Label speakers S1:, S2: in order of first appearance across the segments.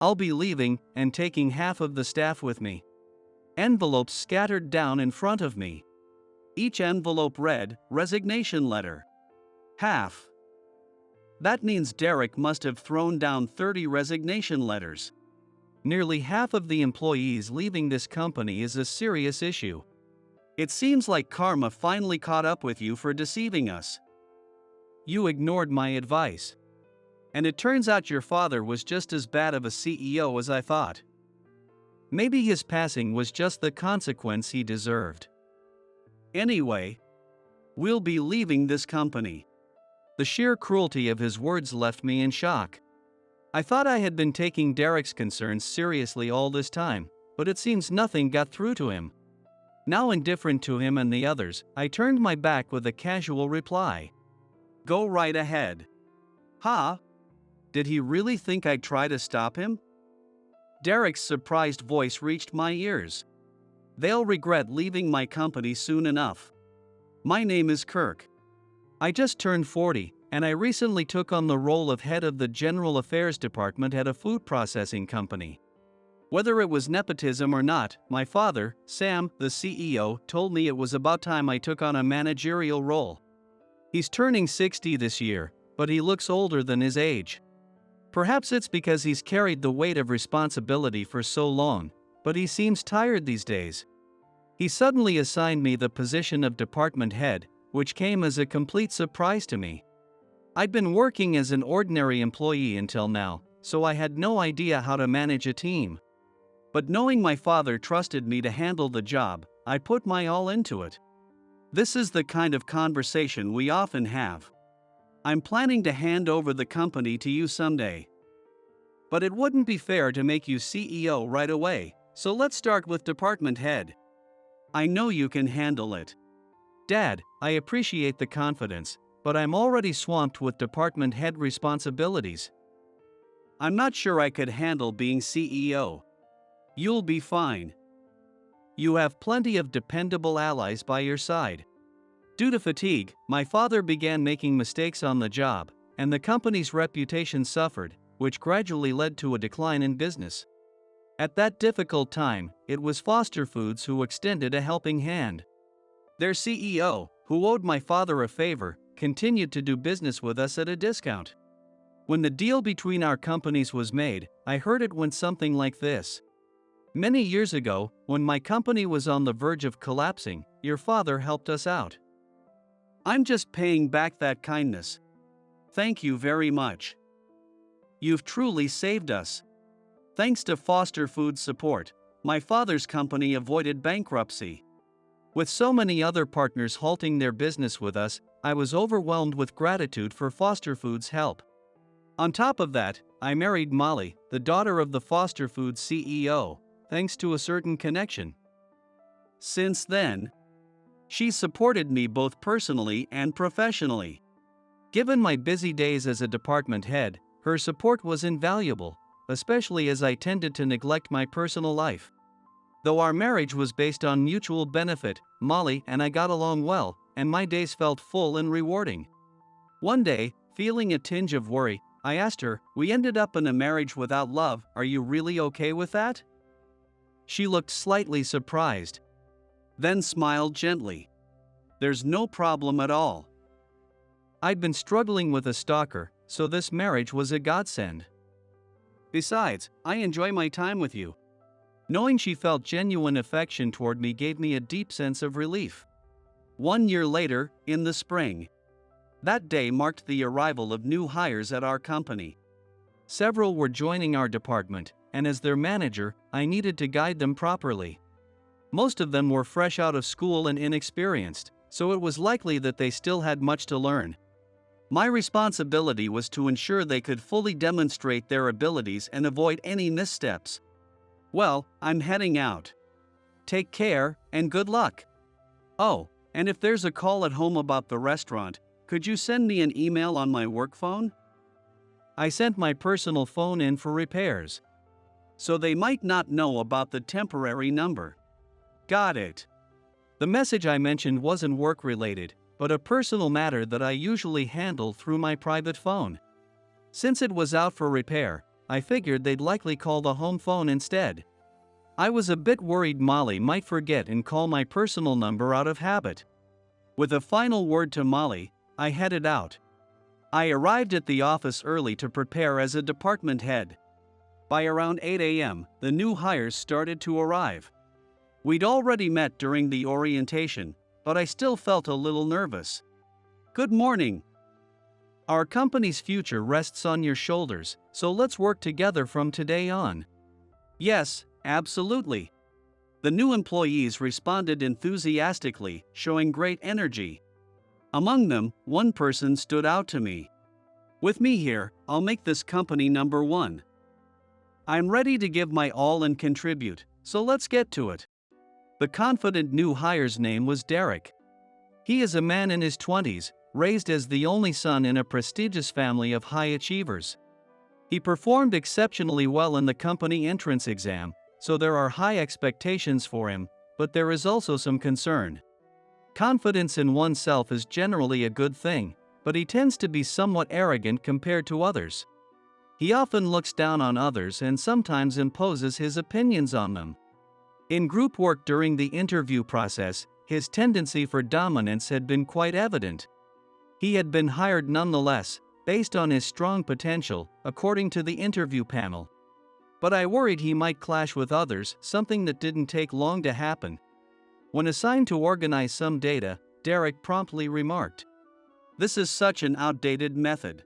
S1: I'll be leaving and taking half of the staff with me. Envelopes scattered down in front of me. Each envelope read, "Resignation letter." Half. That means Derek must have thrown down 30 resignation letters. Nearly half of the employees leaving this company is a serious issue. It seems like karma finally caught up with you for deceiving us. You ignored my advice. And it turns out your father was just as bad of a CEO as I thought. Maybe his passing was just the consequence he deserved. Anyway, we'll be leaving this company. The sheer cruelty of his words left me in shock. I thought I had been taking Derek's concerns seriously all this time, but it seems nothing got through to him. Now indifferent to him and the others, I turned my back with a casual reply. Go right ahead. Huh? Did he really think I'd try to stop him? Derek's surprised voice reached my ears. They'll regret leaving my company soon enough. My name is Kirk. I just turned 40, and I recently took on the role of head of the General Affairs Department at a food processing company. Whether it was nepotism or not, my father, Sam, the CEO, told me it was about time I took on a managerial role. He's turning 60 this year, but he looks older than his age. Perhaps it's because he's carried the weight of responsibility for so long, but he seems tired these days. He suddenly assigned me the position of department head, which came as a complete surprise to me. I'd been working as an ordinary employee until now, so I had no idea how to manage a team. But knowing my father trusted me to handle the job, I put my all into it. This is the kind of conversation we often have. I'm planning to hand over the company to you someday. But it wouldn't be fair to make you CEO right away, so let's start with department head. I know you can handle it. Dad, I appreciate the confidence, but I'm already swamped with department head responsibilities. I'm not sure I could handle being CEO. You'll be fine. You have plenty of dependable allies by your side. Due to fatigue, my father began making mistakes on the job, and the company's reputation suffered, which gradually led to a decline in business. At that difficult time, it was Foster Foods who extended a helping hand. Their CEO, who owed my father a favor, continued to do business with us at a discount. When the deal between our companies was made, I heard it went something like this. Many years ago, when my company was on the verge of collapsing, your father helped us out. I'm just paying back that kindness. Thank you very much. You've truly saved us. Thanks to Foster Foods' support, my father's company avoided bankruptcy. With so many other partners halting their business with us, I was overwhelmed with gratitude for Foster Foods' help. On top of that, I married Molly, the daughter of the Foster Foods CEO, thanks to a certain connection. Since then, she supported me both personally and professionally. Given my busy days as a department head, her support was invaluable, especially as I tended to neglect my personal life. Though our marriage was based on mutual benefit, Molly and I got along well, and my days felt full and rewarding. One day, feeling a tinge of worry, I asked her, "We ended up in a marriage without love, are you really okay with that?" She looked slightly surprised, then smiled gently. "There's no problem at all." I'd been struggling with a stalker, so this marriage was a godsend. Besides, I enjoy my time with you. Knowing she felt genuine affection toward me gave me a deep sense of relief. 1 year later, in the spring. That day marked the arrival of new hires at our company. Several were joining our department, and as their manager, I needed to guide them properly. Most of them were fresh out of school and inexperienced, so it was likely that they still had much to learn. My responsibility was to ensure they could fully demonstrate their abilities and avoid any missteps. Well, I'm heading out. Take care, and good luck. Oh, and if there's a call at home about the restaurant, could you send me an email on my work phone? I sent my personal phone in for repairs. So they might not know about the temporary number. Got it. The message I mentioned wasn't work-related, but a personal matter that I usually handle through my private phone. Since it was out for repair, I figured they'd likely call the home phone instead. I was a bit worried Molly might forget and call my personal number out of habit. With a final word to Molly, I headed out. I arrived at the office early to prepare as a department head. By around 8 a.m., the new hires started to arrive. We'd already met during the orientation, but I still felt a little nervous. "Good morning. Our company's future rests on your shoulders, so let's work together from today on." "Yes, absolutely." The new employees responded enthusiastically, showing great energy. Among them, one person stood out to me. "With me here, I'll make this company number one. I'm ready to give my all and contribute, so let's get to it." The confident new hire's name was Derek. He is a man in his 20s, raised as the only son in a prestigious family of high achievers. He performed exceptionally well in the company entrance exam, so there are high expectations for him, but there is also some concern. Confidence in oneself is generally a good thing, but he tends to be somewhat arrogant compared to others. He often looks down on others and sometimes imposes his opinions on them. In group work during the interview process, his tendency for dominance had been quite evident. He had been hired nonetheless, based on his strong potential, according to the interview panel. But I worried he might clash with others, something that didn't take long to happen. When assigned to organize some data, Derek promptly remarked, "This is such an outdated method.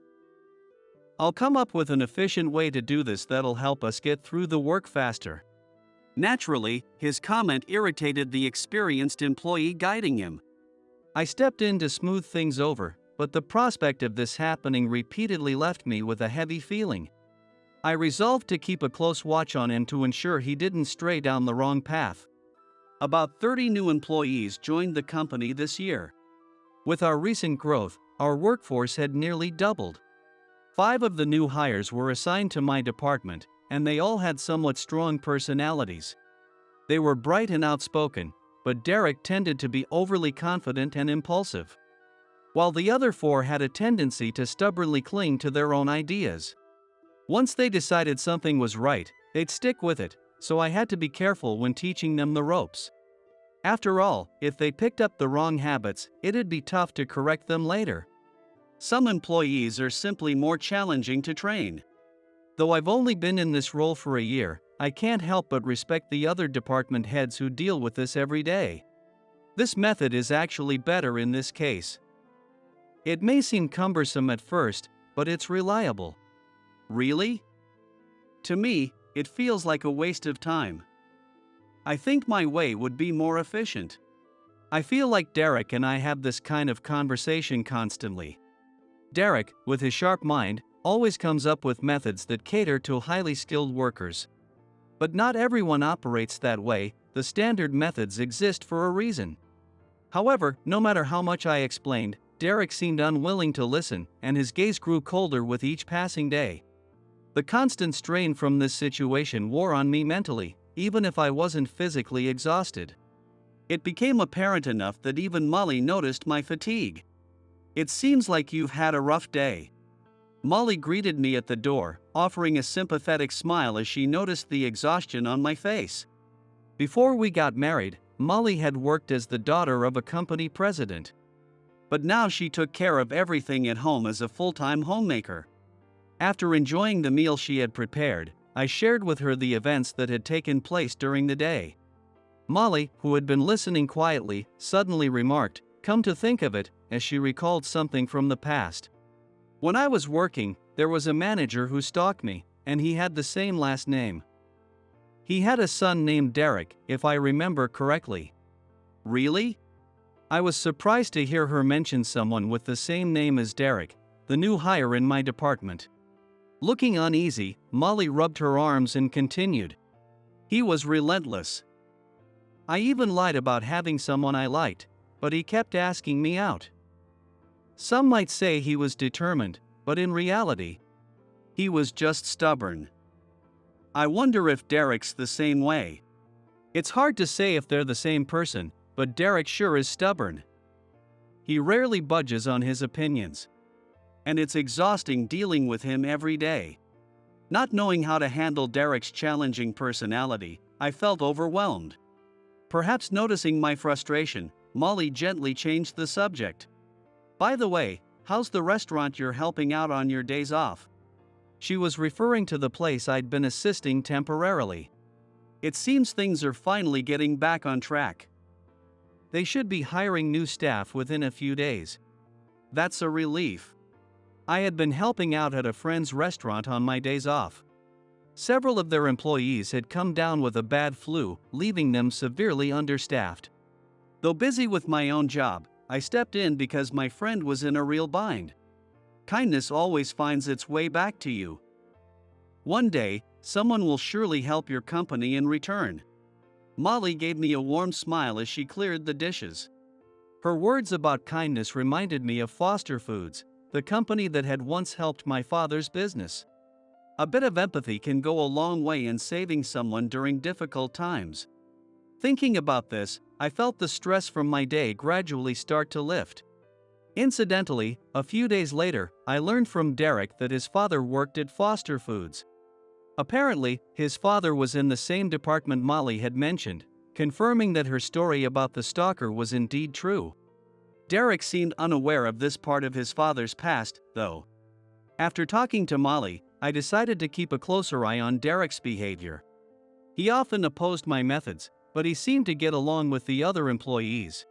S1: I'll come up with an efficient way to do this that'll help us get through the work faster." Naturally, his comment irritated the experienced employee guiding him. I stepped in to smooth things over, but the prospect of this happening repeatedly left me with a heavy feeling. I resolved to keep a close watch on him to ensure he didn't stray down the wrong path. About 30 new employees joined the company this year. With our recent growth, our workforce had nearly doubled. 5 of the new hires were assigned to my department, and they all had somewhat strong personalities. They were bright and outspoken, but Derek tended to be overly confident and impulsive, while the other 4 had a tendency to stubbornly cling to their own ideas. Once they decided something was right, they'd stick with it, so I had to be careful when teaching them the ropes. After all, if they picked up the wrong habits, it'd be tough to correct them later. Some employees are simply more challenging to train. Though I've only been in this role for a year, I can't help but respect the other department heads who deal with this every day. This method is actually better in this case. It may seem cumbersome at first, but it's reliable. Really? To me, it feels like a waste of time. I think my way would be more efficient. I feel like Derek and I have this kind of conversation constantly. Derek, with his sharp mind, always comes up with methods that cater to highly skilled workers. But not everyone operates that way, the standard methods exist for a reason. However, no matter how much I explained, Derek seemed unwilling to listen, and his gaze grew colder with each passing day. The constant strain from this situation wore on me mentally, even if I wasn't physically exhausted. It became apparent enough that even Molly noticed my fatigue. "It seems like you've had a rough day." Molly greeted me at the door, offering a sympathetic smile as she noticed the exhaustion on my face. Before we got married, Molly had worked as the daughter of a company president. But now she took care of everything at home as a full-time homemaker. After enjoying the meal she had prepared, I shared with her the events that had taken place during the day. Molly, who had been listening quietly, suddenly remarked, "Come to think of it," as she recalled something from the past. "When I was working, there was a manager who stalked me, and he had the same last name. He had a son named Derek, if I remember correctly." Really? I was surprised to hear her mention someone with the same name as Derek, the new hire in my department. Looking uneasy, Molly rubbed her arms and continued, "He was relentless. I even lied about having someone I liked, but he kept asking me out. Some might say he was determined, but in reality, he was just stubborn. I wonder if Derek's the same way. It's hard to say if they're the same person, but Derek sure is stubborn. He rarely budges on his opinions. And it's exhausting dealing with him every day." Not knowing how to handle Derek's challenging personality, I felt overwhelmed. Perhaps noticing my frustration, Molly gently changed the subject. "By the way, how's the restaurant you're helping out on your days off?" She was referring to the place I'd been assisting temporarily. "It seems things are finally getting back on track. They should be hiring new staff within a few days." That's a relief. I had been helping out at a friend's restaurant on my days off. Several of their employees had come down with a bad flu, leaving them severely understaffed. Though busy with my own job, I stepped in because my friend was in a real bind. Kindness always finds its way back to you. One day, someone will surely help your company in return. Molly gave me a warm smile as she cleared the dishes. Her words about kindness reminded me of Foster Foods, the company that had once helped my father's business. A bit of empathy can go a long way in saving someone during difficult times. Thinking about this, I felt the stress from my day gradually start to lift. Incidentally, a few days later, I learned from Derek that his father worked at Foster Foods. Apparently, his father was in the same department Molly had mentioned, confirming that her story about the stalker was indeed true. Derek seemed unaware of this part of his father's past, though. After talking to Molly, I decided to keep a closer eye on Derek's behavior. He often opposed my methods, but he seemed to get along with the other employees.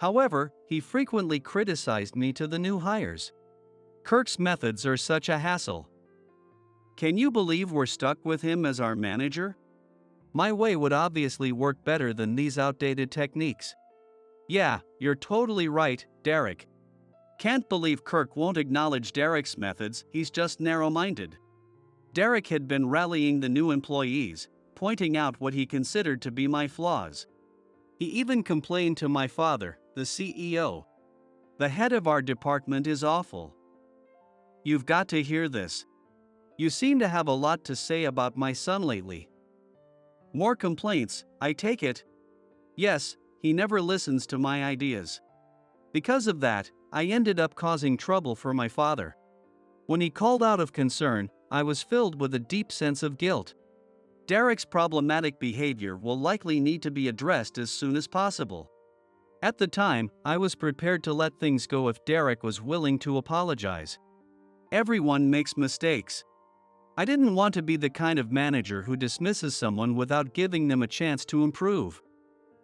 S1: However, he frequently criticized me to the new hires. "Kirk's methods are such a hassle. Can you believe we're stuck with him as our manager? My way would obviously work better than these outdated techniques." "Yeah, you're totally right, Derek. Can't believe Kirk won't acknowledge Derek's methods, he's just narrow-minded." Derek had been rallying the new employees, pointing out what he considered to be my flaws. He even complained to my father, the CEO. "The head of our department is awful. You've got to hear this. You seem to have a lot to say about my son lately." "More complaints, I take it?" "Yes, he never listens to my ideas." Because of that, I ended up causing trouble for my father. When he called out of concern, I was filled with a deep sense of guilt. Derek's problematic behavior will likely need to be addressed as soon as possible. At the time, I was prepared to let things go if Derek was willing to apologize. Everyone makes mistakes. I didn't want to be the kind of manager who dismisses someone without giving them a chance to improve.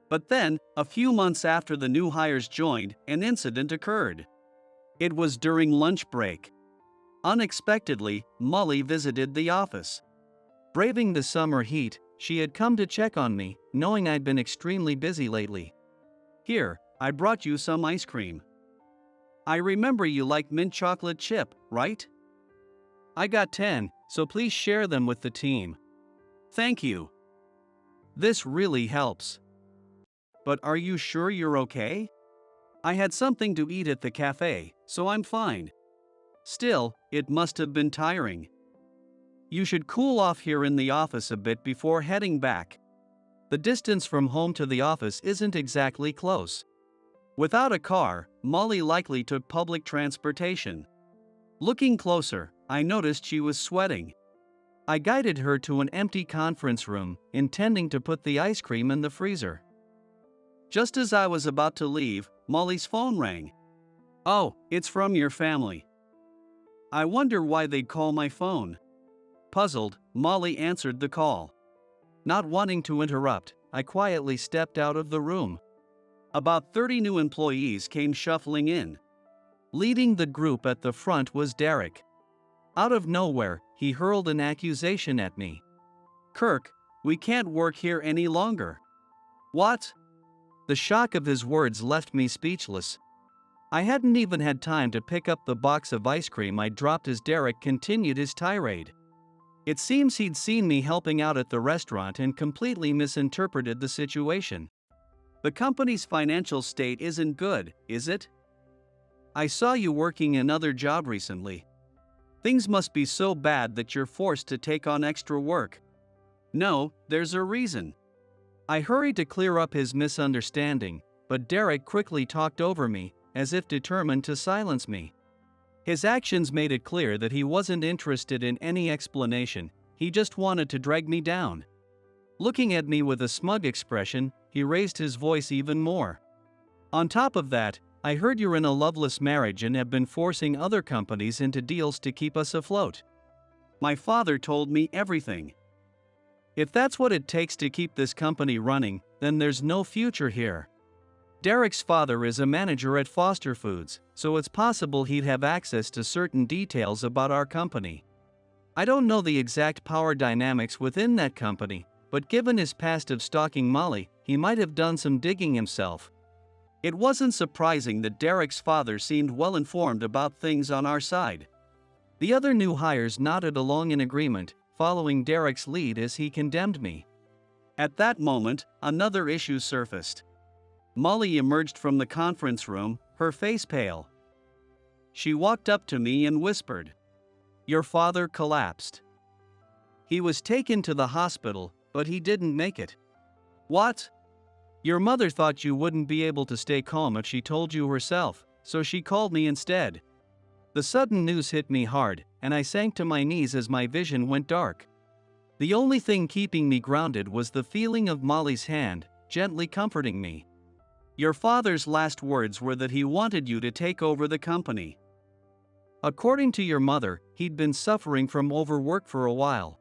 S1: But then, a few months after the new hires joined, an incident occurred. It was during lunch break. Unexpectedly, Molly visited the office. Braving the summer heat, she had come to check on me, knowing I'd been extremely busy lately. "Here, I brought you some ice cream. I remember you like mint chocolate chip, right? I got 10, so please share them with the team." "Thank you. This really helps. But are you sure you're okay?" "I had something to eat at the cafe, so I'm fine." "Still, it must have been tiring. You should cool off here in the office a bit before heading back. The distance from home to the office isn't exactly close." Without a car, Molly likely took public transportation. Looking closer, I noticed she was sweating. I guided her to an empty conference room, intending to put the ice cream in the freezer. Just as I was about to leave, Molly's phone rang. "Oh, it's from your family. I wonder why they'd call my phone." Puzzled, Molly answered the call. Not wanting to interrupt, I quietly stepped out of the room. About 30 new employees came shuffling in. Leading the group at the front was Derek. Out of nowhere, he hurled an accusation at me. "Kirk, we can't work here any longer." "What?" The shock of his words left me speechless. I hadn't even had time to pick up the box of ice cream I dropped as Derek continued his tirade. It seems he'd seen me helping out at the restaurant and completely misinterpreted the situation. "The company's financial state isn't good, is it? I saw you working another job recently. Things must be so bad that you're forced to take on extra work." "No, there's a reason." I hurried to clear up his misunderstanding, but Derek quickly talked over me, as if determined to silence me. His actions made it clear that he wasn't interested in any explanation, he just wanted to drag me down. Looking at me with a smug expression, he raised his voice even more. On top of that, I heard you're in a loveless marriage and have been forcing other companies into deals to keep us afloat. My father told me everything. If that's what it takes to keep this company running, then there's no future here. Derek's father is a manager at Foster Foods, so it's possible he'd have access to certain details about our company. I don't know the exact power dynamics within that company, but given his past of stalking Molly, he might have done some digging himself. It wasn't surprising that Derek's father seemed well informed about things on our side. The other new hires nodded along in agreement, following Derek's lead as he condemned me. At that moment, another issue surfaced. Molly emerged from the conference room, her face pale. She walked up to me and whispered, "Your father collapsed. He was taken to the hospital, but he didn't make it." "What?" "Your mother thought you wouldn't be able to stay calm if she told you herself, so she called me instead." The sudden news hit me hard, and I sank to my knees as my vision went dark. The only thing keeping me grounded was the feeling of Molly's hand, gently comforting me. "Your father's last words were that he wanted you to take over the company. According to your mother, he'd been suffering from overwork for a while.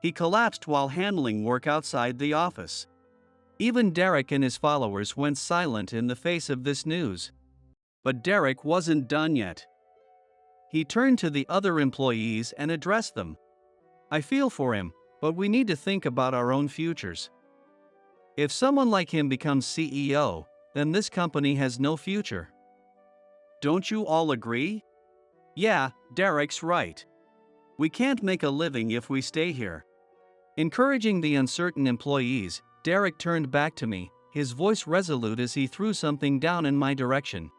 S1: He collapsed while handling work outside the office." Even Derek and his followers went silent in the face of this news. But Derek wasn't done yet. He turned to the other employees and addressed them. "I feel for him, but we need to think about our own futures. If someone like him becomes CEO, then this company has no future. Don't you all agree?" "Yeah, Derek's right. We can't make a living if we stay here." Encouraging the uncertain employees, Derek turned back to me, his voice resolute as he threw something down in my direction.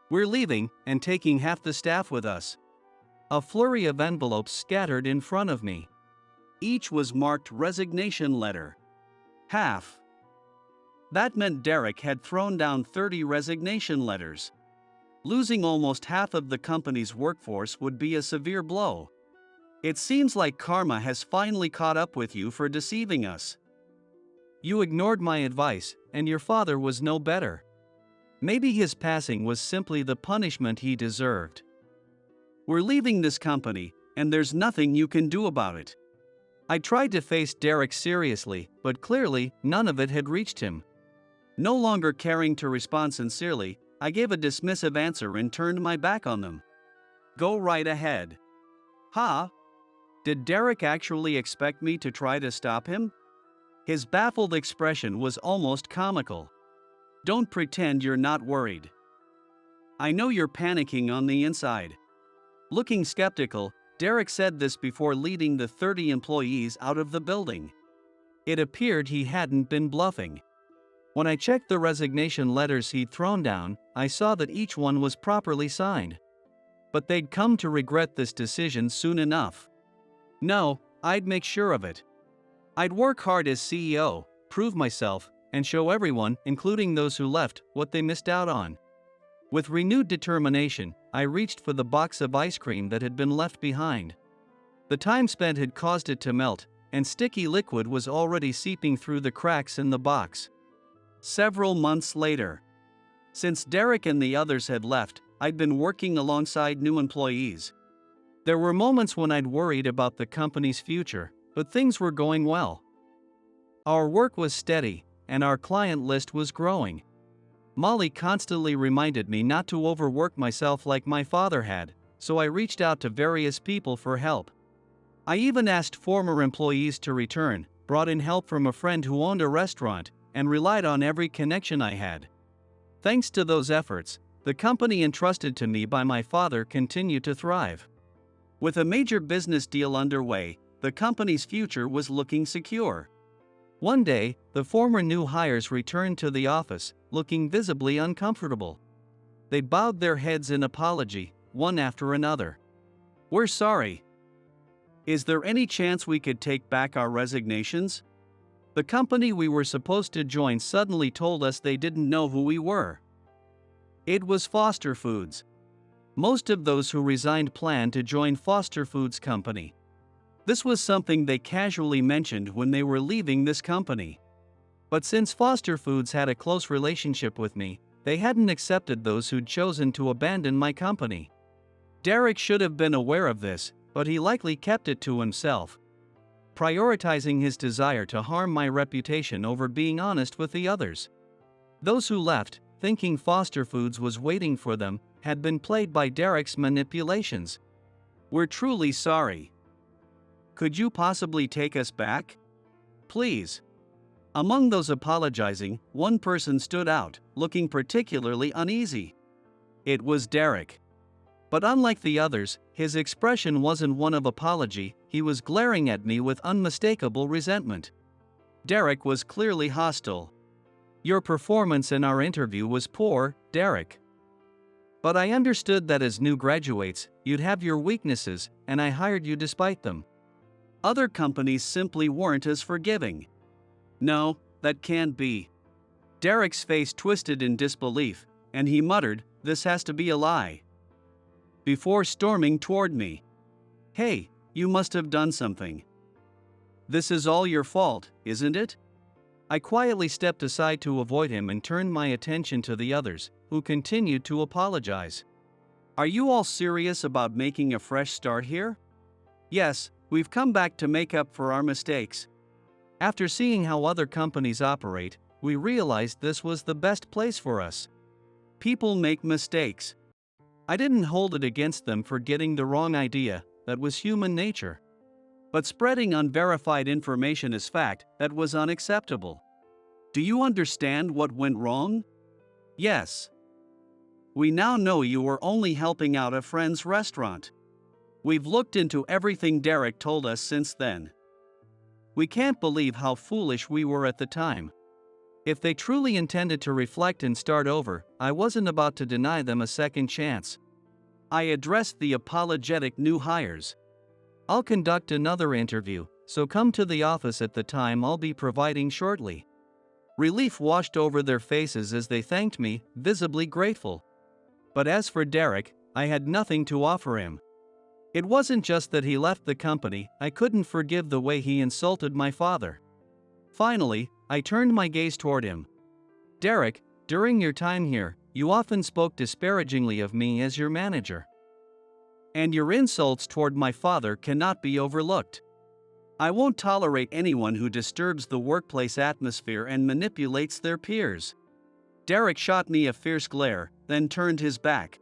S1: "We're leaving and taking half the staff with us." A flurry of envelopes scattered in front of me. Each was marked resignation letter. Half. That meant Derek had thrown down 30 resignation letters. Losing almost half of the company's workforce would be a severe blow. "It seems like karma has finally caught up with you for deceiving us. You ignored my advice, and your father was no better. Maybe his passing was simply the punishment he deserved. We're leaving this company, and there's nothing you can do about it." I tried to face Derek seriously, but clearly, none of it had reached him. No longer caring to respond sincerely, I gave a dismissive answer and turned my back on them. "Go right ahead." "Huh? Did Derek actually expect me to try to stop him?" His baffled expression was almost comical. "Don't pretend you're not worried. I know you're panicking on the inside." Looking skeptical, Derek said this before leading the 30 employees out of the building. It appeared he hadn't been bluffing. When I checked the resignation letters he'd thrown down, I saw that each one was properly signed. But they'd come to regret this decision soon enough. No, I'd make sure of it. I'd work hard as CEO, prove myself, and show everyone, including those who left, what they missed out on. With renewed determination, I reached for the box of ice cream that had been left behind. The time spent had caused it to melt, and sticky liquid was already seeping through the cracks in the box. Several months later. Since Derek and the others had left, I'd been working alongside new employees. There were moments when I'd worried about the company's future, but things were going well. Our work was steady, and our client list was growing. Molly constantly reminded me not to overwork myself like my father had, so I reached out to various people for help. I even asked former employees to return, brought in help from a friend who owned a restaurant, and relied on every connection I had. Thanks to those efforts, the company entrusted to me by my father continued to thrive. With a major business deal underway, the company's future was looking secure. One day, the former new hires returned to the office, looking visibly uncomfortable. They bowed their heads in apology, one after another. "We're sorry. Is there any chance we could take back our resignations? The company we were supposed to join suddenly told us they didn't know who we were." It was Foster Foods. Most of those who resigned planned to join Foster Foods Company. This was something they casually mentioned when they were leaving this company. But since Foster Foods had a close relationship with me, they hadn't accepted those who'd chosen to abandon my company. Derek should have been aware of this, but he likely kept it to himself, prioritizing his desire to harm my reputation over being honest with the others. Those who left, thinking Foster Foods was waiting for them, had been played by Derek's manipulations. We're truly sorry. Could you possibly take us back? Please. Among those apologizing, one person stood out, looking particularly uneasy. It was Derek. But unlike the others, his expression wasn't one of apology, he was glaring at me with unmistakable resentment. Derek was clearly hostile. Your performance in our interview was poor, Derek. But I understood that as new graduates, you'd have your weaknesses, and I hired you despite them. Other companies simply weren't as forgiving. No, that can't be. Derek's face twisted in disbelief, and he muttered, "This has to be a lie," before storming toward me. Hey, you must have done something. This is all your fault, isn't it? I quietly stepped aside to avoid him and turned my attention to the others, who continued to apologize. Are you all serious about making a fresh start here? Yes, we've come back to make up for our mistakes. After seeing how other companies operate, we realized this was the best place for us. People make mistakes. I didn't hold it against them for getting the wrong idea, that was human nature. But spreading unverified information as fact, that was unacceptable. Do you understand what went wrong? Yes. We now know you were only helping out a friend's restaurant. We've looked into everything Derek told us since then. We can't believe how foolish we were at the time. If they truly intended to reflect and start over, I wasn't about to deny them a second chance. I addressed the apologetic new hires. I'll conduct another interview, so come to the office at the time I'll be providing shortly. Relief washed over their faces as they thanked me, visibly grateful. But as for Derek, I had nothing to offer him. It wasn't just that he left the company, I couldn't forgive the way he insulted my father. Finally, I turned my gaze toward him. Derek, during your time here, you often spoke disparagingly of me as your manager. And your insults toward my father cannot be overlooked. I won't tolerate anyone who disturbs the workplace atmosphere and manipulates their peers. Derek shot me a fierce glare, then turned his back.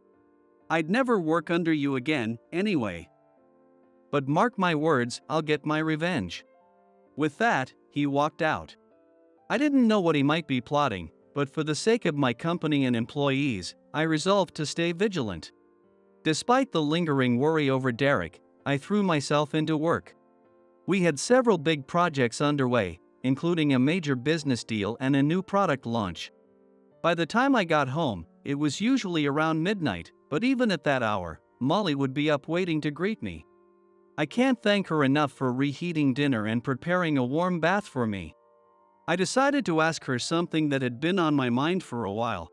S1: I'd never work under you again, anyway. But mark my words, I'll get my revenge. With that, he walked out. I didn't know what he might be plotting, but for the sake of my company and employees, I resolved to stay vigilant. Despite the lingering worry over Derek, I threw myself into work. We had several big projects underway, including a major business deal and a new product launch. By the time I got home, it was usually around midnight, but even at that hour, Molly would be up waiting to greet me. I can't thank her enough for reheating dinner and preparing a warm bath for me. I decided to ask her something that had been on my mind for a while.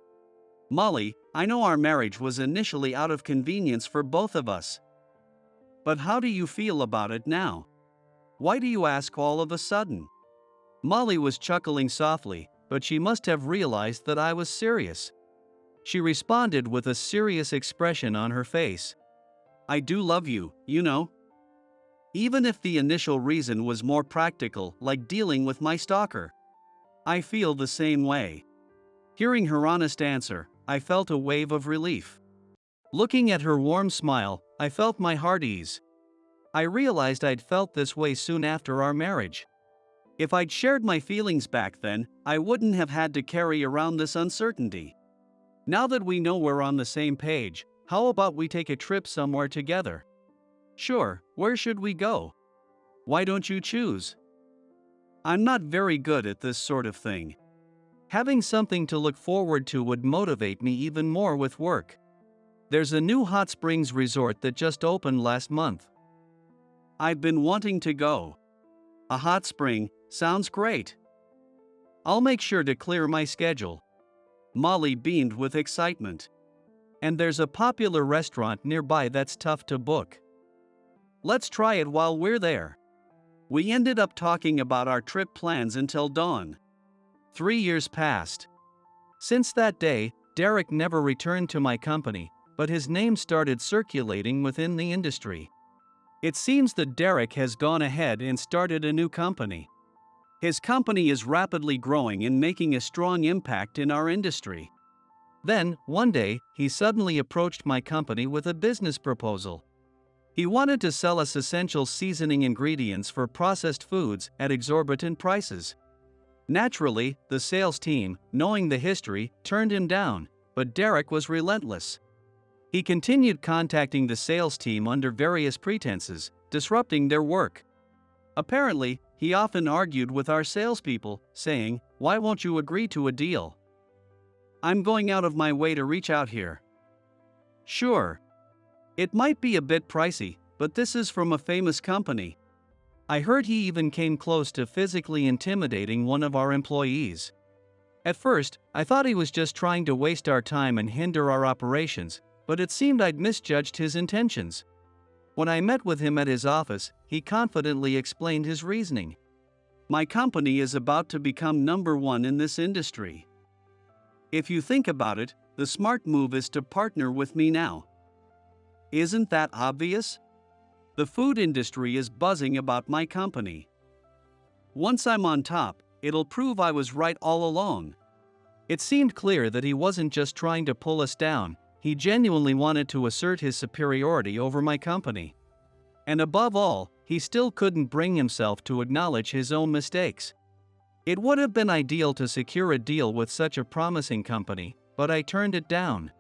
S1: Molly, I know our marriage was initially out of convenience for both of us. But how do you feel about it now? Why do you ask all of a sudden? Molly was chuckling softly, but she must have realized that I was serious. She responded with a serious expression on her face. I do love you, you know. Even if the initial reason was more practical, like dealing with my stalker. I feel the same way. Hearing her honest answer, I felt a wave of relief. Looking at her warm smile, I felt my heart ease. I realized I'd felt this way soon after our marriage. If I'd shared my feelings back then, I wouldn't have had to carry around this uncertainty. Now that we know we're on the same page, how about we take a trip somewhere together? Sure, where should we go? Why don't you choose? I'm not very good at this sort of thing. Having something to look forward to would motivate me even more with work. There's a new hot springs resort that just opened last month. I've been wanting to go. A hot spring, sounds great. I'll make sure to clear my schedule. Molly beamed with excitement. And there's a popular restaurant nearby that's tough to book. Let's try it while we're there. We ended up talking about our trip plans until dawn. 3 years passed. Since that day, Derek never returned to my company, but his name started circulating within the industry. It seems that Derek has gone ahead and started a new company. His company is rapidly growing and making a strong impact in our industry. Then, one day, he suddenly approached my company with a business proposal. He wanted to sell us essential seasoning ingredients for processed foods at exorbitant prices. Naturally, the sales team, knowing the history, turned him down, but Derek was relentless. He continued contacting the sales team under various pretenses, disrupting their work. Apparently, he often argued with our salespeople, saying, "Why won't you agree to a deal? I'm going out of my way to reach out here." Sure. It might be a bit pricey, but this is from a famous company. I heard he even came close to physically intimidating one of our employees. At first, I thought he was just trying to waste our time and hinder our operations, but it seemed I'd misjudged his intentions. When I met with him at his office, he confidently explained his reasoning. "My company is about to become number one in this industry. If you think about it, the smart move is to partner with me now. Isn't that obvious? The food industry is buzzing about my company. Once I'm on top, it'll prove I was right all along." It seemed clear that he wasn't just trying to pull us down, he genuinely wanted to assert his superiority over my company. And above all, he still couldn't bring himself to acknowledge his own mistakes. It would have been ideal to secure a deal with such a promising company, but I turned it down.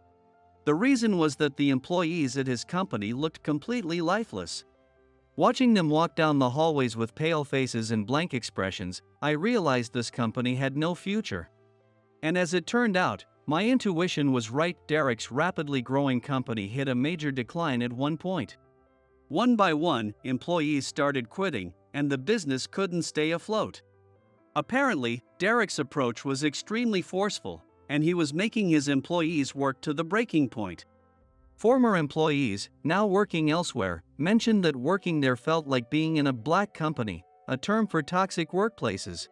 S1: The reason was that the employees at his company looked completely lifeless. Watching them walk down the hallways with pale faces and blank expressions, I realized this company had no future. And as it turned out, my intuition was right. Derek's rapidly growing company hit a major decline at one point. One by one, employees started quitting, and the business couldn't stay afloat. Apparently, Derek's approach was extremely forceful, and he was making his employees work to the breaking point. Former employees, now working elsewhere, mentioned that working there felt like being in a black company, a term for toxic workplaces.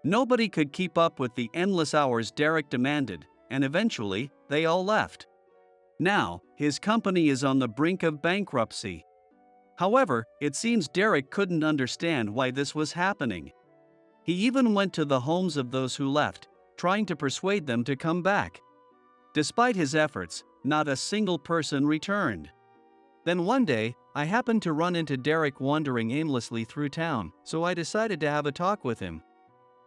S1: Nobody could keep up with the endless hours Derek demanded, and eventually, they all left. Now, his company is on the brink of bankruptcy. However, it seems Derek couldn't understand why this was happening. He even went to the homes of those who left, trying to persuade them to come back. Despite his efforts, not a single person returned. Then one day, I happened to run into Derek wandering aimlessly through town, so I decided to have a talk with him.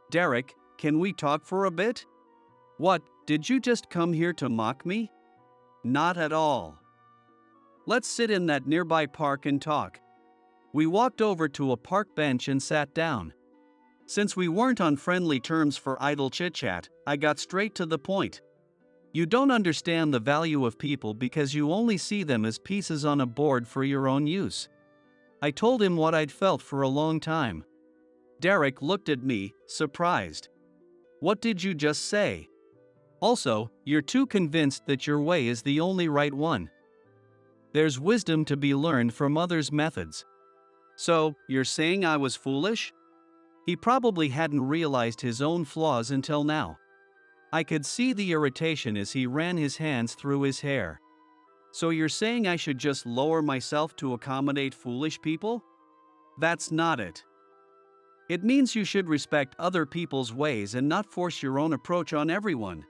S1: "Derek, can we talk for a bit?" "What, did you just come here to mock me?" "Not at all. Let's sit in that nearby park and talk." We walked over to a park bench and sat down. Since we weren't on friendly terms for idle chit-chat, I got straight to the point. "You don't understand the value of people because you only see them as pieces on a board for your own use." I told him what I'd felt for a long time. Derek looked at me, surprised. "What did you just say?" "Also, you're too convinced that your way is the only right one. There's wisdom to be learned from others' methods." "So, you're saying I was foolish?" He probably hadn't realized his own flaws until now. I could see the irritation as he ran his hands through his hair. "So you're saying I should just lower myself to accommodate foolish people?" "That's not it. It means you should respect other people's ways and not force your own approach on everyone.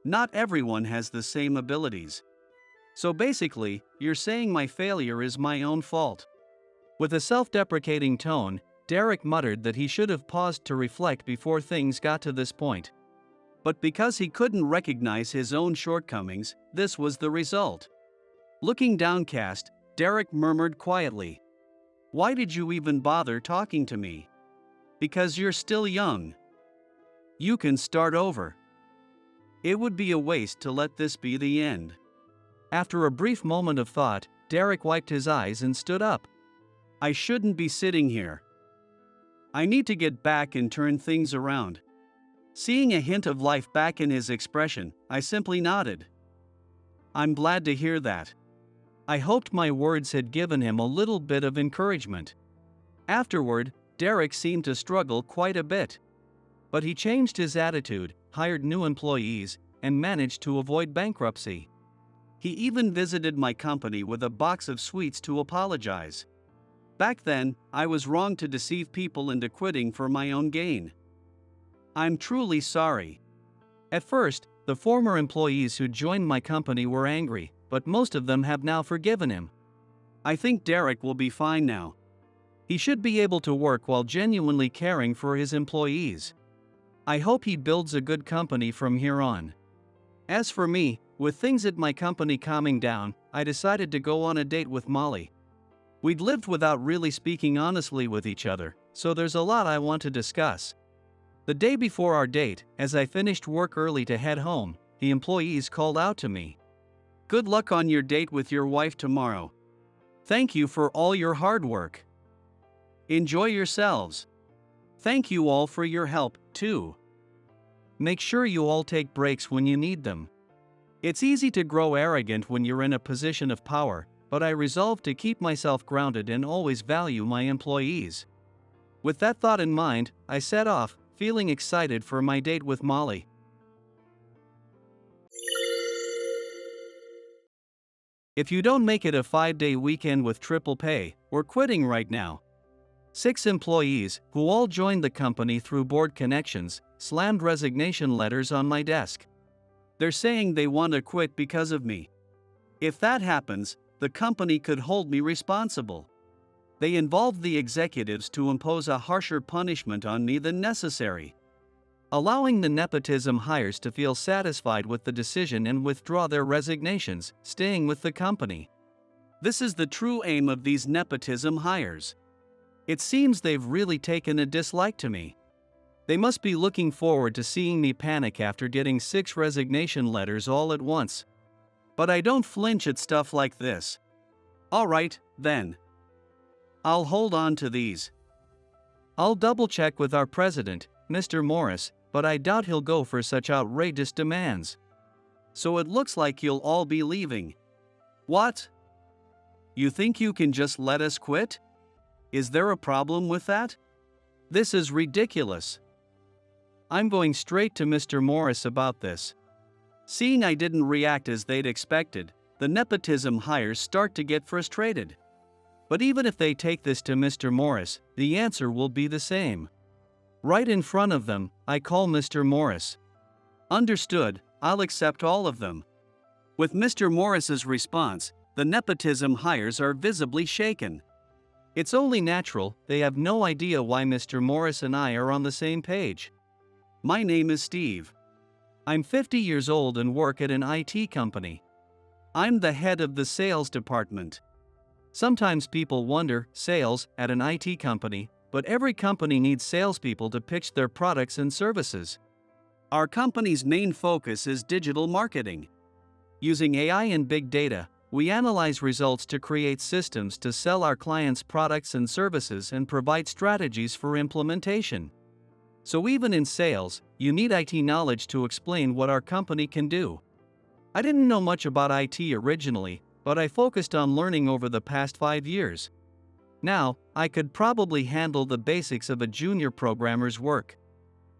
S1: Not everyone has the same abilities. So basically, you're saying my failure is my own fault." With a self-deprecating tone, Derek muttered that he should have paused to reflect before things got to this point. But because he couldn't recognize his own shortcomings, this was the result. Looking downcast, Derek murmured quietly, "Why did you even bother talking to me?" "Because you're still young. You can start over. It would be a waste to let this be the end." After a brief moment of thought, Derek wiped his eyes and stood up. "I shouldn't be sitting here. I need to get back and turn things around." Seeing a hint of life back in his expression, I simply nodded. I'm glad to hear that. I hoped my words had given him a little bit of encouragement. Afterward, Derek seemed to struggle quite a bit. But he changed his attitude, hired new employees, and managed to avoid bankruptcy. He even visited my company with a box of sweets to apologize. Back then, I was wrong to deceive people into quitting for my own gain. I'm truly sorry. At first, the former employees who joined my company were angry, but most of them have now forgiven him. I think Derek will be fine now. He should be able to work while genuinely caring for his employees. I hope he builds a good company from here on. As for me, with things at my company calming down, I decided to go on a date with Molly. We'd lived without really speaking honestly with each other, so there's a lot I want to discuss. The day before our date, as I finished work early to head home, the employees called out to me. "Good luck on your date with your wife tomorrow. Thank you for all your hard work. Enjoy yourselves. Thank you all for your help, too. Make sure you all take breaks when you need them." It's easy to grow arrogant when you're in a position of power, but I resolved to keep myself grounded and always value my employees. With that thought in mind, I set off, feeling excited for my date with Molly. If you don't make it a 5-day weekend with triple pay, we're quitting right now. 6 employees, who all joined the company through board connections, slammed resignation letters on my desk. They're saying they want to quit because of me. If that happens, the company could hold me responsible. They involved the executives to impose a harsher punishment on me than necessary, allowing the nepotism hires to feel satisfied with the decision and withdraw their resignations, staying with the company. This is the true aim of these nepotism hires. It seems they've really taken a dislike to me. They must be looking forward to seeing me panic after getting 6 resignation letters all at once. But I don't flinch at stuff like this. Alright, then. I'll hold on to these. I'll double-check with our president, Mr. Morris, but I doubt he'll go for such outrageous demands. So it looks like you'll all be leaving. What? You think you can just let us quit? Is there a problem with that? This is ridiculous. I'm going straight to Mr. Morris about this. Seeing I didn't react as they'd expected, the nepotism hires start to get frustrated. But even if they take this to Mr. Morris, the answer will be the same. Right in front of them, I call Mr. Morris. Understood, I'll accept all of them. With Mr. Morris's response, the nepotism hires are visibly shaken. It's only natural, they have no idea why Mr. Morris and I are on the same page. My name is Steve. I'm 50 years old and work at an IT company. I'm the head of the sales department. Sometimes people wonder, sales at an IT company, but every company needs salespeople to pitch their products and services. Our company's main focus is digital marketing. Using AI and big data, we analyze results to create systems to sell our clients' products and services and provide strategies for implementation. So even in sales, you need IT knowledge to explain what our company can do. I didn't know much about IT originally, but I focused on learning over the past 5 years. Now, I could probably handle the basics of a junior programmer's work.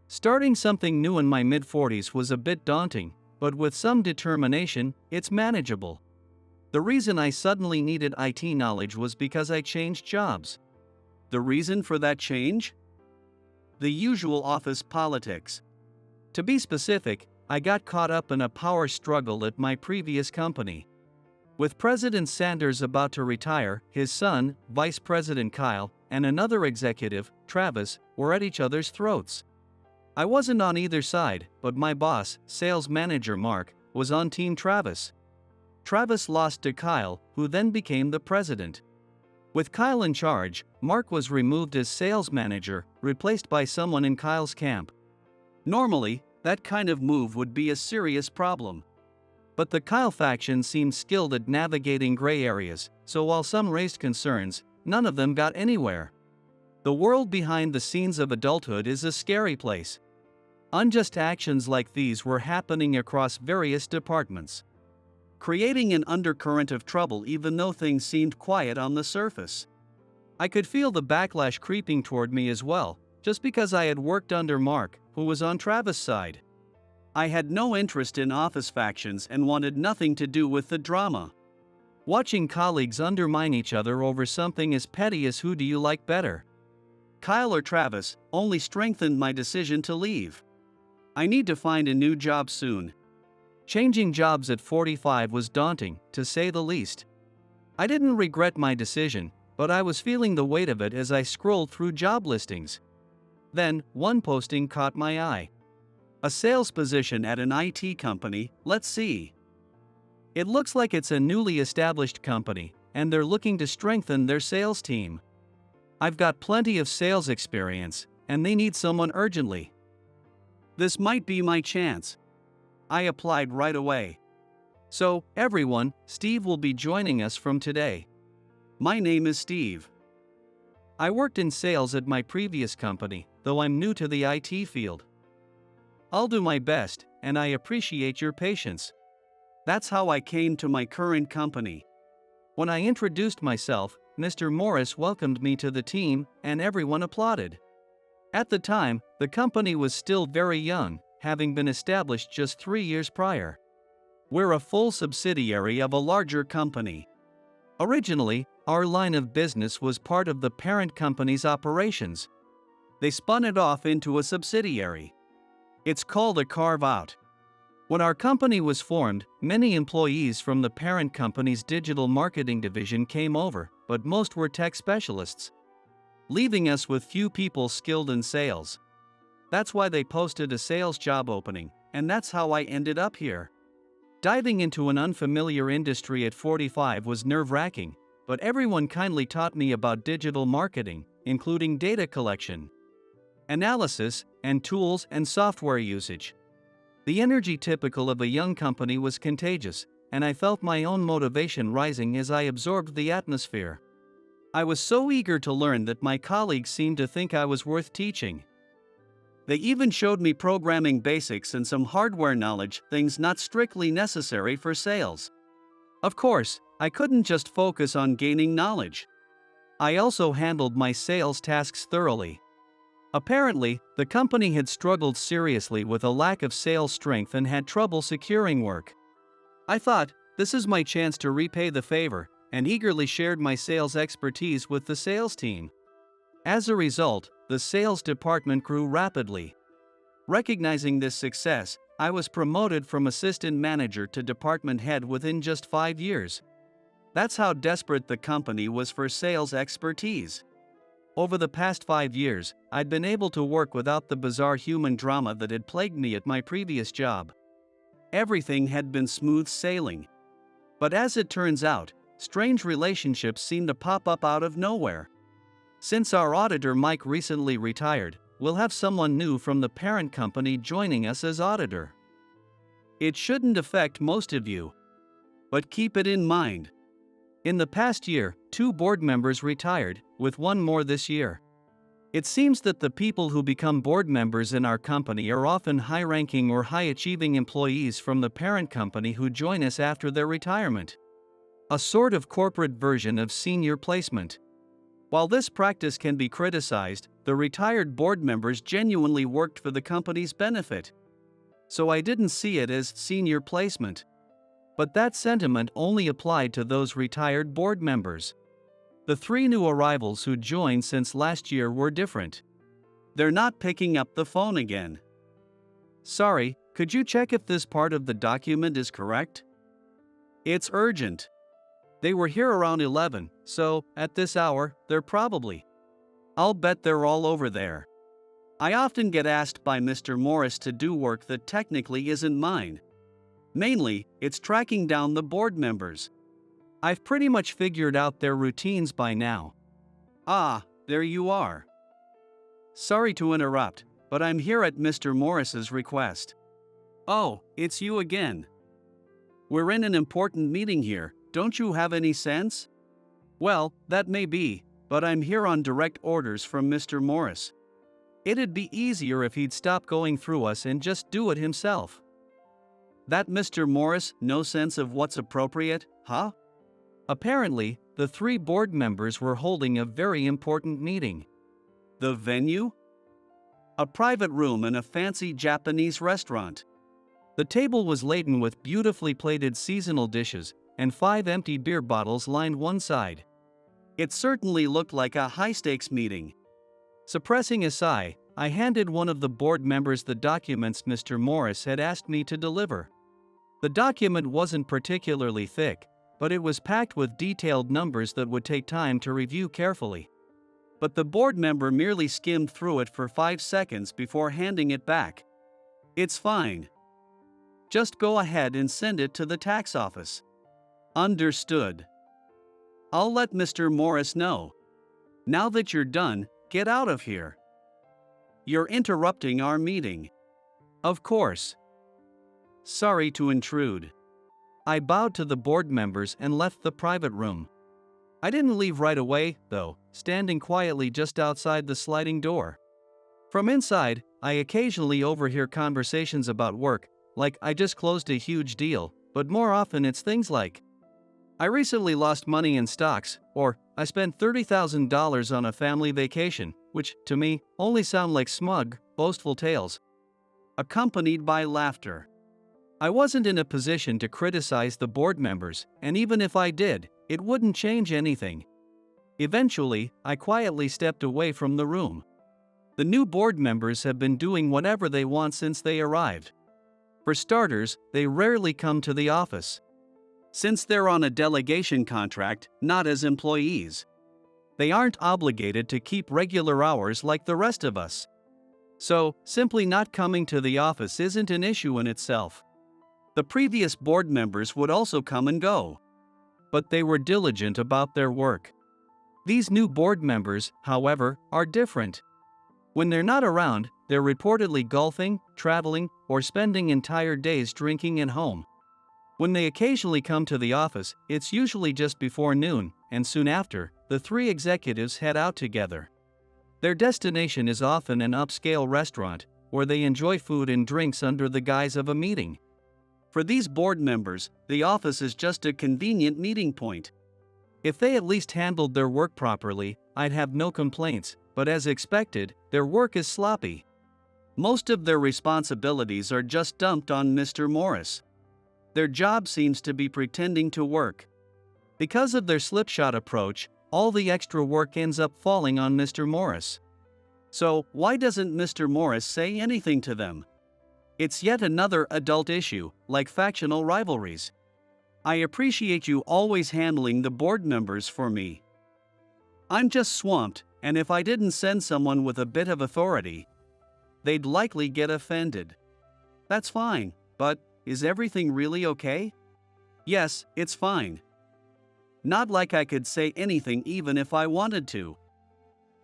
S1: Starting something new in my mid-40s was a bit daunting, but with some determination, it's manageable. The reason I suddenly needed IT knowledge was because I changed jobs. The reason for that change? The usual office politics. To be specific, I got caught up in a power struggle at my previous company. With President Sanders about to retire, his son, Vice President Kyle, and another executive, Travis, were at each other's throats. I wasn't on either side, but my boss, sales manager Mark, was on Team Travis. Travis lost to Kyle, who then became the president. With Kyle in charge, Mark was removed as sales manager, replaced by someone in Kyle's camp. Normally, that kind of move would be a serious problem. But the Kyle faction seemed skilled at navigating gray areas, so while some raised concerns, none of them got anywhere. The world behind the scenes of adulthood is a scary place. Unjust actions like these were happening across various departments. creating an undercurrent of trouble even though things seemed quiet on the surface. I could feel the backlash creeping toward me as well, just because I had worked under Mark, who was on Travis' side. I had no interest in office factions and wanted nothing to do with the drama. Watching colleagues undermine each other over something as petty as who do you like better, Kyle or Travis, only strengthened my decision to leave. I need to find a new job soon. Changing jobs at 45 was daunting, to say the least. I didn't regret my decision, but I was feeling the weight of it as I scrolled through job listings. Then, one posting caught my eye. A sales position at an IT company, let's see. It looks like it's a newly established company, and they're looking to strengthen their sales team. I've got plenty of sales experience, and they need someone urgently. This might be my chance. I applied right away. So, everyone, Steve will be joining us from today. My name is Steve. I worked in sales at my previous company, though I'm new to the IT field. I'll do my best, and I appreciate your patience. That's how I came to my current company. When I introduced myself, Mr. Morris welcomed me to the team, and everyone applauded. At the time, the company was still very young, having been established just 3 years prior. We're a full subsidiary of a larger company. Originally, our line of business was part of the parent company's operations. They spun it off into a subsidiary. It's called a carve-out. When our company was formed, many employees from the parent company's digital marketing division came over, but most were tech specialists, leaving us with few people skilled in sales. That's why they posted a sales job opening, and that's how I ended up here. Diving into an unfamiliar industry at 45 was nerve-wracking, but everyone kindly taught me about digital marketing, including data collection, analysis, and tools and software usage. The energy typical of a young company was contagious, and I felt my own motivation rising as I absorbed the atmosphere. I was so eager to learn that my colleagues seemed to think I was worth teaching. They even showed me programming basics and some hardware knowledge, things not strictly necessary for sales. Of course, I couldn't just focus on gaining knowledge. I also handled my sales tasks thoroughly. Apparently, the company had struggled seriously with a lack of sales strength and had trouble securing work. I thought, this is my chance to repay the favor, and eagerly shared my sales expertise with the sales team. As a result, the sales department grew rapidly. Recognizing this success, I was promoted from assistant manager to department head within just 5 years. That's how desperate the company was for sales expertise. Over the past 5 years, I'd been able to work without the bizarre human drama that had plagued me at my previous job. Everything had been smooth sailing. But as it turns out, strange relationships seem to pop up out of nowhere. Since our auditor Mike recently retired, we'll have someone new from the parent company joining us as auditor. It shouldn't affect most of you, but keep it in mind. In the past year, 2 board members retired, with one more this year. It seems that the people who become board members in our company are often high-ranking or high-achieving employees from the parent company who join us after their retirement. A sort of corporate version of senior placement. While this practice can be criticized, the retired board members genuinely worked for the company's benefit. So I didn't see it as senior placement. But that sentiment only applied to those retired board members. The 3 new arrivals who joined since last year were different. They're not picking up the phone again. Sorry, could you check if this part of the document is correct? It's urgent. They were here around 11, so, at this hour, they're probably. I'll bet they're all over there. I often get asked by Mr. Morris to do work that technically isn't mine. Mainly, it's tracking down the board members. I've pretty much figured out their routines by now. Ah, there you are. Sorry to interrupt, but I'm here at Mr. Morris's request. Oh, it's you again. We're in an important meeting here, don't you have any sense? Well, that may be, but I'm here on direct orders from Mr. Morris. It'd be easier if he'd stop going through us and just do it himself. That Mr. Morris, no sense of what's appropriate, huh? Apparently, the three board members were holding a very important meeting. The venue? A private room in a fancy Japanese restaurant. The table was laden with beautifully plated seasonal dishes, and 5 empty beer bottles lined one side. It certainly looked like a high-stakes meeting. Suppressing a sigh, I handed one of the board members the documents Mr. Morris had asked me to deliver. The document wasn't particularly thick, but it was packed with detailed numbers that would take time to review carefully. But the board member merely skimmed through it for 5 seconds before handing it back. It's fine. Just go ahead and send it to the tax office. Understood. I'll let Mr. Morris know. Now that you're done, get out of here. You're interrupting our meeting. Of course. Sorry to intrude. I bowed to the board members and left the private room. I didn't leave right away, though, standing quietly just outside the sliding door. From inside, I occasionally overhear conversations about work, like I just closed a huge deal, but more often it's things like, I recently lost money in stocks, or I spent $30,000 on a family vacation, which, to me, only sound like smug, boastful tales. Accompanied by laughter. I wasn't in a position to criticize the board members, and even if I did, it wouldn't change anything. Eventually, I quietly stepped away from the room. The new board members have been doing whatever they want since they arrived. For starters, they rarely come to the office. Since they're on a delegation contract, not as employees. They aren't obligated to keep regular hours like the rest of us. So, simply not coming to the office isn't an issue in itself. The previous board members would also come and go. But they were diligent about their work. These new board members, however, are different. When they're not around, they're reportedly golfing, traveling, or spending entire days drinking at home. When they occasionally come to the office, it's usually just before noon, and soon after, the three executives head out together. Their destination is often an upscale restaurant, where they enjoy food and drinks under the guise of a meeting. For these board members, the office is just a convenient meeting point. If they at least handled their work properly, I'd have no complaints, but as expected, their work is sloppy. Most of their responsibilities are just dumped on Mr. Morris. Their job seems to be pretending to work. Because of their slipshod approach, all the extra work ends up falling on Mr. Morris. So, why doesn't Mr. Morris say anything to them? It's yet another adult issue, like factional rivalries. I appreciate you always handling the board members for me. I'm just swamped, and if I didn't send someone with a bit of authority, they'd likely get offended. That's fine, but is everything really okay? Yes, it's fine. Not like I could say anything even if I wanted to.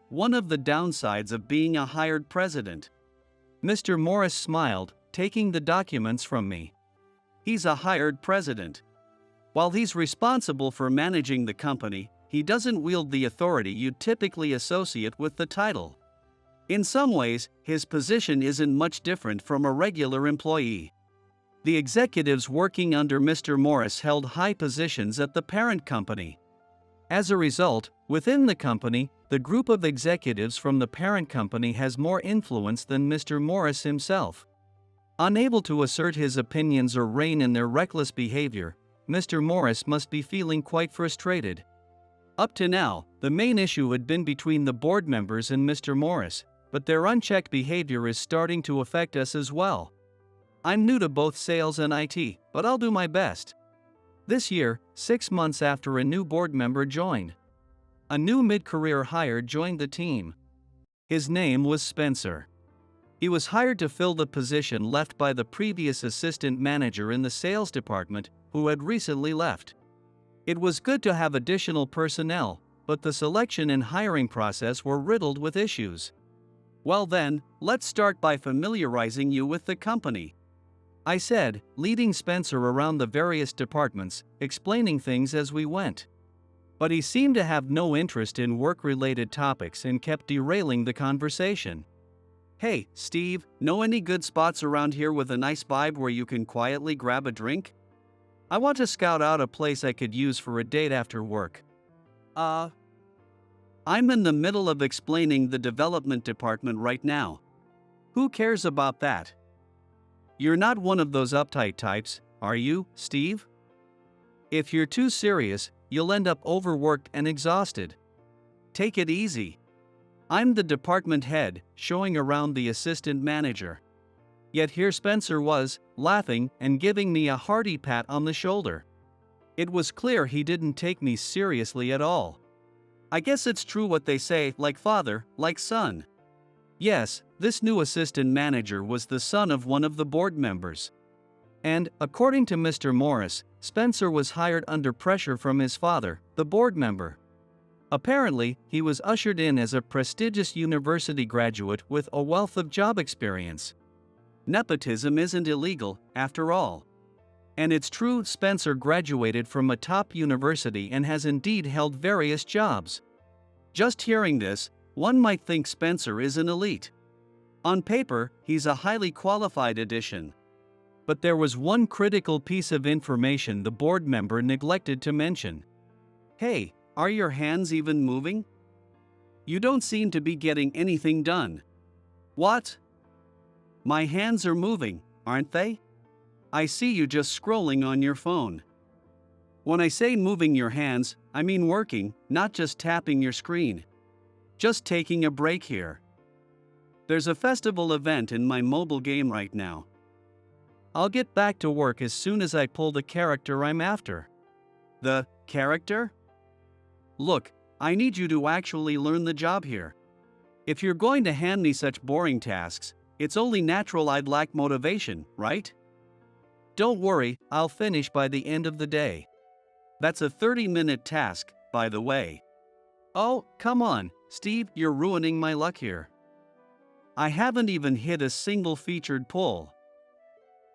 S1: One of the downsides of being a hired president. Mr. Morris smiled, taking the documents from me. He's a hired president. While he's responsible for managing the company, he doesn't wield the authority you'd typically associate with the title. In some ways, his position isn't much different from a regular employee. The executives working under Mr. Morris held high positions at the parent company. As a result, within the company, the group of executives from the parent company has more influence than Mr. Morris himself. Unable to assert his opinions or rein in their reckless behavior, Mr. Morris must be feeling quite frustrated. Up to now, the main issue had been between the board members and Mr. Morris, but their unchecked behavior is starting to affect us as well. I'm new to both sales and IT, but I'll do my best. This year, 6 months after a new board member joined, a new mid-career hire joined the team. His name was Spencer. He was hired to fill the position left by the previous assistant manager in the sales department, who had recently left. It was good to have additional personnel, but the selection and hiring process were riddled with issues. Well then, let's start by familiarizing you with the company, I said, leading Spencer around the various departments, explaining things as we went. But he seemed to have no interest in work-related topics and kept derailing the conversation. Hey, Steve, know any good spots around here with a nice vibe where you can quietly grab a drink? I want to scout out a place I could use for a date after work. Uh, I'm in the middle of explaining the development department right now. Who cares about that? You're not one of those uptight types, are you, Steve? If you're too serious, you'll end up overworked and exhausted. Take it easy. I'm the department head, showing around the assistant manager. Yet here Spencer was, laughing and giving me a hearty pat on the shoulder. It was clear he didn't take me seriously at all. I guess it's true what they say, like father, like son. Yes, this new assistant manager was the son of one of the board members. And, according to Mr. Morris, Spencer was hired under pressure from his father, the board member. Apparently, he was ushered in as a prestigious university graduate with a wealth of job experience. Nepotism isn't illegal, after all. And it's true Spencer graduated from a top university and has indeed held various jobs. Just hearing this, one might think Spencer is an elite. On paper, he's a highly qualified addition. But there was one critical piece of information the board member neglected to mention. Hey, are your hands even moving? You don't seem to be getting anything done. What? My hands are moving, aren't they? I see you just scrolling on your phone. When I say moving your hands, I mean working, not just tapping your screen. Just taking a break here. There's a festival event in my mobile game right now. I'll get back to work as soon as I pull the character I'm after. The character? Look, I need you to actually learn the job here. If you're going to hand me such boring tasks, it's only natural I'd lack motivation, right? Don't worry, I'll finish by the end of the day. That's a 30-minute task, by the way. Oh, come on, Steve, you're ruining my luck here. I haven't even hit a single featured pull.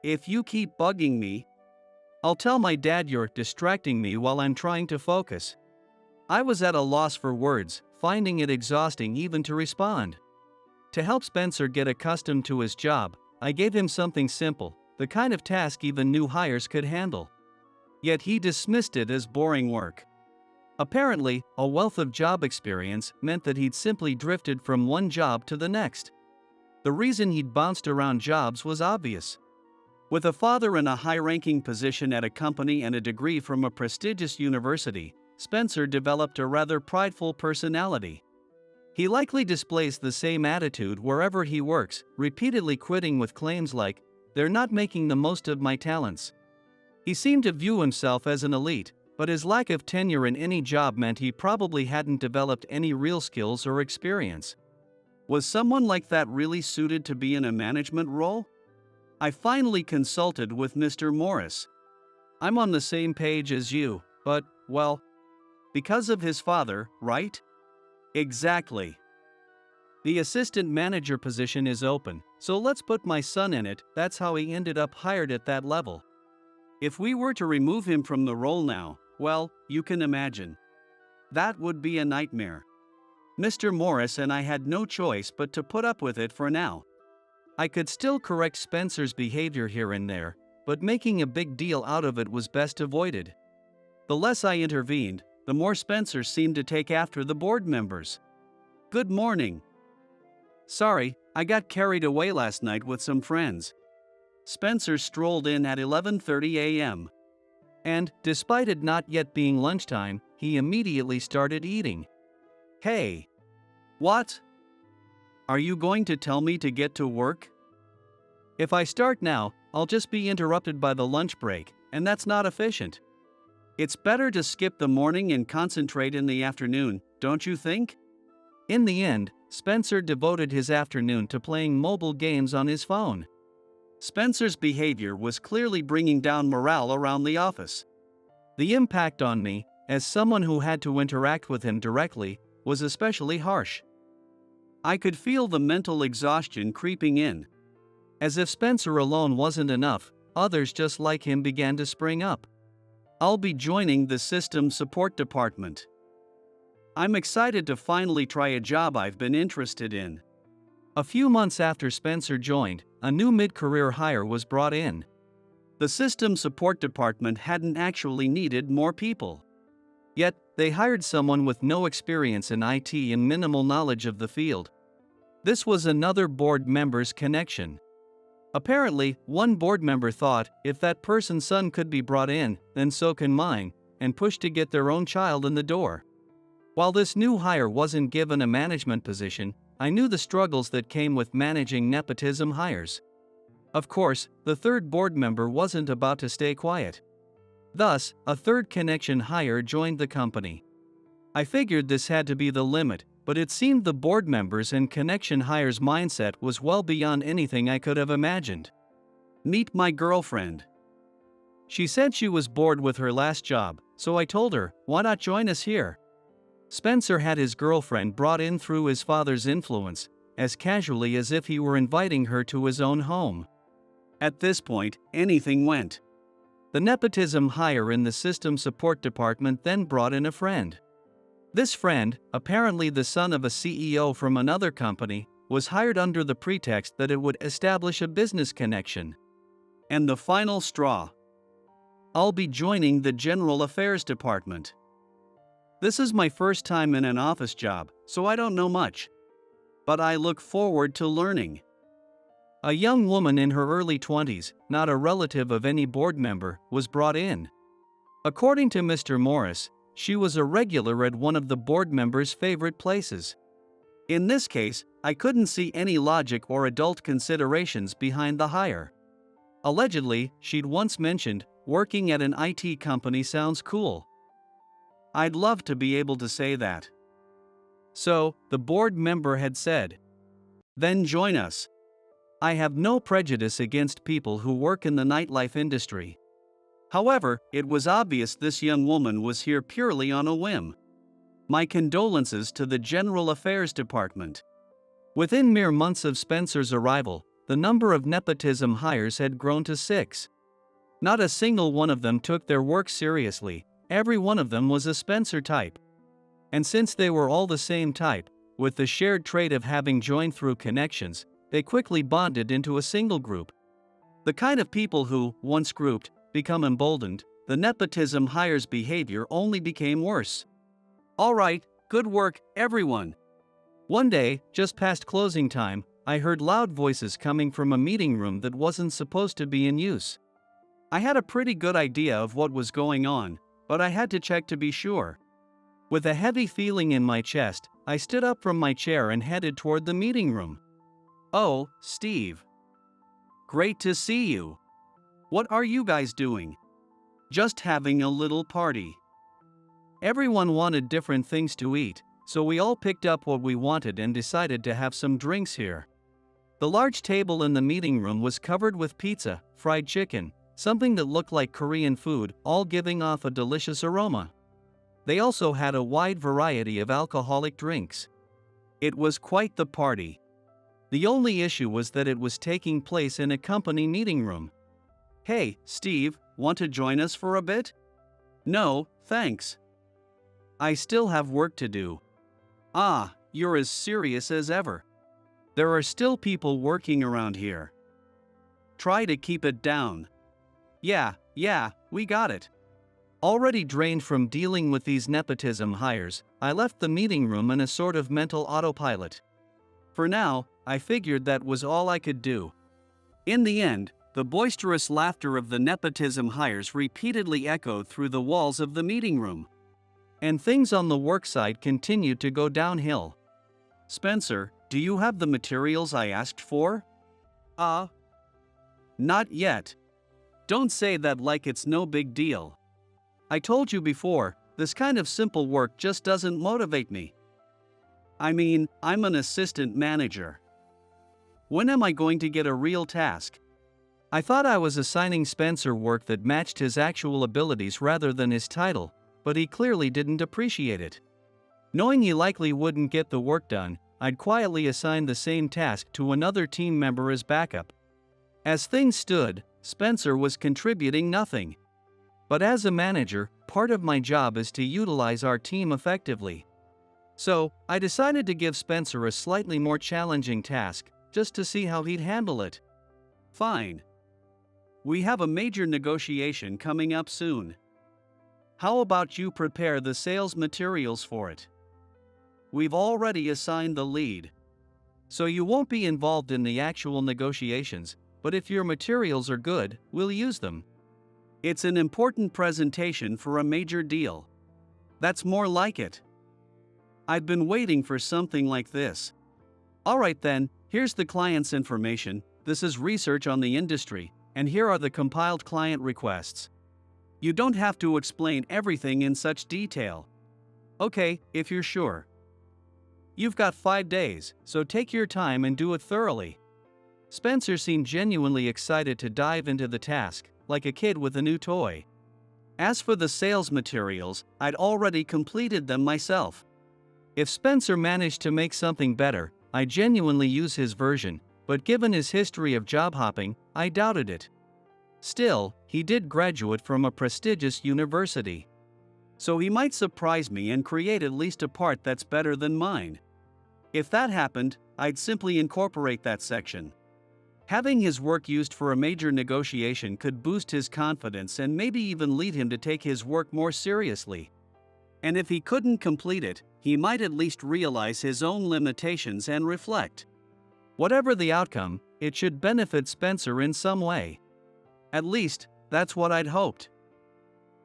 S1: If you keep bugging me, I'll tell my dad you're distracting me while I'm trying to focus. I was at a loss for words, finding it exhausting even to respond. To help Spencer get accustomed to his job, I gave him something simple, the kind of task even new hires could handle. Yet he dismissed it as boring work. Apparently, a wealth of job experience meant that he'd simply drifted from one job to the next. The reason he'd bounced around jobs was obvious. With a father in a high-ranking position at a company and a degree from a prestigious university, Spencer developed a rather prideful personality. He likely displays the same attitude wherever he works, repeatedly quitting with claims like, "They're not making the most of my talents." He seemed to view himself as an elite, but his lack of tenure in any job meant he probably hadn't developed any real skills or experience. Was someone like that really suited to be in a management role? I finally consulted with Mr. Morris. I'm on the same page as you, but, well, because of his father, right? Exactly. The assistant manager position is open, so let's put my son in it. That's how he ended up hired at that level. If we were to remove him from the role now, well, you can imagine. That would be a nightmare. Mr. Morris and I had no choice but to put up with it for now. I could still correct Spencer's behavior here and there, but making a big deal out of it was best avoided. The less I intervened, the more Spencer seemed to take after the board members. Good morning. Sorry, I got carried away last night with some friends. Spencer strolled in at 11:30 a.m. And, despite it not yet being lunchtime, he immediately started eating. Hey. What? Are you going to tell me to get to work? If I start now, I'll just be interrupted by the lunch break, and that's not efficient. It's better to skip the morning and concentrate in the afternoon, don't you think? In the end, Spencer devoted his afternoon to playing mobile games on his phone. Spencer's behavior was clearly bringing down morale around the office. The impact on me, as someone who had to interact with him directly, was especially harsh. I could feel the mental exhaustion creeping in. As if Spencer alone wasn't enough, others just like him began to spring up. I'll be joining the system support department. I'm excited to finally try a job I've been interested in. A few months after Spencer joined, a new mid-career hire was brought in. The system support department hadn't actually needed more people. Yet, they hired someone with no experience in IT and minimal knowledge of the field. This was another board member's connection. Apparently, one board member thought, if that person's son could be brought in, then so can mine, and pushed to get their own child in the door. While this new hire wasn't given a management position, I knew the struggles that came with managing nepotism hires. Of course, the third board member wasn't about to stay quiet. Thus, a third connection hire joined the company. I figured this had to be the limit, but it seemed the board members and connection hires' mindset was well beyond anything I could have imagined. Meet my girlfriend. She said she was bored with her last job, so I told her, why not join us here? Spencer had his girlfriend brought in through his father's influence, as casually as if he were inviting her to his own home. At this point, anything went. The nepotism hire in the system support department then brought in a friend. This friend, apparently the son of a CEO from another company, was hired under the pretext that it would establish a business connection. And the final straw. I'll be joining the General Affairs Department. This is my first time in an office job, so I don't know much. But I look forward to learning. A young woman in her early 20s, not a relative of any board member, was brought in. According to Mr. Morris, she was a regular at one of the board members' favorite places. In this case, I couldn't see any logic or adult considerations behind the hire. Allegedly, she'd once mentioned, working at an IT company sounds cool. I'd love to be able to say that. So, the board member had said, then join us. I have no prejudice against people who work in the nightlife industry. However, it was obvious this young woman was here purely on a whim. My condolences to the General Affairs Department. Within mere months of Spencer's arrival, the number of nepotism hires had grown to 6. Not a single one of them took their work seriously, every one of them was a Spencer type. And since they were all the same type, with the shared trait of having joined through connections, they quickly bonded into a single group. The kind of people who, once grouped, become emboldened, the nepotism hires' behavior only became worse. All right, good work, everyone. One day, just past closing time, I heard loud voices coming from a meeting room that wasn't supposed to be in use. I had a pretty good idea of what was going on, but I had to check to be sure. With a heavy feeling in my chest, I stood up from my chair and headed toward the meeting room. Oh, Steve. Great to see you. What are you guys doing? Just having a little party. Everyone wanted different things to eat, so we all picked up what we wanted and decided to have some drinks here. The large table in the meeting room was covered with pizza, fried chicken, something that looked like Korean food, all giving off a delicious aroma. They also had a wide variety of alcoholic drinks. It was quite the party. The only issue was that it was taking place in a company meeting room. Hey, Steve, want to join us for a bit? No, thanks. I still have work to do. Ah, you're as serious as ever. There are still people working around here. Try to keep it down. Yeah, we got it. Already drained from dealing with these nepotism hires, I left the meeting room in a sort of mental autopilot. For now, I figured that was all I could do. In the end, the boisterous laughter of the nepotism hires repeatedly echoed through the walls of the meeting room. And things on the worksite continued to go downhill. Spencer, do you have the materials I asked for? Not yet. Don't say that like it's no big deal. I told you before, this kind of simple work just doesn't motivate me. I mean, I'm an assistant manager. When am I going to get a real task? I thought I was assigning Spencer work that matched his actual abilities rather than his title, but he clearly didn't appreciate it. Knowing he likely wouldn't get the work done, I'd quietly assign the same task to another team member as backup. As things stood, Spencer was contributing nothing. But as a manager, part of my job is to utilize our team effectively. So, I decided to give Spencer a slightly more challenging task, just to see how he'd handle it. Fine. We have a major negotiation coming up soon. How about you prepare the sales materials for it? We've already assigned the lead. So you won't be involved in the actual negotiations, but if your materials are good, we'll use them. It's an important presentation for a major deal. That's more like it. I've been waiting for something like this. Alright then, here's the client's information, this is research on the industry, and here are the compiled client requests. You don't have to explain everything in such detail. Okay, if you're sure. You've got 5 days, so take your time and do it thoroughly. Spencer seemed genuinely excited to dive into the task, like a kid with a new toy. As for the sales materials, I'd already completed them myself. If Spencer managed to make something better, I'd genuinely use his version, but given his history of job hopping, I doubted it. Still, he did graduate from a prestigious university. So he might surprise me and create at least a part that's better than mine. If that happened, I'd simply incorporate that section. Having his work used for a major negotiation could boost his confidence and maybe even lead him to take his work more seriously. And if he couldn't complete it, he might at least realize his own limitations and reflect. Whatever the outcome, it should benefit Spencer in some way. At least, that's what I'd hoped.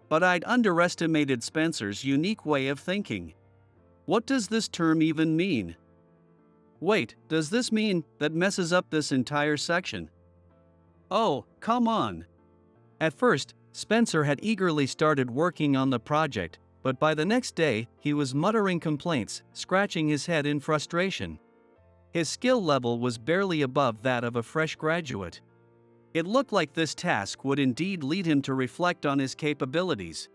S1: But I'd underestimated Spencer's unique way of thinking. What does this term even mean? Wait, does this mean that messes up this entire section? Oh, come on. At first, Spencer had eagerly started working on the project, but by the next day, he was muttering complaints, scratching his head in frustration. His skill level was barely above that of a fresh graduate. It looked like this task would indeed lead him to reflect on his capabilities.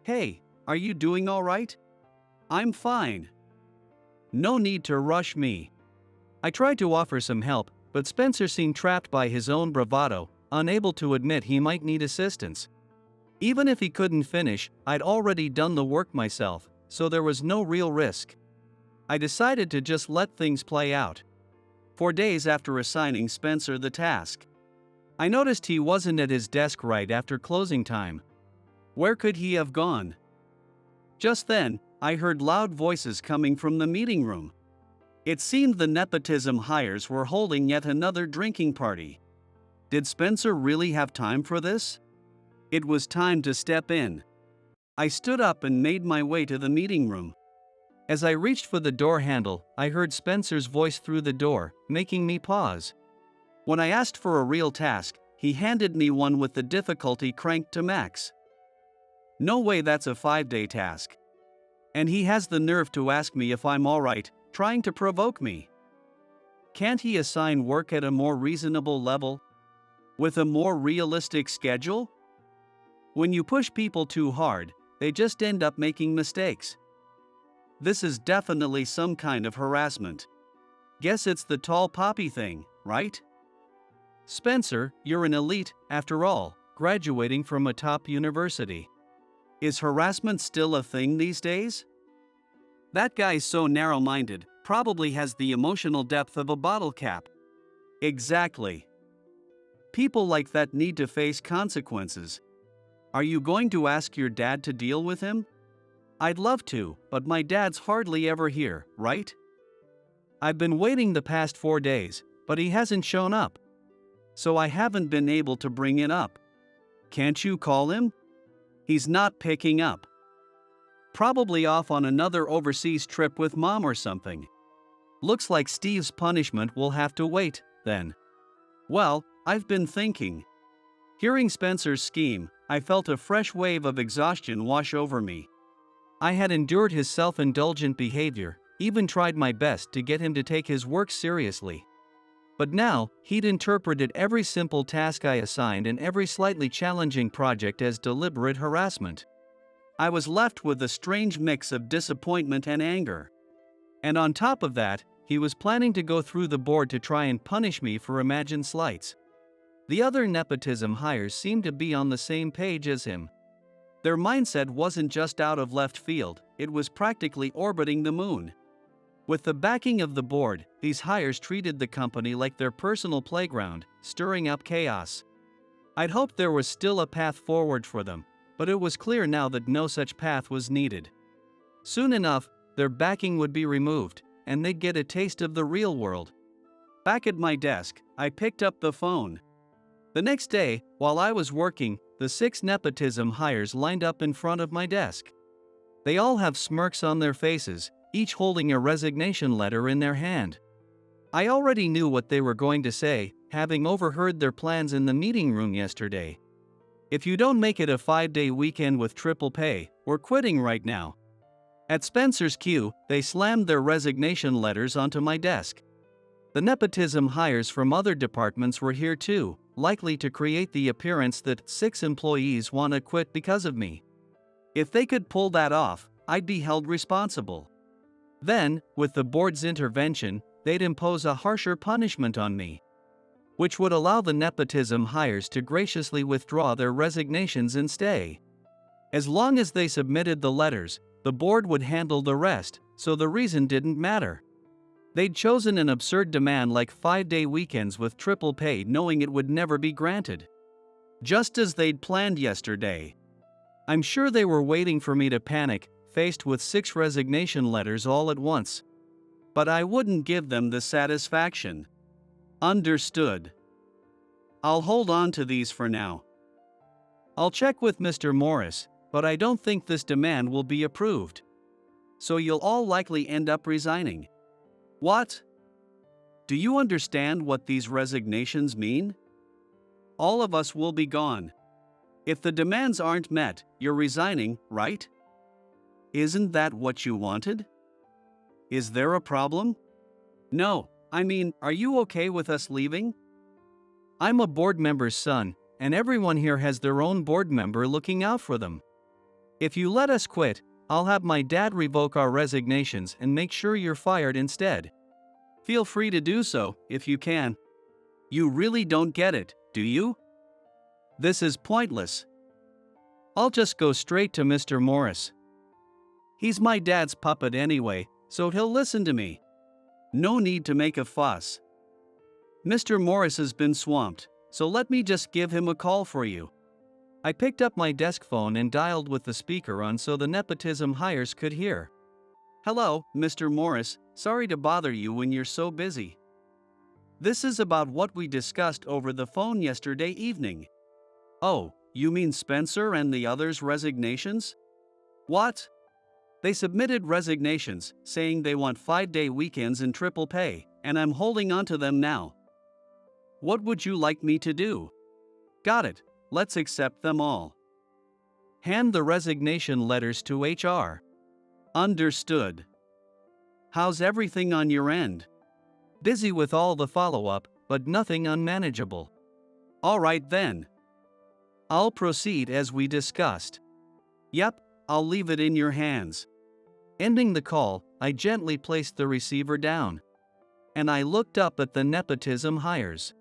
S1: Hey, are you doing all right? I'm fine. No need to rush me. I tried to offer some help, but Spencer seemed trapped by his own bravado, unable to admit he might need assistance. Even if he couldn't finish, I'd already done the work myself, so there was no real risk. I decided to just let things play out. 4 days after assigning Spencer the task, I noticed he wasn't at his desk right after closing time. Where could he have gone? Just then, I heard loud voices coming from the meeting room. It seemed the nepotism hires were holding yet another drinking party. Did Spencer really have time for this? It was time to step in. I stood up and made my way to the meeting room. As I reached for the door handle, I heard Spencer's voice through the door, making me pause. When I asked for a real task, he handed me one with the difficulty cranked to max. No way that's a 5-day task. And he has the nerve to ask me if I'm alright, trying to provoke me. Can't he assign work at a more reasonable level? With a more realistic schedule? When you push people too hard, they just end up making mistakes. This is definitely some kind of harassment. Guess it's the tall poppy thing, right? Spencer, you're an elite, after all, graduating from a top university. Is harassment still a thing these days? That guy's so narrow-minded, probably has the emotional depth of a bottle cap. Exactly. People like that need to face consequences. Are you going to ask your dad to deal with him? I'd love to, but my dad's hardly ever here, right? I've been waiting the past 4 days, but he hasn't shown up. So I haven't been able to bring it up. Can't you call him? He's not picking up. Probably off on another overseas trip with mom or something. Looks like Steve's punishment will have to wait, then. Well, I've been thinking. Hearing Spencer's scheme, I felt a fresh wave of exhaustion wash over me. I had endured his self-indulgent behavior, even tried my best to get him to take his work seriously. But now, he'd interpreted every simple task I assigned and every slightly challenging project as deliberate harassment. I was left with a strange mix of disappointment and anger. And on top of that, he was planning to go through the board to try and punish me for imagined slights. The other nepotism hires seemed to be on the same page as him. Their mindset wasn't just out of left field, it was practically orbiting the moon. With the backing of the board, these hires treated the company like their personal playground, stirring up chaos. I'd hoped there was still a path forward for them, but it was clear now that no such path was needed. Soon enough, their backing would be removed, and they'd get a taste of the real world. Back at my desk, I picked up the phone. The next day, while I was working, the 6 nepotism hires lined up in front of my desk. They all have smirks on their faces, each holding a resignation letter in their hand. I already knew what they were going to say, having overheard their plans in the meeting room yesterday. If you don't make it a 5-day weekend with triple pay, we're quitting right now. At Spencer's Q, they slammed their resignation letters onto my desk. The nepotism hires from other departments were here too, likely to create the appearance that 6 employees want to quit because of me. If they could pull that off, I'd be held responsible. Then, with the board's intervention, they'd impose a harsher punishment on me, which would allow the nepotism hires to graciously withdraw their resignations and stay. As long as they submitted the letters, the board would handle the rest, so the reason didn't matter. They'd chosen an absurd demand like 5-day weekends with triple pay, knowing it would never be granted. Just as they'd planned yesterday. I'm sure they were waiting for me to panic, faced with 6 resignation letters all at once. But I wouldn't give them the satisfaction. Understood. I'll hold on to these for now. I'll check with Mr. Morris, but I don't think this demand will be approved. So you'll all likely end up resigning. What? Do you understand what these resignations mean? All of us will be gone. If the demands aren't met, you're resigning, right? Isn't that what you wanted? Is there a problem? No, I mean, are you okay with us leaving? I'm a board member's son, and everyone here has their own board member looking out for them. If you let us quit, I'll have my dad revoke our resignations and make sure you're fired instead. Feel free to do so, if you can. You really don't get it, do you? This is pointless. I'll just go straight to Mr. Morris. He's my dad's puppet anyway, so he'll listen to me. No need to make a fuss. Mr. Morris has been swamped, so let me just give him a call for you. I picked up my desk phone and dialed with the speaker on so the nepotism hires could hear. Hello, Mr. Morris, sorry to bother you when you're so busy. This is about what we discussed over the phone yesterday evening. Oh, you mean Spencer and the others' resignations? What? They submitted resignations, saying they want 5-day weekends and triple pay, and I'm holding on to them now. What would you like me to do? Got it, let's accept them all. Hand the resignation letters to HR. Understood. How's everything on your end? Busy with all the follow-up, but nothing unmanageable. All right then. I'll proceed as we discussed. Yep, I'll leave it in your hands. Ending the call, I gently placed the receiver down. And I looked up at the nepotism hires.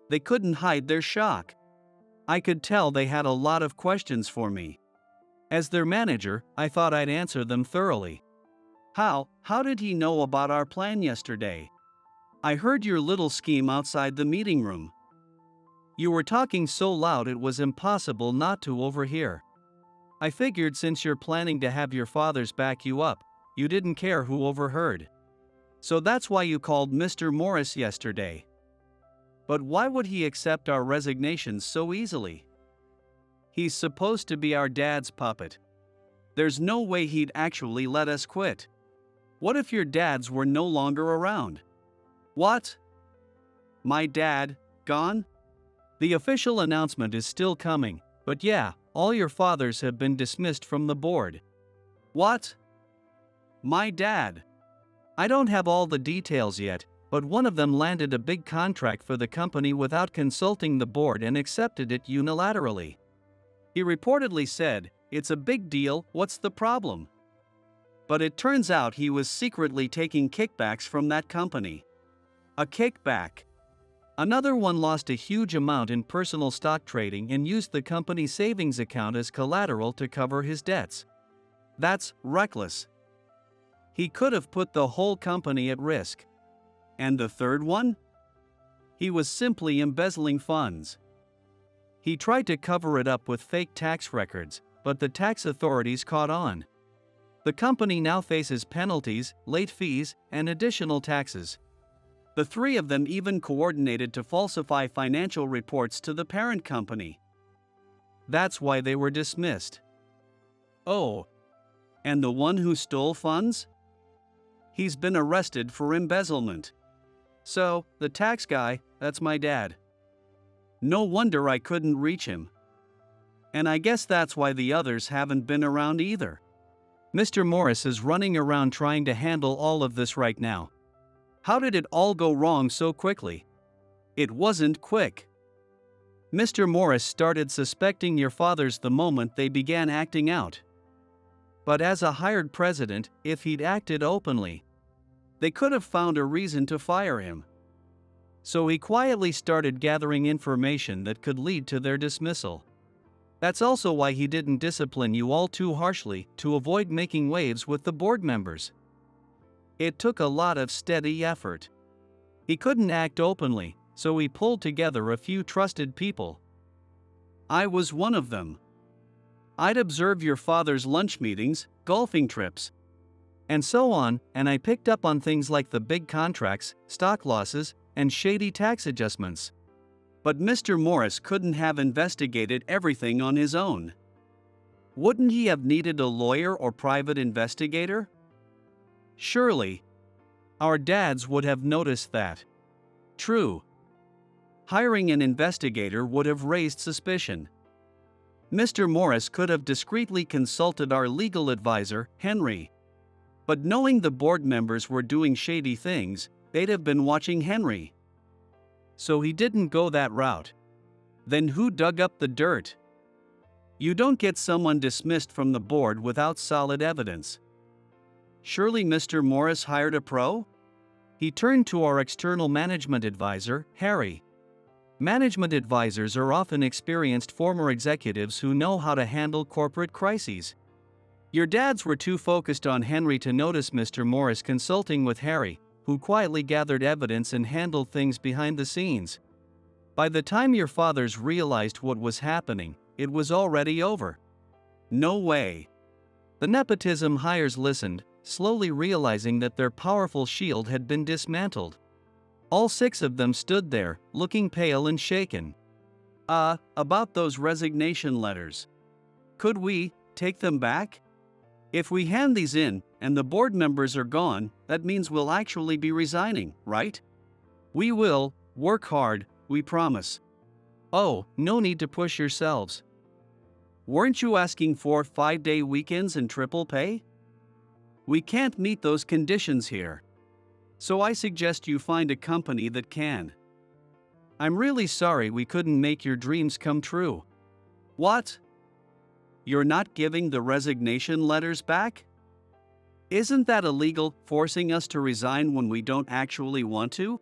S1: They couldn't hide their shock. I could tell they had a lot of questions for me. As their manager, I thought I'd answer them thoroughly. How did he know about our plan yesterday? I heard your little scheme outside the meeting room. You were talking so loud it was impossible not to overhear. I figured since you're planning to have your fathers back you up, you didn't care who overheard. So that's why you called Mr. Morris yesterday. But why would he accept our resignations so easily? He's supposed to be our dad's puppet. There's no way he'd actually let us quit. What if your dads were no longer around? What? My dad, gone? The official announcement is still coming, but yeah, all your fathers have been dismissed from the board. What? My dad. I don't have all the details yet, but one of them landed a big contract for the company without consulting the board and accepted it unilaterally. He reportedly said, "It's a big deal, what's the problem?" But it turns out he was secretly taking kickbacks from that company. A kickback. Another one lost a huge amount in personal stock trading and used the company savings account as collateral to cover his debts. That's reckless. He could have put the whole company at risk. And the third one? He was simply embezzling funds. He tried to cover it up with fake tax records, but the tax authorities caught on. The company now faces penalties, late fees, and additional taxes. The three of them even coordinated to falsify financial reports to the parent company. That's why they were dismissed. Oh, and the one who stole funds? He's been arrested for embezzlement. So, the tax guy, that's my dad. No wonder I couldn't reach him. And I guess that's why the others haven't been around either. Mr. Morris is running around trying to handle all of this right now. How did it all go wrong so quickly? It wasn't quick. Mr. Morris started suspecting your fathers the moment they began acting out. But as a hired president, if he'd acted openly, they could have found a reason to fire him. So he quietly started gathering information that could lead to their dismissal. That's also why he didn't discipline you all too harshly to avoid making waves with the board members. It took a lot of steady effort. He couldn't act openly, so he pulled together a few trusted people. I was one of them. I'd observe your father's lunch meetings, golfing trips, and so on, and I picked up on things like the big contracts, stock losses, and shady tax adjustments. But Mr. Morris couldn't have investigated everything on his own. Wouldn't he have needed a lawyer or private investigator? Surely. Our dads would have noticed that. True. Hiring an investigator would have raised suspicion. Mr. Morris could have discreetly consulted our legal advisor, Henry. But knowing the board members were doing shady things, they'd have been watching Henry. So he didn't go that route. Then who dug up the dirt? You don't get someone dismissed from the board without solid evidence. Surely Mr. Morris hired a pro? He turned to our external management advisor, Harry. Management advisors are often experienced former executives who know how to handle corporate crises. Your dads were too focused on Henry to notice Mr. Morris consulting with Harry, who quietly gathered evidence and handled things behind the scenes. By the time your fathers realized what was happening, it was already over. No way. The nepotism hires listened, slowly realizing that their powerful shield had been dismantled. All six of them stood there, looking pale and shaken. About those resignation letters. Could we take them back? If we hand these in, and the board members are gone, that means we'll actually be resigning, right? We will, work hard, we promise. Oh, no need to push yourselves. Weren't you asking for 5-day weekends and triple pay? We can't meet those conditions here. So I suggest you find a company that can. I'm really sorry we couldn't make your dreams come true. What? You're not giving the resignation letters back? Isn't that illegal, forcing us to resign when we don't actually want to?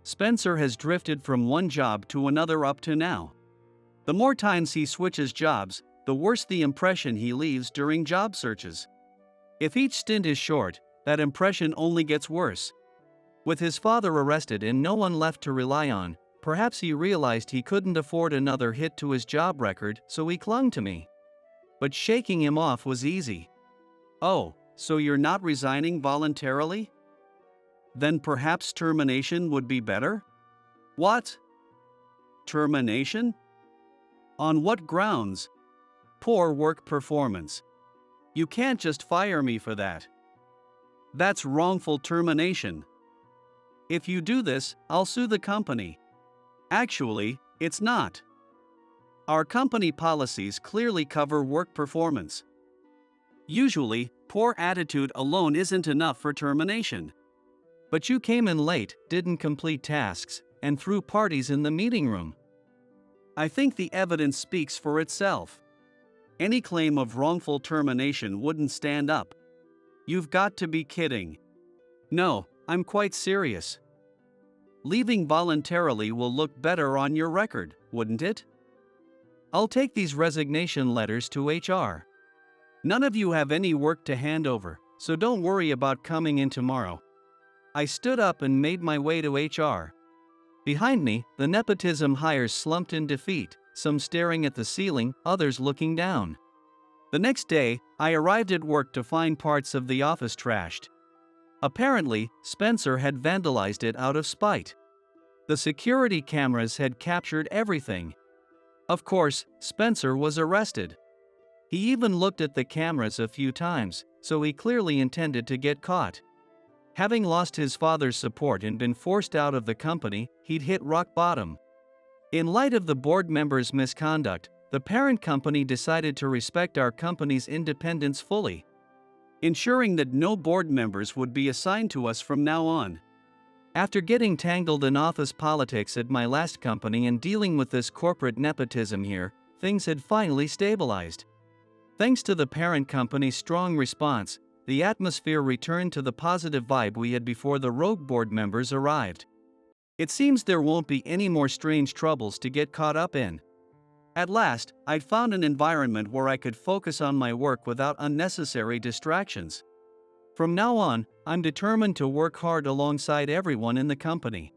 S1: Spencer has drifted from one job to another up to now. The more times he switches jobs, the worse the impression he leaves during job searches. If each stint is short, that impression only gets worse. With his father arrested and no one left to rely on, perhaps he realized he couldn't afford another hit to his job record, so he clung to me. But shaking him off was easy. Oh, so you're not resigning voluntarily? Then perhaps termination would be better? What? Termination? On what grounds? Poor work performance. You can't just fire me for that. That's wrongful termination. If you do this, I'll sue the company. Actually, it's not. Our company policies clearly cover work performance. Usually, poor attitude alone isn't enough for termination. But you came in late, didn't complete tasks, and threw parties in the meeting room. I think the evidence speaks for itself. Any claim of wrongful termination wouldn't stand up. You've got to be kidding. No, I'm quite serious. Leaving voluntarily will look better on your record, wouldn't it? I'll take these resignation letters to HR. None of you have any work to hand over, so don't worry about coming in tomorrow. I stood up and made my way to HR. Behind me, the nepotism hires slumped in defeat, some staring at the ceiling, others looking down. The next day, I arrived at work to find parts of the office trashed. Apparently, Spencer had vandalized it out of spite. The security cameras had captured everything. Of course, Spencer was arrested. He even looked at the cameras a few times, so he clearly intended to get caught. Having lost his father's support and been forced out of the company, he'd hit rock bottom. In light of the board members' misconduct, the parent company decided to respect our company's independence fully, ensuring that no board members would be assigned to us from now on. After getting tangled in office politics at my last company and dealing with this corporate nepotism here, things had finally stabilized. Thanks to the parent company's strong response, the atmosphere returned to the positive vibe we had before the rogue board members arrived. It seems there won't be any more strange troubles to get caught up in. At last, I'd found an environment where I could focus on my work without unnecessary distractions. From now on, I'm determined to work hard alongside everyone in the company.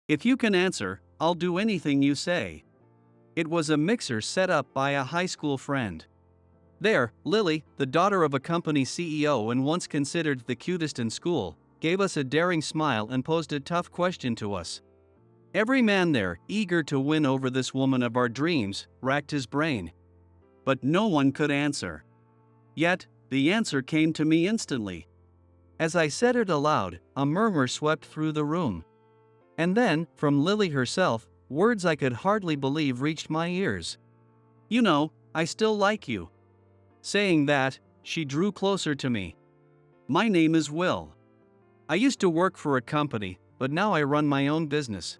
S1: If you can answer, I'll do anything you say. It was a mixer set up by a high school friend. There, Lily, the daughter of a company CEO and once considered the cutest in school, gave us a daring smile and posed a tough question to us. Every man there, eager to win over this woman of our dreams, racked his brain. But no one could answer. Yet, the answer came to me instantly. As I said it aloud, a murmur swept through the room. And then, from Lily herself, words I could hardly believe reached my ears. "You know, I still like you." Saying that, she drew closer to me. "My name is Will. I used to work for a company, but now I run my own business.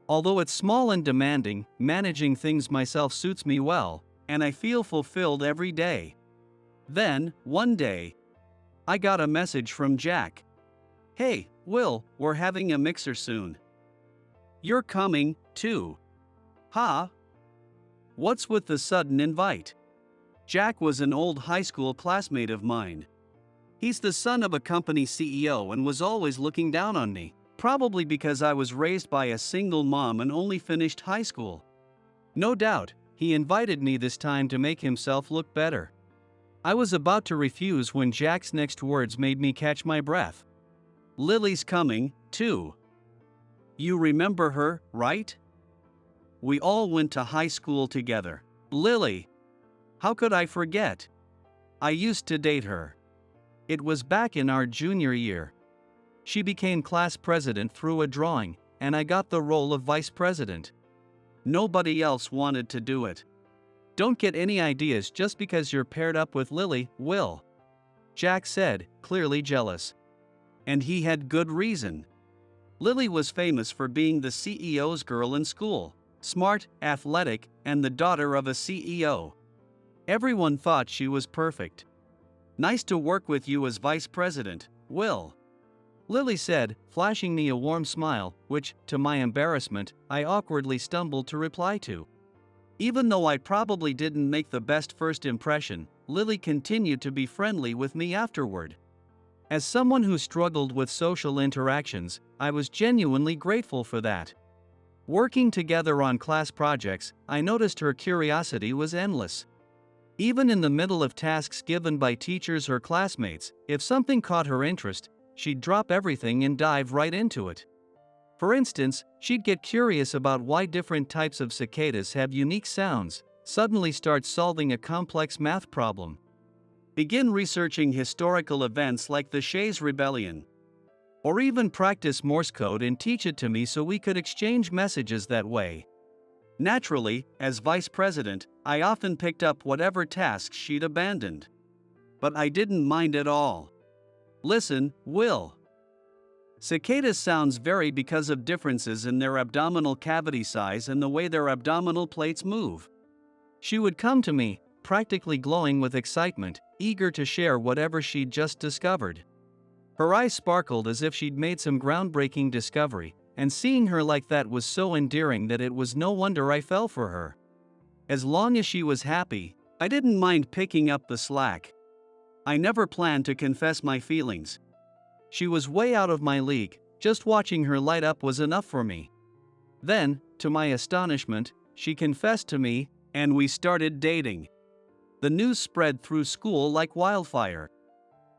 S1: Although it's small and demanding, managing things myself suits me well, and I feel fulfilled every day." Then, one day, I got a message from Jack. "Hey, Will, we're having a mixer soon. You're coming, too." "Huh? What's with the sudden invite?" Jack was an old high school classmate of mine. He's the son of a company CEO and was always looking down on me, probably because I was raised by a single mom and only finished high school. No doubt, he invited me this time to make himself look better. I was about to refuse when Jack's next words made me catch my breath. "Lily's coming, too. You remember her, right? We all went to high school together. Lily. How could I forget? I used to date her. It was back in our junior year. She became class president through a drawing, and I got the role of vice president. Nobody else wanted to do it. Don't get any ideas just because you're paired up with Lily, Will," Jack said, clearly jealous. And he had good reason. Lily was famous for being the CEO's girl in school, smart, athletic, and the daughter of a CEO. Everyone thought she was perfect. "Nice to work with you as vice president, Will," Lily said, flashing me a warm smile, which, to my embarrassment, I awkwardly stumbled to reply to. Even though I probably didn't make the best first impression, Lily continued to be friendly with me afterward. As someone who struggled with social interactions, I was genuinely grateful for that. Working together on class projects, I noticed her curiosity was endless. Even in the middle of tasks given by teachers or classmates, if something caught her interest, she'd drop everything and dive right into it. For instance, she'd get curious about why different types of cicadas have unique sounds, suddenly start solving a complex math problem, begin researching historical events like the Shays' Rebellion, or even practice Morse code and teach it to me so we could exchange messages that way. Naturally, as vice president, I often picked up whatever tasks she'd abandoned. But I didn't mind at all. "Listen, Will. Cicadas' sounds vary because of differences in their abdominal cavity size and the way their abdominal plates move." She would come to me, practically glowing with excitement, eager to share whatever she'd just discovered. Her eyes sparkled as if she'd made some groundbreaking discovery, and seeing her like that was so endearing that it was no wonder I fell for her. As long as she was happy, I didn't mind picking up the slack. I never planned to confess my feelings. She was way out of my league, just watching her light up was enough for me. Then, to my astonishment, she confessed to me, and we started dating. The news spread through school like wildfire.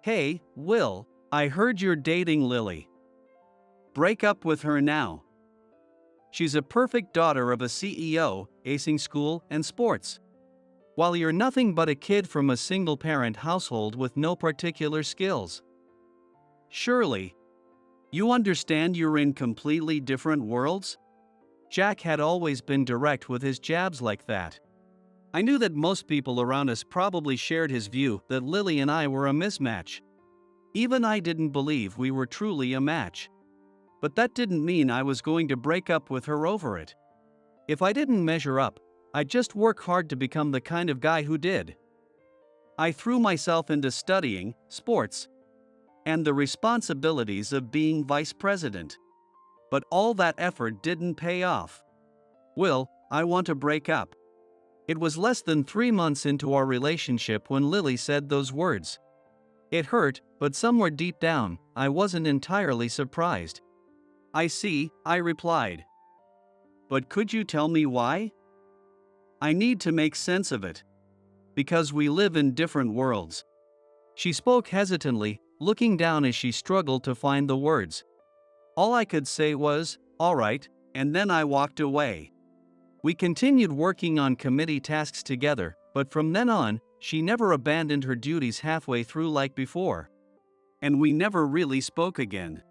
S1: "Hey, Will, I heard you're dating Lily. Break up with her now. She's a perfect daughter of a CEO, acing school and sports. While you're nothing but a kid from a single-parent household with no particular skills. Surely. You understand you're in completely different worlds?" Jack had always been direct with his jabs like that. I knew that most people around us probably shared his view that Lily and I were a mismatch. Even I didn't believe we were truly a match. But that didn't mean I was going to break up with her over it. If I didn't measure up, I'd just work hard to become the kind of guy who did. I threw myself into studying, sports, and the responsibilities of being vice president. But all that effort didn't pay off. "Will, I want to break up." It was less than 3 months into our relationship when Lily said those words. It hurt, but somewhere deep down, I wasn't entirely surprised. "I see," I replied. "But could you tell me why? I need to make sense of it. Because we live in different worlds." She spoke hesitantly, looking down as she struggled to find the words. All I could say was, "All right," and then I walked away. We continued working on committee tasks together, but from then on, she never abandoned her duties halfway through like before. And we never really spoke again.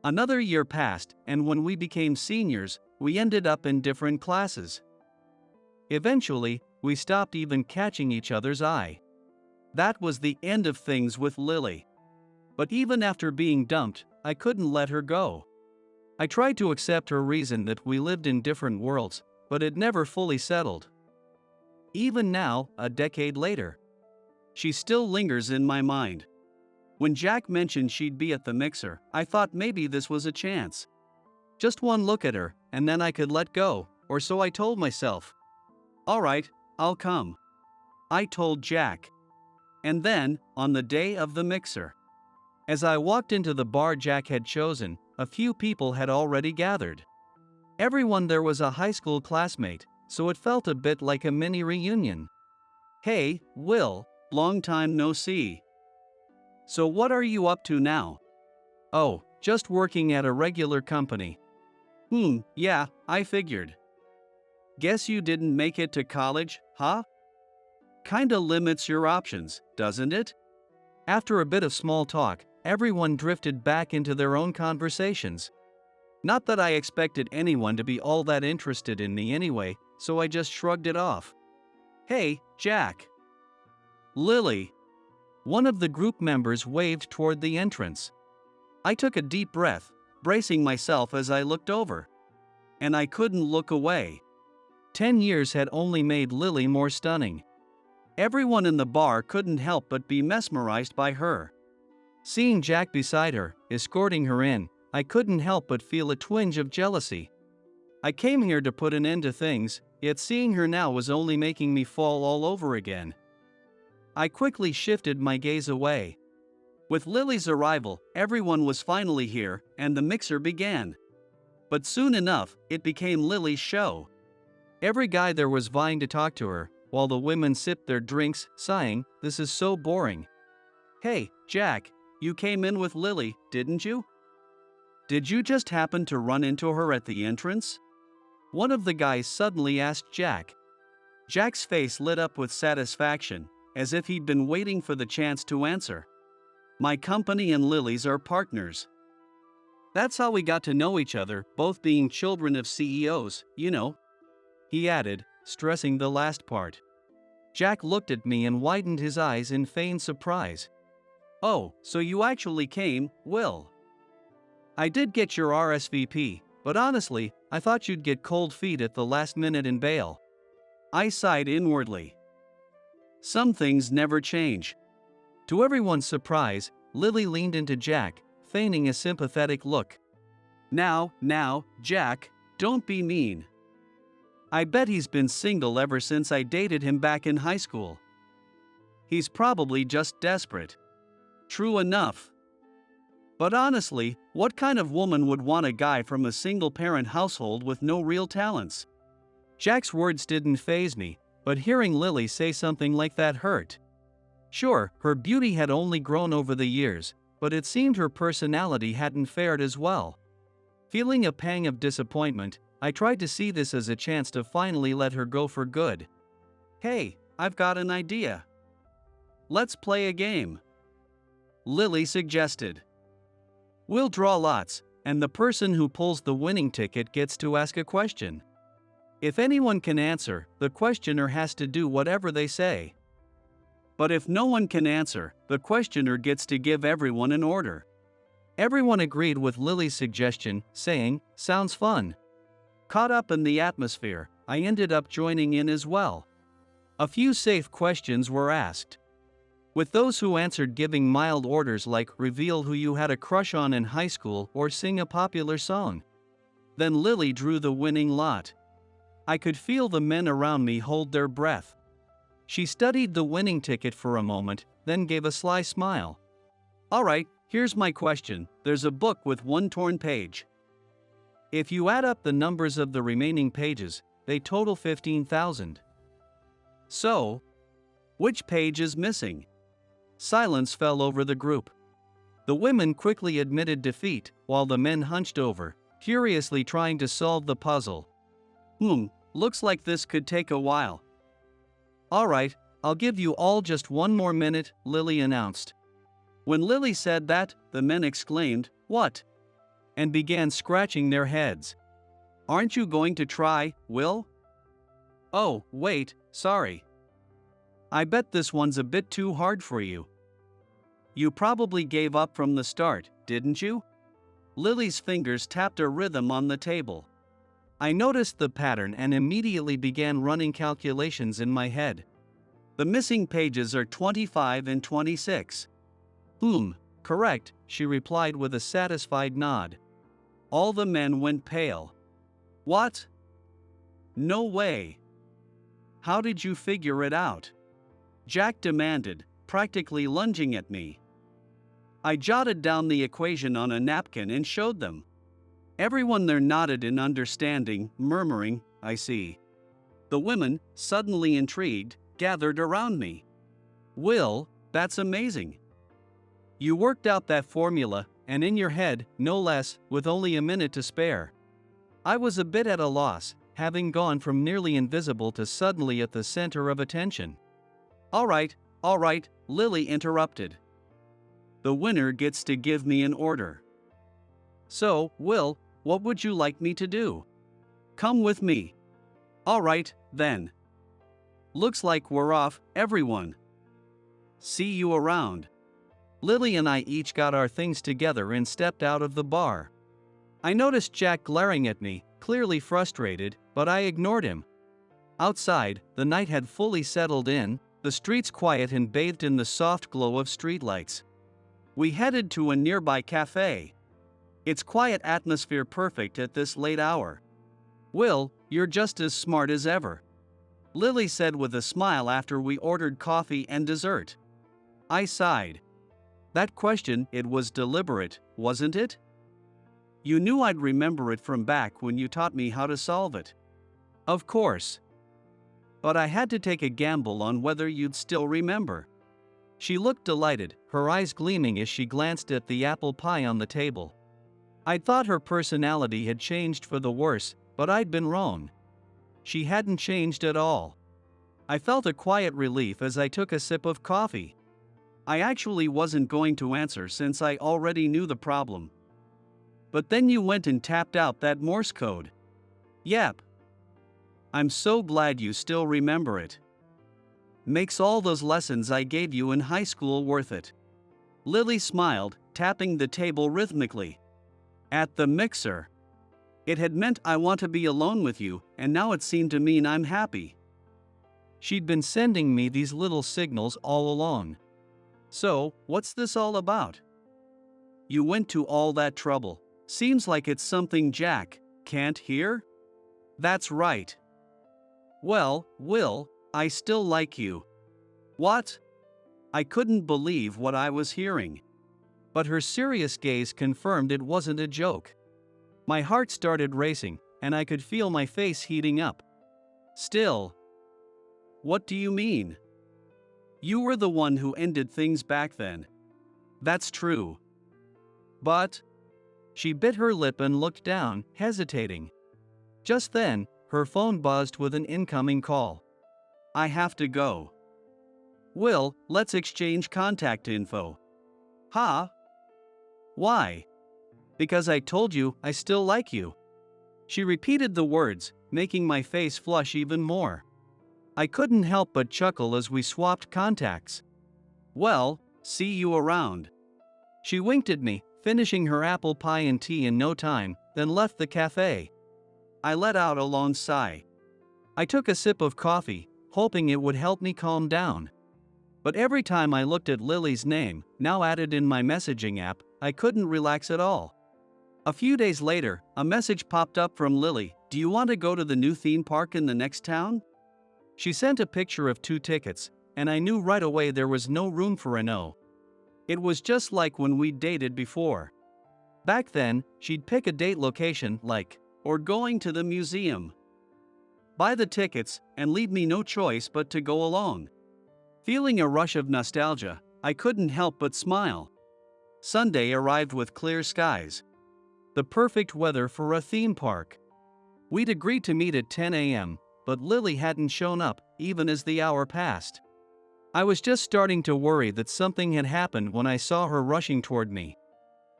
S1: Another year passed, and when we became seniors, we ended up in different classes. Eventually, we stopped even catching each other's eye. That was the end of things with Lily. But even after being dumped, I couldn't let her go. I tried to accept her reason that we lived in different worlds, but it never fully settled. Even now, a decade later, she still lingers in my mind. When Jack mentioned she'd be at the mixer, I thought maybe this was a chance. Just one look at her, and then I could let go, or so I told myself. "All right, I'll come," I told Jack. And then, on the day of the mixer, as I walked into the bar Jack had chosen, a few people had already gathered. Everyone there was a high school classmate, so it felt a bit like a mini reunion. "Hey, Will, long time no see. So what are you up to now?" "Oh, just working at a regular company." Yeah, I figured. Guess you didn't make it to college, huh? Kinda limits your options, doesn't it?" After a bit of small talk, everyone drifted back into their own conversations. Not that I expected anyone to be all that interested in me anyway, so I just shrugged it off. "Hey, Jack." "Lily." One of the group members waved toward the entrance. I took a deep breath, bracing myself as I looked over. And I couldn't look away. 10 years had only made Lily more stunning. Everyone in the bar couldn't help but be mesmerized by her. Seeing Jack beside her, escorting her in, I couldn't help but feel a twinge of jealousy. I came here to put an end to things, yet seeing her now was only making me fall all over again. I quickly shifted my gaze away. With Lily's arrival, everyone was finally here, and the mixer began. But soon enough, it became Lily's show. Every guy there was vying to talk to her, while the women sipped their drinks, sighing, "This is so boring." "Hey, Jack, you came in with Lily, didn't you? Did you just happen to run into her at the entrance?" One of the guys suddenly asked Jack. Jack's face lit up with satisfaction, as if he'd been waiting for the chance to answer. "My company and Lily's are partners. That's how we got to know each other, both being children of CEOs, you know," he added, stressing the last part. Jack looked at me and widened his eyes in feigned surprise. "Oh, so you actually came, Will. I did get your RSVP, but honestly, I thought you'd get cold feet at the last minute and bail." I sighed inwardly. Some things never change. To everyone's surprise, Lily leaned into Jack, feigning a sympathetic look. Now, Jack, don't be mean. I bet he's been single ever since I dated him back in high school. He's probably just desperate. True enough. But honestly, what kind of woman would want a guy from a single-parent household with no real talents? Jack's words didn't faze me, but hearing Lily say something like that hurt. Sure, her beauty had only grown over the years, but it seemed her personality hadn't fared as well. Feeling a pang of disappointment, I tried to see this as a chance to finally let her go for good. Hey, I've got an idea. Let's play a game. Lily suggested. We'll draw lots, and the person who pulls the winning ticket gets to ask a question. If anyone can answer, the questioner has to do whatever they say. But if no one can answer, the questioner gets to give everyone an order. Everyone agreed with Lily's suggestion, saying, "Sounds fun." Caught up in the atmosphere, I ended up joining in as well. A few safe questions were asked, with those who answered giving mild orders like reveal who you had a crush on in high school or sing a popular song. Then Lily drew the winning lot. I could feel the men around me hold their breath. She studied the winning ticket for a moment, then gave a sly smile. Alright, here's my question. There's a book with one torn page. If you add up the numbers of the remaining pages, they total 15,000. So, which page is missing? Silence fell over the group. The women quickly admitted defeat, while the men hunched over, curiously trying to solve the puzzle. Looks like this could take a while. Alright, I'll give you all just one more minute, Lily announced. When Lily said that, the men exclaimed, "What?" and began scratching their heads. Aren't you going to try, Will? Oh, wait, sorry. I bet this one's a bit too hard for you. You probably gave up from the start, didn't you? Lily's fingers tapped a rhythm on the table. I noticed the pattern and immediately began running calculations in my head. The missing pages are 25 and 26. Correct, she replied with a satisfied nod. All the men went pale. What? No way. How did you figure it out? Jack demanded, practically lunging at me. I jotted down the equation on a napkin and showed them. Everyone there nodded in understanding, murmuring, "I see." The women, suddenly intrigued, gathered around me. Will, that's amazing. You worked out that formula, and in your head, no less, with only a minute to spare. I was a bit at a loss, having gone from nearly invisible to suddenly at the center of attention. All right, Lily interrupted. The winner gets to give me an order. So, Will, what would you like me to do? Come with me. All right, then. Looks like we're off, everyone. See you around. Lily and I each got our things together and stepped out of the bar. I noticed Jack glaring at me, clearly frustrated, but I ignored him. Outside, the night had fully settled in, the streets quiet and bathed in the soft glow of streetlights. We headed to a nearby cafe. Its quiet atmosphere perfect at this late hour. Will, you're just as smart as ever. Lily said with a smile after we ordered coffee and dessert. I sighed. That question, it was deliberate, wasn't it? You knew I'd remember it from back when you taught me how to solve it. Of course. But I had to take a gamble on whether you'd still remember. She looked delighted, her eyes gleaming as she glanced at the apple pie on the table. I'd thought her personality had changed for the worse, but I'd been wrong. She hadn't changed at all. I felt a quiet relief as I took a sip of coffee. I actually wasn't going to answer since I already knew the problem. But then you went and tapped out that Morse code. Yep. I'm so glad you still remember it. Makes all those lessons I gave you in high school worth it. Lily smiled, tapping the table rhythmically. At the mixer. It had meant I want to be alone with you, and now it seemed to mean I'm happy. She'd been sending me these little signals all along. So, what's this all about? You went to all that trouble. Seems like it's something Jack can't hear? That's right. Well, Will, I still like you. What? I couldn't believe what I was hearing. But her serious gaze confirmed it wasn't a joke. My heart started racing, and I could feel my face heating up. Still. What do you mean? You were the one who ended things back then. That's true. But. She bit her lip and looked down, hesitating. Just then, her phone buzzed with an incoming call. I have to go. Will, let's exchange contact info. Huh? Why? Because I told you I still like you. She repeated the words, making my face flush even more. I couldn't help but chuckle as we swapped contacts. Well, see you around. She winked at me, finishing her apple pie and tea in no time, then left the cafe. I let out a long sigh. I took a sip of coffee, hoping it would help me calm down. But every time I looked at Lily's name, now added in my messaging app, I couldn't relax at all. A few days later, a message popped up from Lily. Do you want to go to the new theme park in the next town? She sent a picture of 2 tickets, and I knew right away there was no room for a no. It was just like when we dated before. Back then, she'd pick a date location like, or going to the museum. Buy the tickets, and leave me no choice but to go along. Feeling a rush of nostalgia, I couldn't help but smile. Sunday arrived with clear skies. The perfect weather for a theme park. We'd agreed to meet at 10 a.m., but Lily hadn't shown up, even as the hour passed. I was just starting to worry that something had happened when I saw her rushing toward me.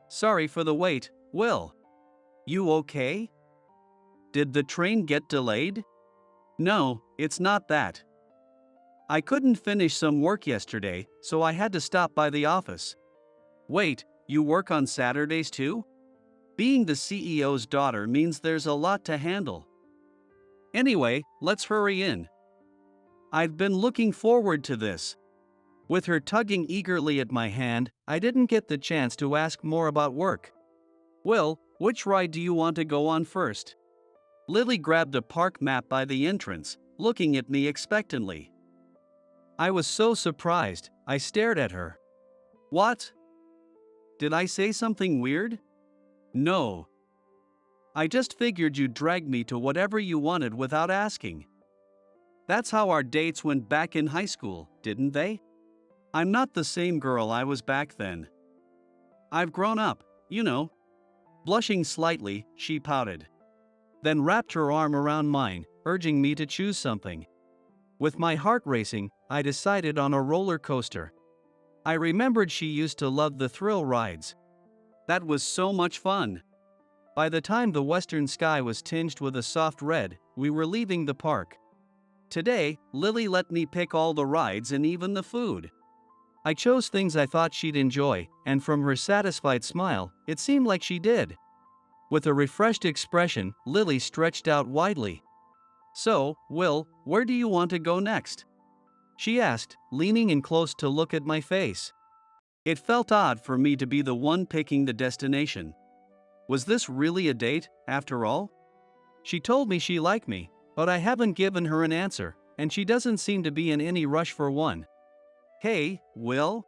S1: Sorry for the wait, Will. You okay? Did the train get delayed? No, it's not that. I couldn't finish some work yesterday, so I had to stop by the office. Wait, you work on Saturdays too? Being the CEO's daughter means there's a lot to handle. Anyway, let's hurry in. I've been looking forward to this. With her tugging eagerly at my hand, I didn't get the chance to ask more about work. Will, which ride do you want to go on first? Lily grabbed a park map by the entrance, looking at me expectantly. I was so surprised, I stared at her. What? Did I say something weird? No. I just figured you'd drag me to whatever you wanted without asking. That's how our dates went back in high school, didn't they? I'm not the same girl I was back then. I've grown up, you know. Blushing slightly, she pouted. Then wrapped her arm around mine, urging me to choose something. With my heart racing, I decided on a roller coaster. I remembered she used to love the thrill rides. That was so much fun. By the time the western sky was tinged with a soft red, we were leaving the park. Today, Lily let me pick all the rides and even the food. I chose things I thought she'd enjoy, and from her satisfied smile, it seemed like she did. With a refreshed expression, Lily stretched out widely. So, Will, where do you want to go next? She asked, leaning in close to look at my face. It felt odd for me to be the one picking the destination. Was this really a date, after all? She told me she liked me, but I haven't given her an answer, and she doesn't seem to be in any rush for one. Hey, Will?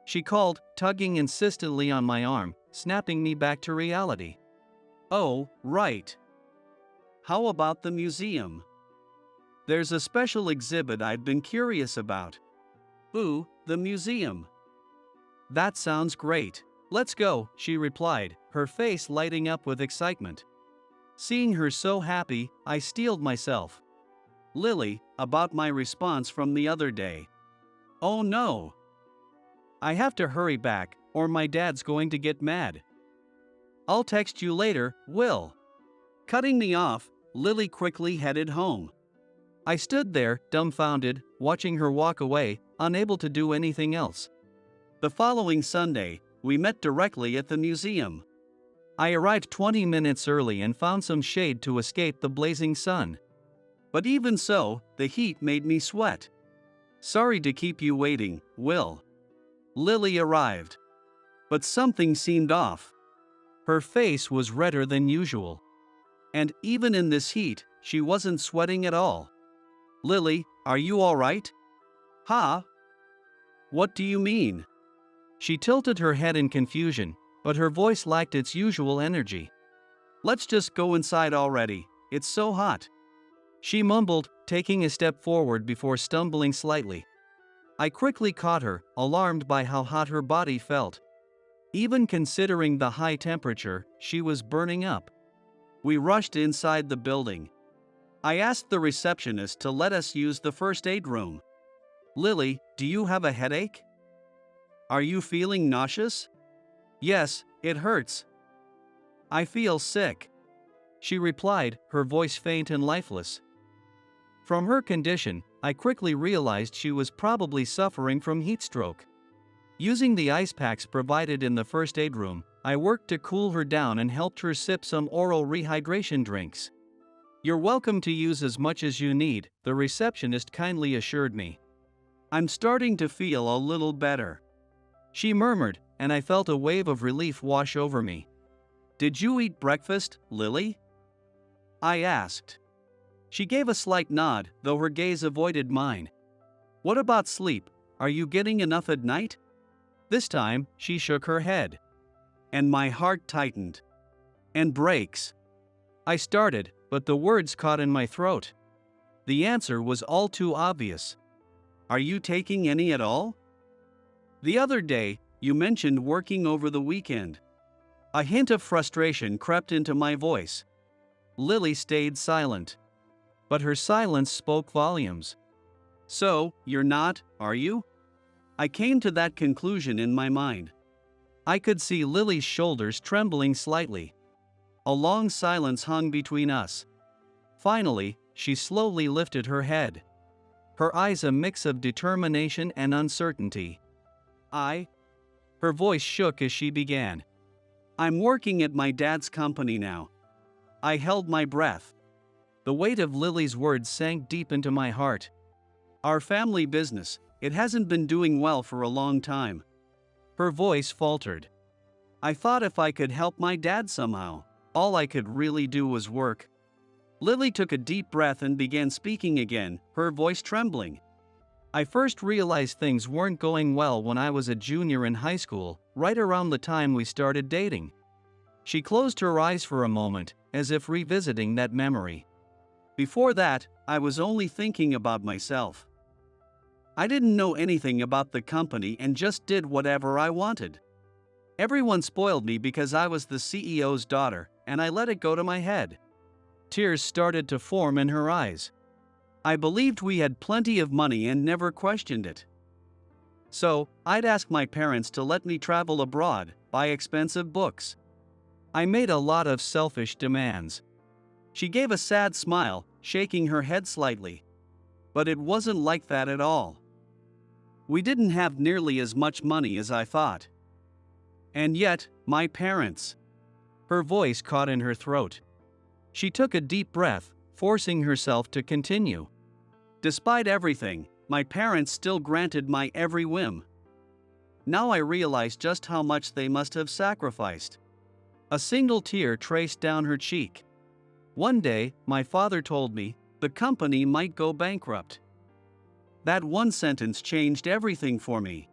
S1: She called, tugging insistently on my arm, snapping me back to reality. Oh, right. How about the museum? There's a special exhibit I've been curious about. Ooh, the museum. That sounds great. Let's go, she replied, her face lighting up with excitement. Seeing her so happy, I steeled myself. Lily, about my response from the other day. Oh no. I have to hurry back, or my dad's going to get mad. I'll text you later, Will. Cutting me off, Lily quickly headed home. I stood there, dumbfounded, watching her walk away, unable to do anything else. The following Sunday, we met directly at the museum. I arrived 20 minutes early and found some shade to escape the blazing sun. But even so, the heat made me sweat. Sorry to keep you waiting, Will. Lily arrived. But something seemed off. Her face was redder than usual. And even in this heat, she wasn't sweating at all. Lily, are you all right? Huh? What do you mean? She tilted her head in confusion, but her voice lacked its usual energy. Let's just go inside already, it's so hot. She mumbled, taking a step forward before stumbling slightly. I quickly caught her, alarmed by how hot her body felt. Even considering the high temperature, she was burning up. We rushed inside the building. I asked the receptionist to let us use the first aid room. Lily, do you have a headache? Are you feeling nauseous? Yes, it hurts. I feel sick. She replied, her voice faint and lifeless. From her condition, I quickly realized she was probably suffering from heat stroke. Using the ice packs provided in the first aid room, I worked to cool her down and helped her sip some oral rehydration drinks. You're welcome to use as much as you need, the receptionist kindly assured me. I'm starting to feel a little better. She murmured, and I felt a wave of relief wash over me. Did you eat breakfast, Lily? I asked. She gave a slight nod, though her gaze avoided mine. What about sleep? Are you getting enough at night? This time, she shook her head. And my heart tightened. And breaks. I started, but the words caught in my throat. The answer was all too obvious. Are you taking any at all? The other day, you mentioned working over the weekend. A hint of frustration crept into my voice. Lily stayed silent. But her silence spoke volumes. So, you're not, are you? I came to that conclusion in my mind. I could see Lily's shoulders trembling slightly. A long silence hung between us. Finally, she slowly lifted her head. Her eyes a mix of determination and uncertainty. Her voice shook as she began. I'm working at my dad's company now. I held my breath. The weight of Lily's words sank deep into my heart. Our family business, it hasn't been doing well for a long time. Her voice faltered. I thought if I could help my dad somehow, all I could really do was work. Lily took a deep breath and began speaking again, her voice trembling. I first realized things weren't going well when I was a junior in high school, right around the time we started dating. She closed her eyes for a moment, as if revisiting that memory. Before that, I was only thinking about myself. I didn't know anything about the company and just did whatever I wanted. Everyone spoiled me because I was the CEO's daughter, and I let it go to my head. Tears started to form in her eyes. I believed we had plenty of money and never questioned it. So, I'd ask my parents to let me travel abroad, buy expensive books. I made a lot of selfish demands. She gave a sad smile, shaking her head slightly. But it wasn't like that at all. We didn't have nearly as much money as I thought. And yet, my parents. Her voice caught in her throat. She took a deep breath, forcing herself to continue. Despite everything, my parents still granted my every whim. Now I realize just how much they must have sacrificed. A single tear traced down her cheek. One day, my father told me, the company might go bankrupt. That one sentence changed everything for me.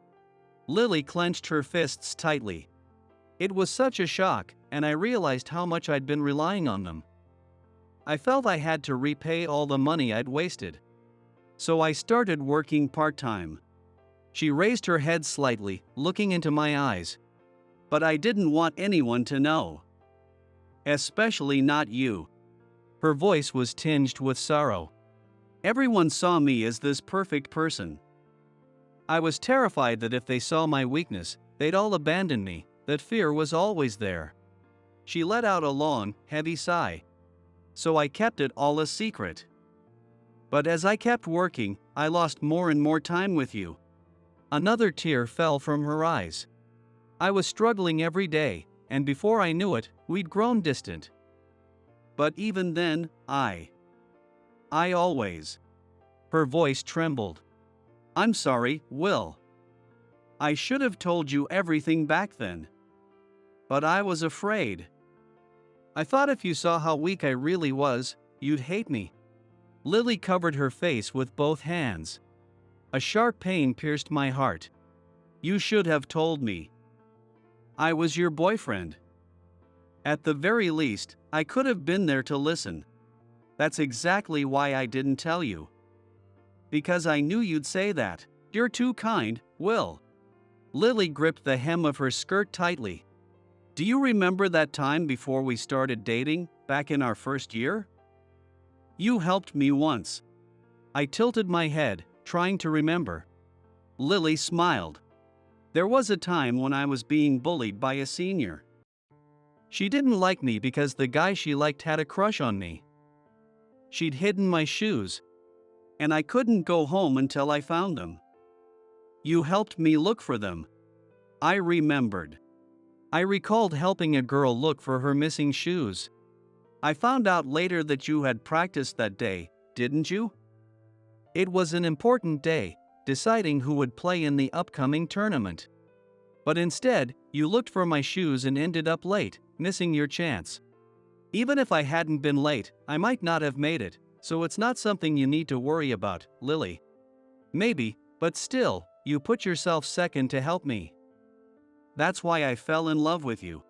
S1: Lily clenched her fists tightly. It was such a shock, and I realized how much I'd been relying on them. I felt I had to repay all the money I'd wasted. So I started working part-time. She raised her head slightly, looking into my eyes. But I didn't want anyone to know. Especially not you. Her voice was tinged with sorrow. Everyone saw me as this perfect person. I was terrified that if they saw my weakness, they'd all abandon me, that fear was always there. She let out a long, heavy sigh. So I kept it all a secret. But as I kept working, I lost more and more time with you. Another tear fell from her eyes. I was struggling every day, and before I knew it, we'd grown distant. But even then, I always. Her voice trembled. I'm sorry, Will. I should have told you everything back then. But I was afraid. I thought if you saw how weak I really was, you'd hate me. Lily covered her face with both hands. A sharp pain pierced my heart. You should have told me. I was your boyfriend. At the very least, I could have been there to listen. That's exactly why I didn't tell you. Because I knew you'd say that. You're too kind, Will. Lily gripped the hem of her skirt tightly. Do you remember that time before we started dating, back in our first year? You helped me once. I tilted my head, trying to remember. Lily smiled. There was a time when I was being bullied by a senior. She didn't like me because the guy she liked had a crush on me. She'd hidden my shoes, and I couldn't go home until I found them. You helped me look for them. I remembered. I recalled helping a girl look for her missing shoes. I found out later that you had practiced that day, didn't you? It was an important day, deciding who would play in the upcoming tournament. But instead, you looked for my shoes and ended up late, missing your chance. Even if I hadn't been late, I might not have made it, so it's not something you need to worry about, Lily. Maybe, but still, you put yourself second to help me. That's why I fell in love with you.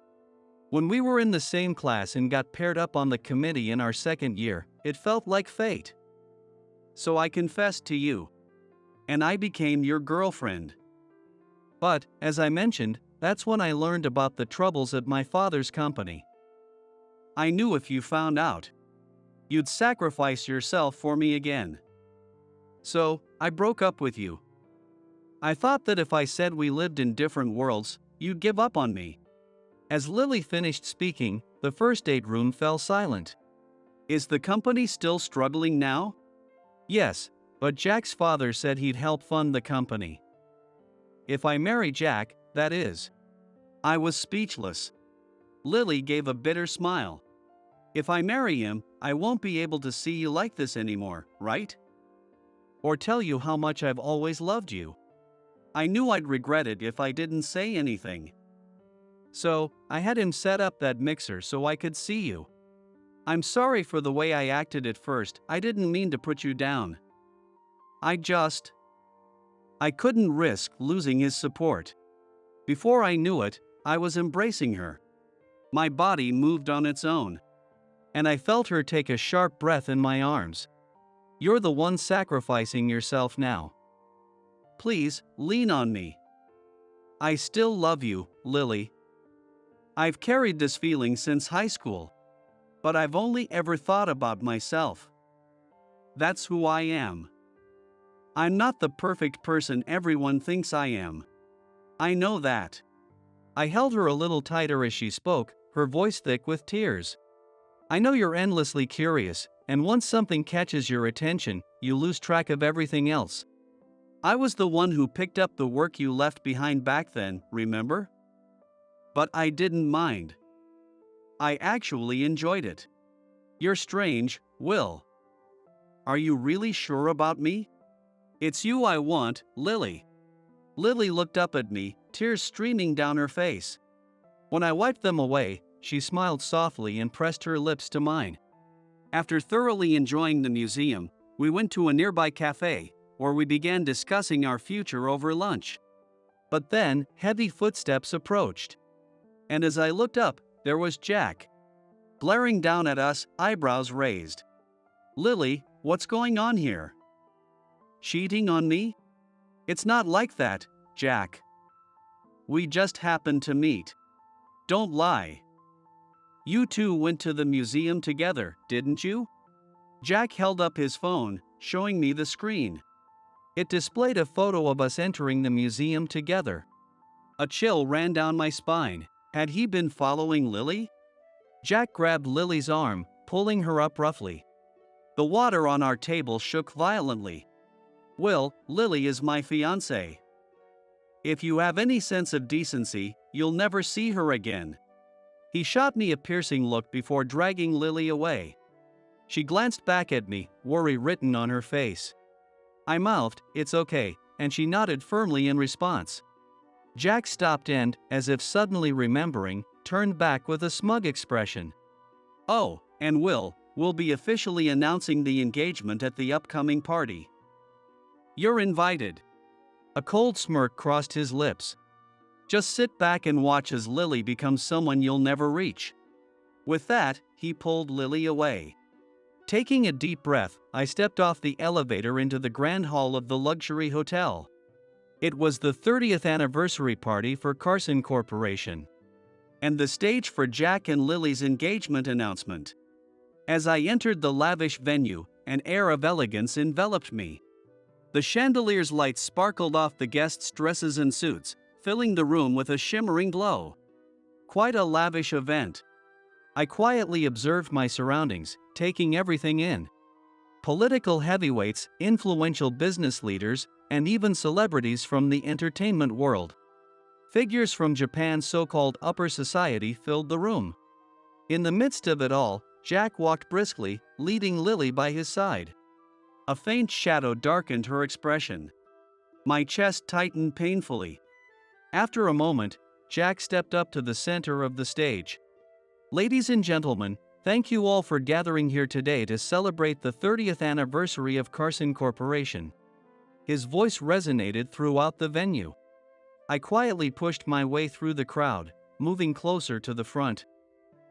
S1: When we were in the same class and got paired up on the committee in our second year, it felt like fate. So I confessed to you. And I became your girlfriend. But, as I mentioned, that's when I learned about the troubles at my father's company. I knew if you found out, you'd sacrifice yourself for me again. So, I broke up with you. I thought that if I said we lived in different worlds, you'd give up on me. As Lily finished speaking, the first date room fell silent. Is the company still struggling now? Yes, but Jack's father said he'd help fund the company. If I marry Jack, that is. I was speechless. Lily gave a bitter smile. If I marry him, I won't be able to see you like this anymore, right? Or tell you how much I've always loved you. I knew I'd regret it if I didn't say anything. So, I had him set up that mixer so I could see you. I'm sorry for the way I acted at first. I didn't mean to put you down. I couldn't risk losing his support. Before I knew it, I was embracing her. My body moved on its own. And I felt her take a sharp breath in my arms. You're the one sacrificing yourself now. Please, lean on me. I still love you, Lily. I've carried this feeling since high school. But I've only ever thought about myself. That's who I am. I'm not the perfect person everyone thinks I am. I know that. I held her a little tighter as she spoke, her voice thick with tears. I know you're endlessly curious, and once something catches your attention, you lose track of everything else. I was the one who picked up the work you left behind back then, remember? But I didn't mind. I actually enjoyed it. You're strange, Will. Are you really sure about me? It's you I want, Lily. Lily looked up at me, tears streaming down her face. When I wiped them away, she smiled softly and pressed her lips to mine. After thoroughly enjoying the museum, we went to a nearby cafe, where we began discussing our future over lunch. But then, heavy footsteps approached. And as I looked up, there was Jack. Glaring down at us, eyebrows raised. Lily, what's going on here? Cheating on me? It's not like that, Jack. We just happened to meet. Don't lie. You two went to the museum together, didn't you? Jack held up his phone, showing me the screen. It displayed a photo of us entering the museum together. A chill ran down my spine. Had he been following Lily? Jack grabbed Lily's arm, pulling her up roughly. The water on our table shook violently. Will, Lily is my fiancée. If you have any sense of decency, you'll never see her again. He shot me a piercing look before dragging Lily away. She glanced back at me, worry written on her face. I mouthed, "It's okay," and she nodded firmly in response. Jack stopped and, as if suddenly remembering, turned back with a smug expression. "Oh, and we'll be officially announcing the engagement at the upcoming party. You're invited." A cold smirk crossed his lips. "Just sit back and watch as Lily becomes someone you'll never reach." With that, he pulled Lily away. Taking a deep breath, I stepped off the elevator into the grand hall of the luxury hotel. It was the 30th anniversary party for Carson Corporation, and the stage for Jack and Lily's engagement announcement. As I entered the lavish venue, an air of elegance enveloped me. The chandelier's lights sparkled off the guests' dresses and suits, filling the room with a shimmering glow. Quite a lavish event. I quietly observed my surroundings, taking everything in. Political heavyweights, influential business leaders, and even celebrities from the entertainment world. Figures from Japan's so-called upper society filled the room. In the midst of it all, Jack walked briskly, leading Lily by his side. A faint shadow darkened her expression. My chest tightened painfully. After a moment, Jack stepped up to the center of the stage. "Ladies and gentlemen, thank you all for gathering here today to celebrate the 30th anniversary of Carson Corporation." His voice resonated throughout the venue. I quietly pushed my way through the crowd, moving closer to the front.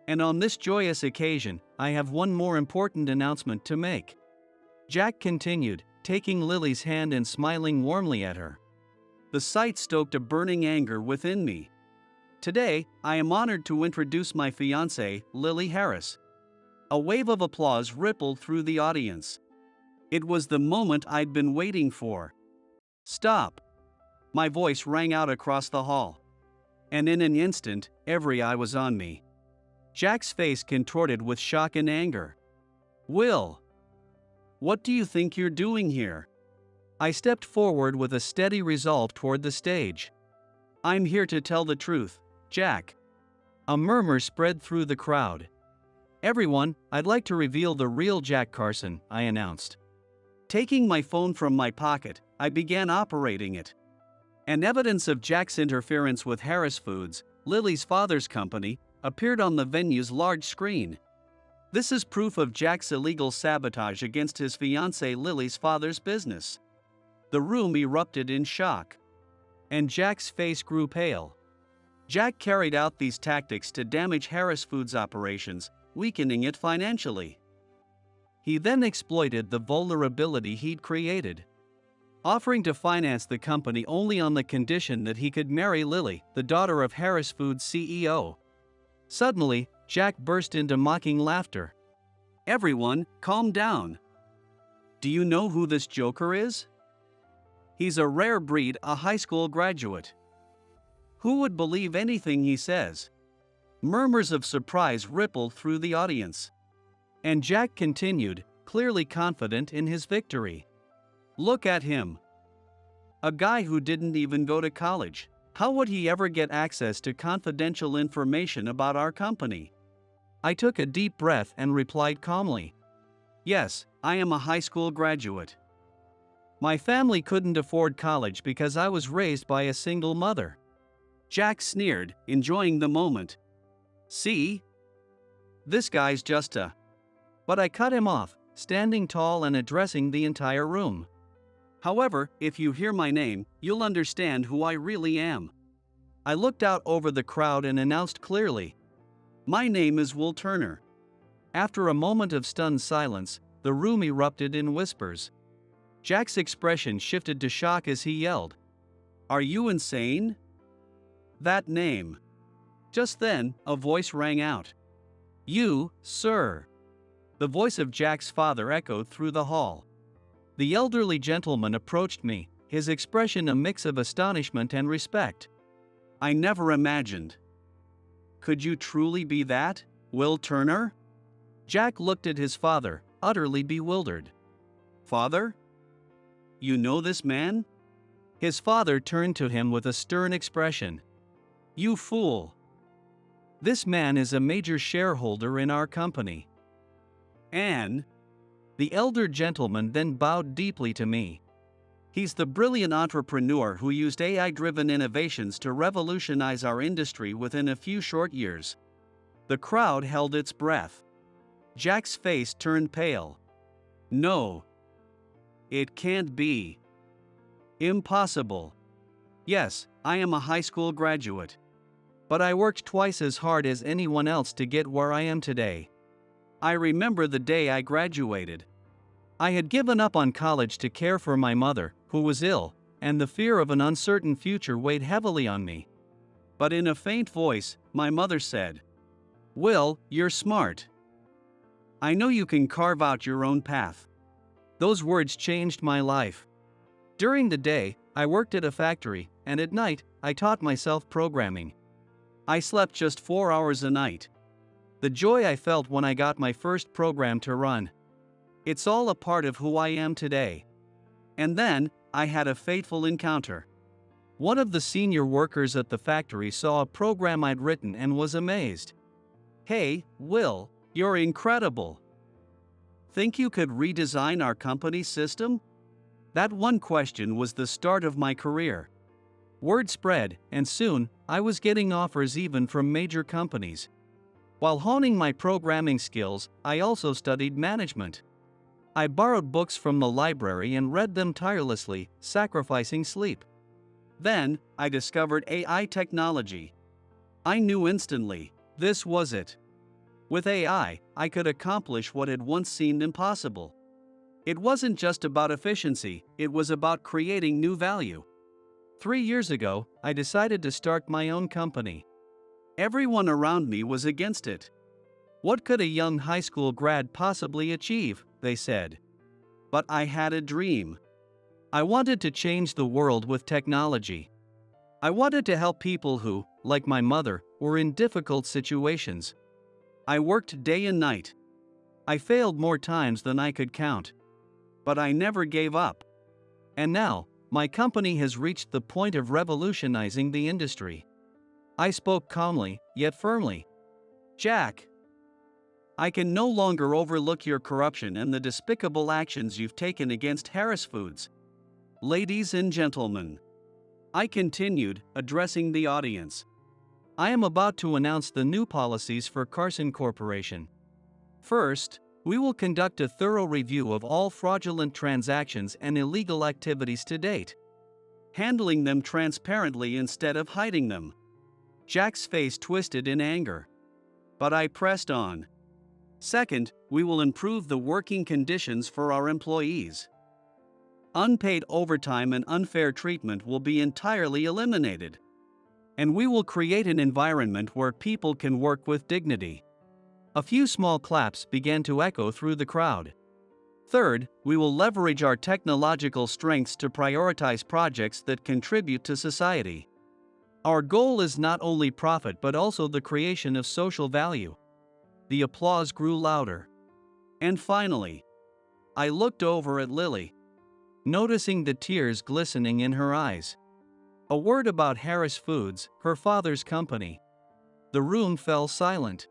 S1: "And on this joyous occasion, I have one more important announcement to make," Jack continued, taking Lily's hand and smiling warmly at her. The sight stoked a burning anger within me. "Today, I am honored to introduce my fiancée, Lily Harris." A wave of applause rippled through the audience. It was the moment I'd been waiting for. "Stop!" My voice rang out across the hall. And in an instant, every eye was on me. Jack's face contorted with shock and anger. "Will, what do you think you're doing here?" I stepped forward with a steady resolve toward the stage. "I'm here to tell the truth, Jack." A murmur spread through the crowd. "Everyone, I'd like to reveal the real Jack Carson," I announced. Taking my phone from my pocket, I began operating it. And evidence of Jack's interference with Harris Foods, Lily's father's company, appeared on the venue's large screen. This is proof of Jack's illegal sabotage against his fiancée Lily's father's business. The room erupted in shock. And Jack's face grew pale. Jack carried out these tactics to damage Harris Foods' operations, weakening it financially. He then exploited the vulnerability he'd created, offering to finance the company only on the condition that he could marry Lily, the daughter of Harris Foods' CEO. Suddenly, Jack burst into mocking laughter. "Everyone, calm down. Do you know who this joker is? He's a rare breed, a high school graduate. Who would believe anything he says?" Murmurs of surprise rippled through the audience. And Jack continued, clearly confident in his victory. "Look at him. A guy who didn't even go to college. How would he ever get access to confidential information about our company?" I took a deep breath and replied calmly. "Yes, I am a high school graduate. My family couldn't afford college because I was raised by a single mother." Jack sneered, enjoying the moment. "See? This guy's just a..." But I cut him off, standing tall and addressing the entire room. "However, if you hear my name, you'll understand who I really am." I looked out over the crowd and announced clearly, "My name is Will Turner." After a moment of stunned silence, the room erupted in whispers. Jack's expression shifted to shock as he yelled, "Are you insane? That name." Just then, a voice rang out. "You, sir." The voice of Jack's father echoed through the hall. The elderly gentleman approached me, his expression a mix of astonishment and respect. "I never imagined. Could you truly be that, Will Turner?" Jack looked at his father, utterly bewildered. "Father? You know this man?" His father turned to him with a stern expression. "You fool. This man is a major shareholder in our company." "And?" The elder gentleman then bowed deeply to me. He's the brilliant entrepreneur who used AI-driven innovations to revolutionize our industry within a few short years. The crowd held its breath. Jack's face turned pale. No. It can't be. Impossible. Yes, I am a high school graduate. But I worked twice as hard as anyone else to get where I am today. I remember the day I graduated. I had given up on college to care for my mother, who was ill, and the fear of an uncertain future weighed heavily on me. But in a faint voice, my mother said, "Will, you're smart. I know you can carve out your own path." Those words changed my life. During the day, I worked at a factory, and at night, I taught myself programming. I slept just 4 hours a night. The joy I felt when I got my first program to run. It's all a part of who I am today. And then, I had a fateful encounter. One of the senior workers at the factory saw a program I'd written and was amazed. "Hey, Will, you're incredible. Think you could redesign our company's system?" That one question was the start of my career. Word spread, and soon, I was getting offers even from major companies. While honing my programming skills, I also studied management. I borrowed books from the library and read them tirelessly, sacrificing sleep. Then, I discovered AI technology. I knew instantly, this was it. With AI, I could accomplish what had once seemed impossible. It wasn't just about efficiency, it was about creating new value. 3 years ago, I decided to start my own company. Everyone around me was against it. What could a young high school grad possibly achieve, they said. But I had a dream. I wanted to change the world with technology. I wanted to help people who, like my mother, were in difficult situations. I worked day and night. I failed more times than I could count. But I never gave up. And now, my company has reached the point of revolutionizing the industry. I spoke calmly, yet firmly. "Jack, I can no longer overlook your corruption and the despicable actions you've taken against Harris Foods. Ladies and gentlemen," I continued, addressing the audience, "I am about to announce the new policies for Carson Corporation. First, we will conduct a thorough review of all fraudulent transactions and illegal activities to date, handling them transparently instead of hiding them." Jack's face twisted in anger. But I pressed on. "Second, we will improve the working conditions for our employees. Unpaid overtime and unfair treatment will be entirely eliminated. And we will create an environment where people can work with dignity." A few small claps began to echo through the crowd. "Third, we will leverage our technological strengths to prioritize projects that contribute to society. Our goal is not only profit but also the creation of social value." The applause grew louder. And finally, I looked over at Lily, noticing the tears glistening in her eyes. A word about Harris Foods, her father's company. The room fell silent.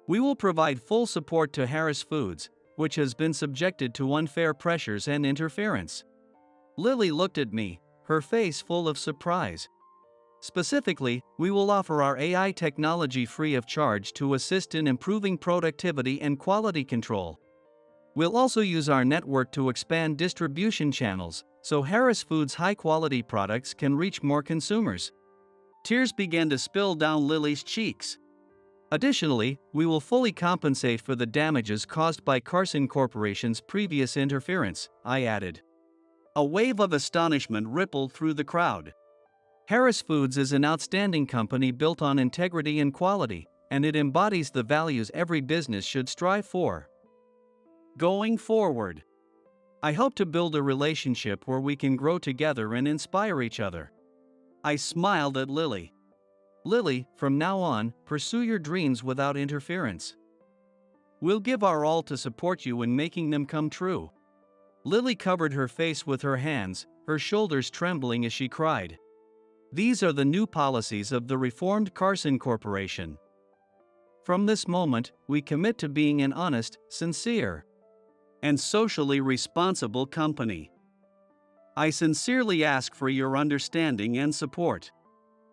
S1: "We will provide full support to Harris Foods, which has been subjected to unfair pressures and interference." Lily looked at me, her face full of surprise. "Specifically, we will offer our AI technology free of charge to assist in improving productivity and quality control. We'll also use our network to expand distribution channels, so Harris Foods' high-quality products can reach more consumers." Tears began to spill down Lily's cheeks. "Additionally, we will fully compensate for the damages caused by Carson Corporation's previous interference," I added. A wave of astonishment rippled through the crowd. Harris Foods is an outstanding company built on integrity and quality, and it embodies the values every business should strive for. Going forward, I hope to build a relationship where we can grow together and inspire each other. I smiled at Lily. "Lily, from now on, pursue your dreams without interference. We'll give our all to support you in making them come true." Lily covered her face with her hands, her shoulders trembling as she cried. "These are the new policies of the reformed Carson Corporation. From this moment, we commit to being an honest, sincere, and socially responsible company." I sincerely ask for your understanding and support."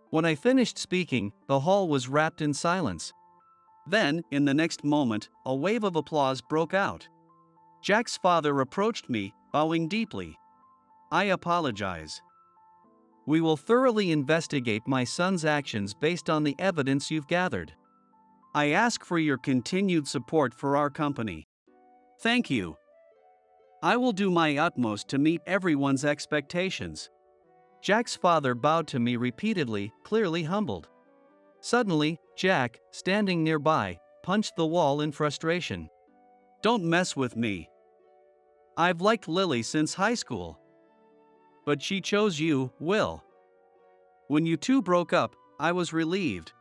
S1: When I finished speaking, the hall was wrapped in silence. Then, in the next moment, a wave of applause broke out. Jack's father approached me, bowing deeply. "I apologize. We will thoroughly investigate my son's actions based on the evidence you've gathered. I ask for your continued support for our company. Thank you. I will do my utmost to meet everyone's expectations." Jack's father bowed to me repeatedly, clearly humbled. Suddenly, Jack, standing nearby, punched the wall in frustration. "Don't mess with me. I've liked Lily since high school. But she chose you, Will. When you two broke up, I was relieved.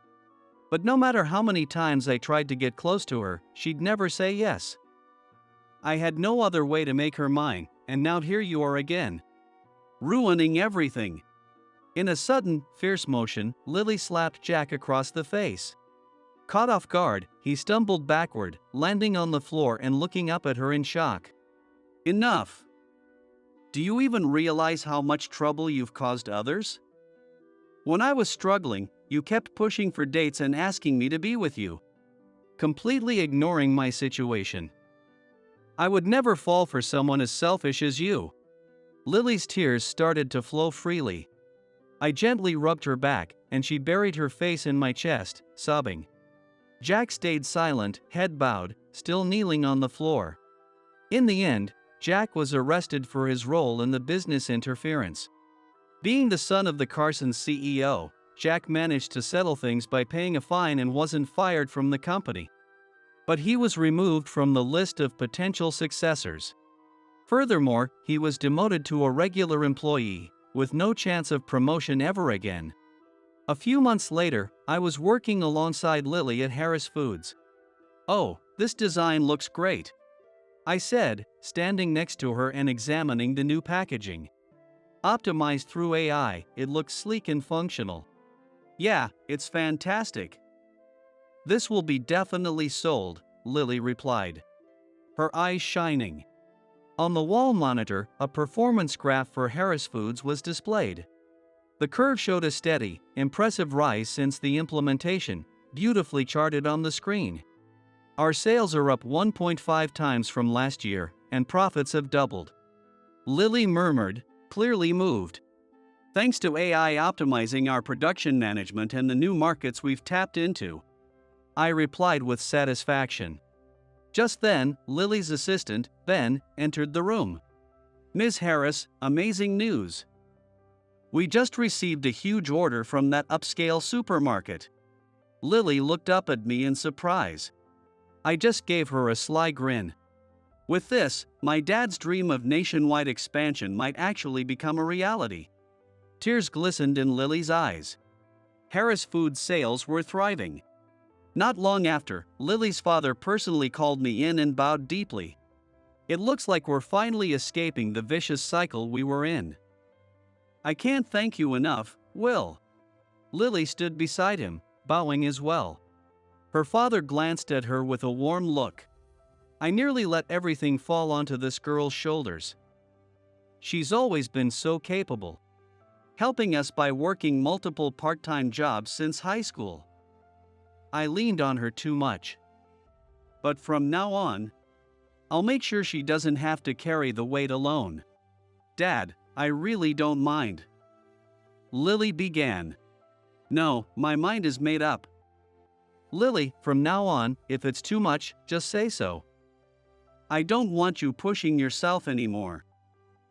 S1: But no matter how many times I tried to get close to her, she'd never say yes. I had no other way to make her mine, and now here you are again, ruining everything." In a sudden, fierce motion, Lily slapped Jack across the face. Caught off guard, he stumbled backward, landing on the floor and looking up at her in shock. "Enough. Do you even realize how much trouble you've caused others? When I was struggling, you kept pushing for dates and asking me to be with you, completely ignoring my situation. I would never fall for someone as selfish as you." Lily's tears started to flow freely. I gently rubbed her back, and she buried her face in my chest, sobbing. Jack stayed silent, head bowed, still kneeling on the floor. In the end, Jack was arrested for his role in the business interference. Being the son of the Carson's CEO, Jack managed to settle things by paying a fine and wasn't fired from the company. But he was removed from the list of potential successors. Furthermore, he was demoted to a regular employee, with no chance of promotion ever again. A few months later, I was working alongside Lily at Harris Foods. "Oh, this design looks great," I said, standing next to her and examining the new packaging. "Optimized through AI, it looks sleek and functional." "Yeah, it's fantastic. This will be definitely sold," Lily replied, her eyes shining. On the wall monitor, a performance graph for Harris Foods was displayed. The curve showed a steady, impressive rise since the implementation, beautifully charted on the screen. "Our sales are up 1.5 times from last year, and profits have doubled," Lily murmured, clearly moved. "Thanks to AI optimizing our production management and the new markets we've tapped into," I replied with satisfaction. Just then, Lily's assistant, Ben, entered the room. "Ms. Harris, amazing news. We just received a huge order from that upscale supermarket." Lily looked up at me in surprise. I just gave her a sly grin. With this, my dad's dream of nationwide expansion might actually become a reality. Tears glistened in Lily's eyes. Harris Foods sales were thriving. Not long after, Lily's father personally called me in and bowed deeply. "It looks like we're finally escaping the vicious cycle we were in. I can't thank you enough, Will." Lily stood beside him, bowing as well. Her father glanced at her with a warm look. I nearly let everything fall onto this girl's shoulders. She's always been so capable, helping us by working multiple part-time jobs since high school. I leaned on her too much. But from now on, I'll make sure she doesn't have to carry the weight alone. "Dad, I really don't mind," Lily began. "No, my mind is made up." "Lily, from now on, if it's too much, just say so. I don't want you pushing yourself anymore.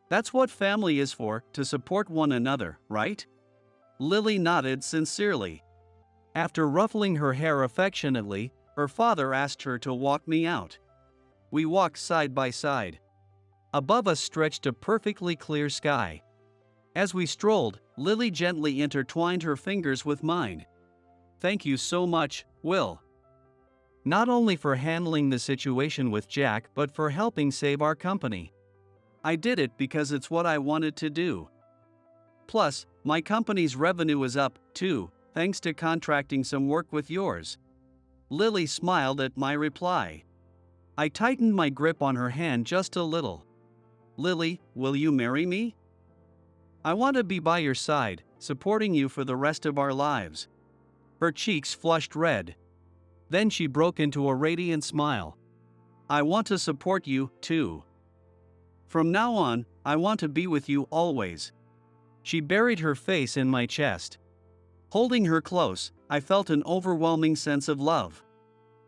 S1: That's what family is for, to support one another, right?" Lily nodded sincerely. After ruffling her hair affectionately, her father asked her to walk me out. We walked side by side. Above us stretched a perfectly clear sky. As we strolled, Lily gently intertwined her fingers with mine. "Thank you so much, Will. Not only for handling the situation with Jack but for helping save our company. I did it because it's what I wanted to do. Plus, my company's revenue is up, too, thanks to contracting some work with yours." Lily smiled at my reply. I tightened my grip on her hand just a little. "Lily, will you marry me?" I want to be by your side, supporting you for the rest of our lives." Her cheeks flushed red. Then she broke into a radiant smile. "I want to support you, too. From now on, I want to be with you always." She buried her face in my chest. Holding her close, I felt an overwhelming sense of love.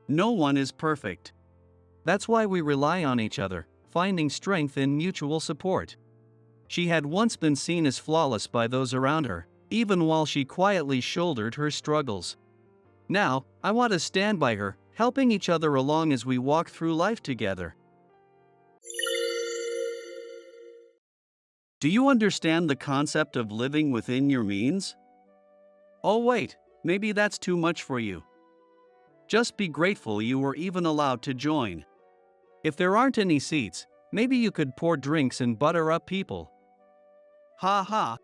S1: No one is perfect. That's why we rely on each other, finding strength in mutual support. She had once been seen as flawless by those around her, even while she quietly shouldered her struggles. Now, I want to stand by her, helping each other along as we walk through life together. Do you understand the concept of living within your means? Oh wait, maybe that's too much for you. Just be grateful you were even allowed to join. If there aren't any seats, maybe you could pour drinks and butter up people. Ha ha.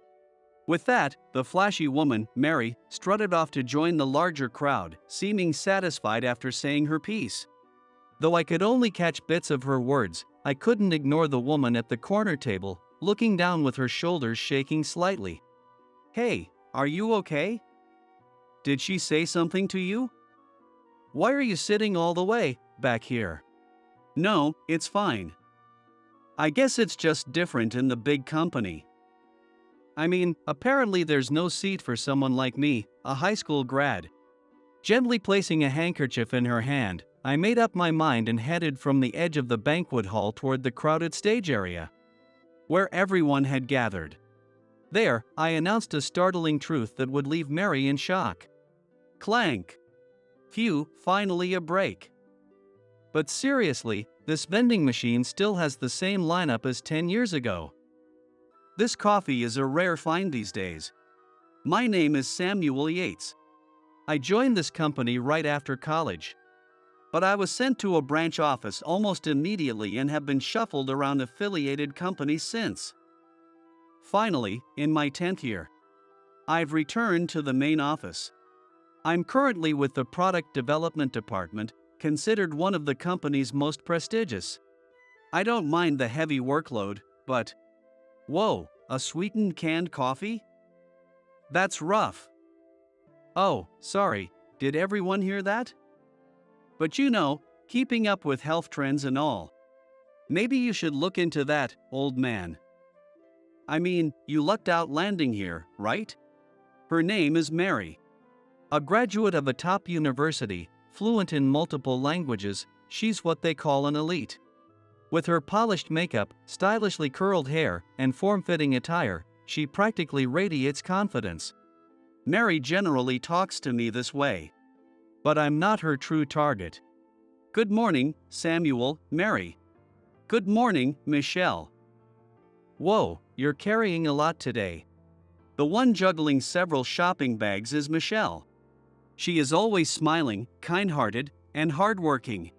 S1: With that, the flashy woman, Mary, strutted off to join the larger crowd, seeming satisfied after saying her piece. Though I could only catch bits of her words, I couldn't ignore the woman at the corner table, looking down with her shoulders shaking slightly. "Hey, are you okay? Did she say something to you? Why are you sitting all the way back here?" "No, it's fine. I guess it's just different in the big company. I mean, apparently there's no seat for someone like me, a high school grad." Gently placing a handkerchief in her hand, I made up my mind and headed from the edge of the banquet hall toward the crowded stage area, where everyone had gathered. There, I announced a startling truth that would leave Mary in shock. Clank. Phew, finally a break. But seriously, this vending machine still has the same lineup as 10 years ago. This coffee is a rare find these days. My name is Samuel Yates. I joined this company right after college. But I was sent to a branch office almost immediately and have been shuffled around affiliated companies since. Finally, in my 10th year, I've returned to the main office. I'm currently with the product development department, considered one of the company's most prestigious. I don't mind the heavy workload, but whoa, a sweetened canned coffee? That's rough. Oh, sorry, did everyone hear that? But you know, keeping up with health trends and all. Maybe you should look into that, old man. I mean, you lucked out landing here, right? Her name is Mary. A graduate of a top university, fluent in multiple languages, she's what they call an elite. With her polished makeup, stylishly curled hair, and form-fitting attire, she practically radiates confidence. Mary generally talks to me this way. But I'm not her true target. "Good morning, Samuel, Mary." "Good morning, Michelle." "Whoa, you're carrying a lot today." The one juggling several shopping bags is Michelle. She is always smiling, kind-hearted, and hardworking.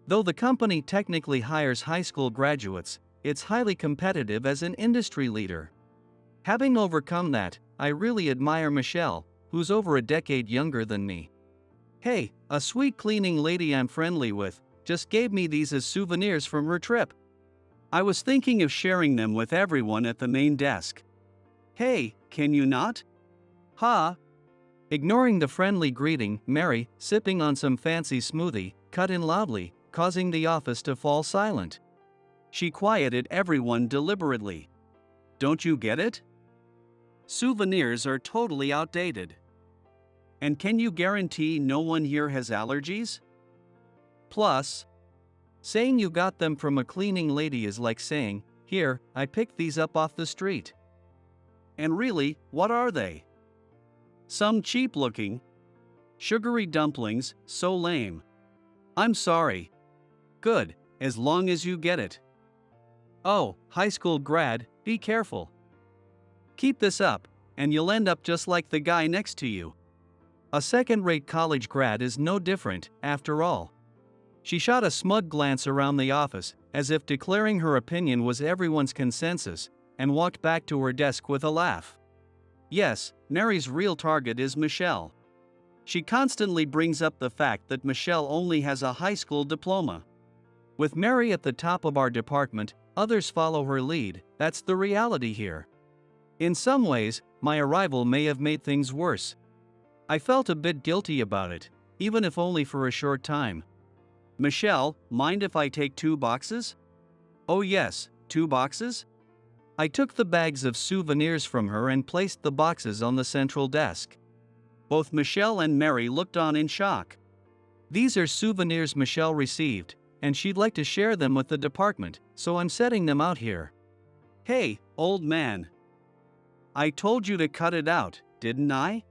S1: Though the company technically hires high school graduates, it's highly competitive as an industry leader. Having overcome that, I really admire Michelle, who's over a decade younger than me. Hey, a sweet cleaning lady I'm friendly with just gave me these as souvenirs from her trip. I was thinking of sharing them with everyone at the main desk. Hey, can you not? Ha! Ignoring the friendly greeting, Mary, sipping on some fancy smoothie, cut in loudly, causing the office to fall silent. She quieted everyone deliberately. Don't you get it? Souvenirs are totally outdated. And can you guarantee no one here has allergies? Plus, saying you got them from a cleaning lady is like saying, "Here, I picked these up off the street." And really, what are they? Some cheap-looking, sugary dumplings, so lame. I'm sorry. Good, as long as you get it. Oh, high school grad, be careful. Keep this up, and you'll end up just like the guy next to you. A second-rate college grad is no different, after all. She shot a smug glance around the office, as if declaring her opinion was everyone's consensus, and walked back to her desk with a laugh. Yes, Mary's real target is Michelle. She constantly brings up the fact that Michelle only has a high school diploma. With Mary at the top of our department, others follow her lead. That's the reality here. In some ways, my arrival may have made things worse. I felt a bit guilty about it, even if only for a short time. Michelle, mind if I take 2 boxes? Oh yes, 2 boxes? I took the bags of souvenirs from her and placed the boxes on the central desk. Both Michelle and Mary looked on in shock. These are souvenirs Michelle received, and she'd like to share them with the department, so I'm setting them out here. Hey, old man. I told you to cut it out, didn't I?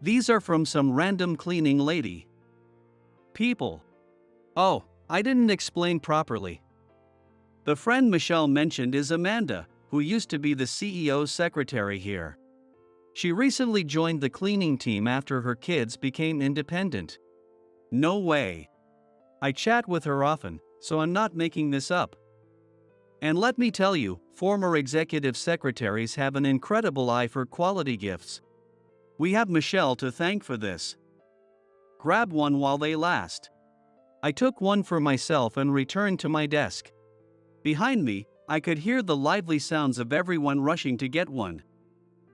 S1: These are from some random cleaning lady. People. Oh, I didn't explain properly. The friend Michelle mentioned is Amanda, who used to be the CEO's secretary here. She recently joined the cleaning team after her kids became independent. No way. I chat with her often, so I'm not making this up. And let me tell you, former executive secretaries have an incredible eye for quality gifts. We have Michelle to thank for this. Grab one while they last. I took one for myself and returned to my desk. Behind me, I could hear the lively sounds of everyone rushing to get one.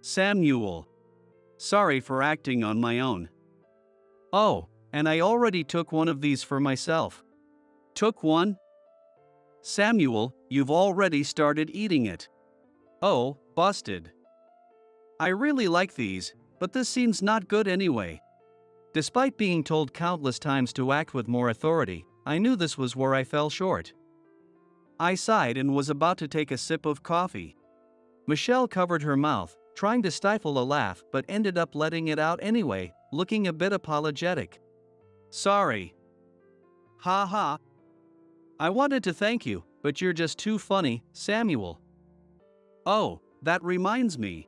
S1: Samuel. Sorry for acting on my own. Oh, and I already took one of these for myself. Took one? Samuel, you've already started eating it. Oh, busted. I really like these, but this seems not good anyway. Despite being told countless times to act with more authority, I knew this was where I fell short. I sighed and was about to take a sip of coffee. Michelle covered her mouth, trying to stifle a laugh, but ended up letting it out anyway, looking a bit apologetic. Sorry. Ha ha. I wanted to thank you, but you're just too funny, Samuel. Oh, that reminds me.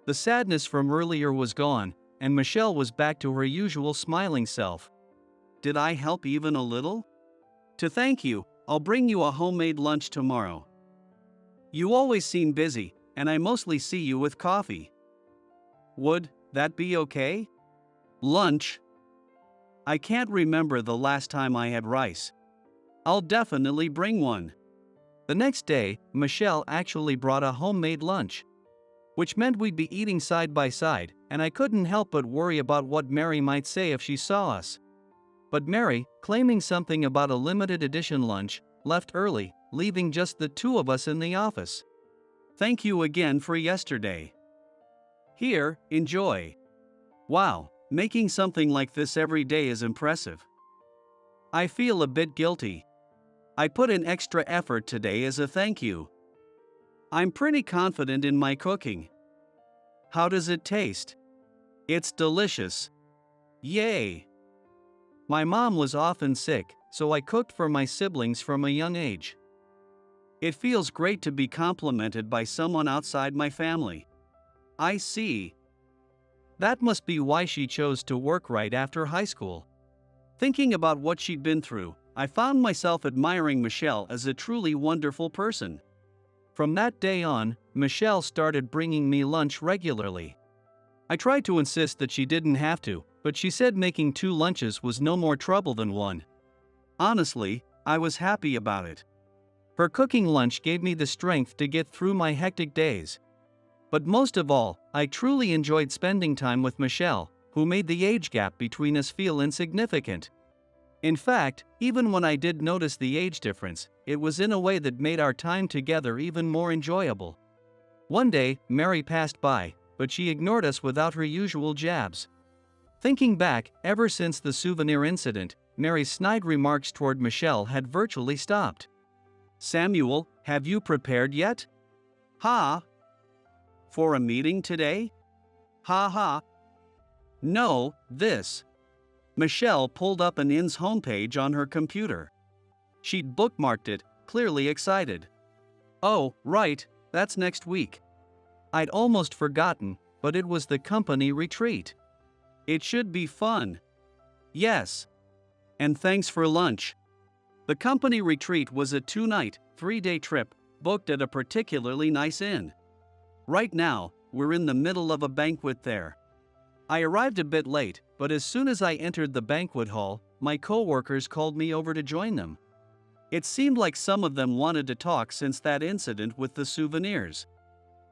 S1: The sadness from earlier was gone, and Michelle was back to her usual smiling self. Did I help even a little? To thank you, I'll bring you a homemade lunch tomorrow. You always seem busy, and I mostly see you with coffee. Would that be okay? Lunch? I can't remember the last time I had rice. I'll definitely bring one. The next day, Michelle actually brought a homemade lunch, which meant we'd be eating side by side, and I couldn't help but worry about what Mary might say if she saw us. But Mary, claiming something about a limited edition lunch, left early, leaving just the 2 of us in the office. Thank you again for yesterday. Here, enjoy. Wow, making something like this every day is impressive. I feel a bit guilty. I put in extra effort today as a thank you. I'm pretty confident in my cooking. How does it taste? It's delicious. Yay! My mom was often sick, so I cooked for my siblings from a young age. It feels great to be complimented by someone outside my family. I see. That must be why she chose to work right after high school. Thinking about what she'd been through, I found myself admiring Michelle as a truly wonderful person. From that day on, Michelle started bringing me lunch regularly. I tried to insist that she didn't have to, but she said making 2 lunches was no more trouble than one. Honestly, I was happy about it. Her cooking lunch gave me the strength to get through my hectic days. But most of all, I truly enjoyed spending time with Michelle, who made the age gap between us feel insignificant. In fact, even when I did notice the age difference, it was in a way that made our time together even more enjoyable. One day, Mary passed by, but she ignored us without her usual jabs. Thinking back, ever since the souvenir incident, Mary's snide remarks toward Michelle had virtually stopped. Samuel, have you prepared yet? Ha! For a meeting today? Ha ha! No, this. Michelle pulled up an IN's homepage on her computer. She'd bookmarked it, clearly excited. Oh, right, that's next week. I'd almost forgotten, but it was the company retreat. It should be fun. Yes. And thanks for lunch. The company retreat was a 2-night, 3-day trip, booked at a particularly nice inn. Right now, we're in the middle of a banquet there. I arrived a bit late, but as soon as I entered the banquet hall, my coworkers called me over to join them. It seemed like some of them wanted to talk since that incident with the souvenirs.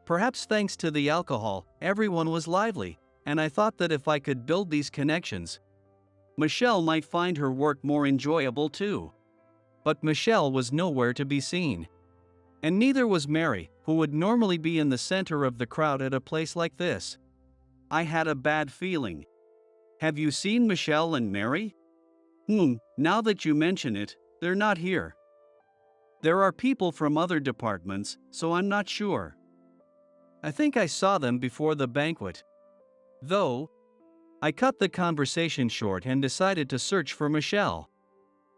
S1: Perhaps thanks to the alcohol, everyone was lively, and I thought that if I could build these connections, Michelle might find her work more enjoyable too. But Michelle was nowhere to be seen. And neither was Mary, who would normally be in the center of the crowd at a place like this. I had a bad feeling. Have you seen Michelle and Mary? Now that you mention it, they're not here. There are people from other departments, so I'm not sure. I think I saw them before the banquet. Though, I cut the conversation short and decided to search for Michelle.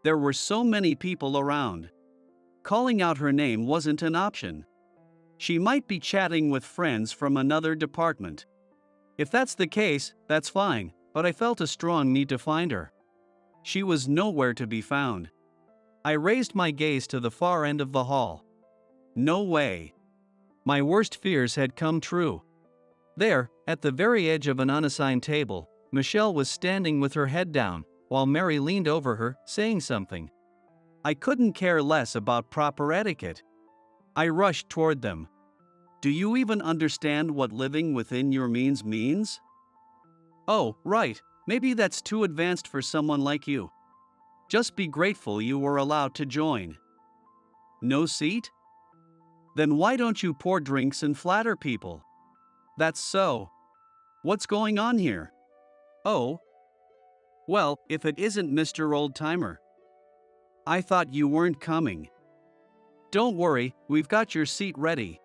S1: There were so many people around. Calling out her name wasn't an option. She might be chatting with friends from another department. If that's the case, that's fine, but I felt a strong need to find her. She was nowhere to be found. I raised my gaze to the far end of the hall. No way. My worst fears had come true. There, at the very edge of an unassigned table, Michelle was standing with her head down, while Mary leaned over her, saying something. I couldn't care less about proper etiquette. I rushed toward them. Do you even understand what living within your means means? Oh, right, maybe that's too advanced for someone like you. Just be grateful you were allowed to join. No seat? Then why don't you pour drinks and flatter people? That's so. What's going on here? Oh. Well, if it isn't Mr. Old-Timer. I thought you weren't coming. Don't worry, we've got your seat ready.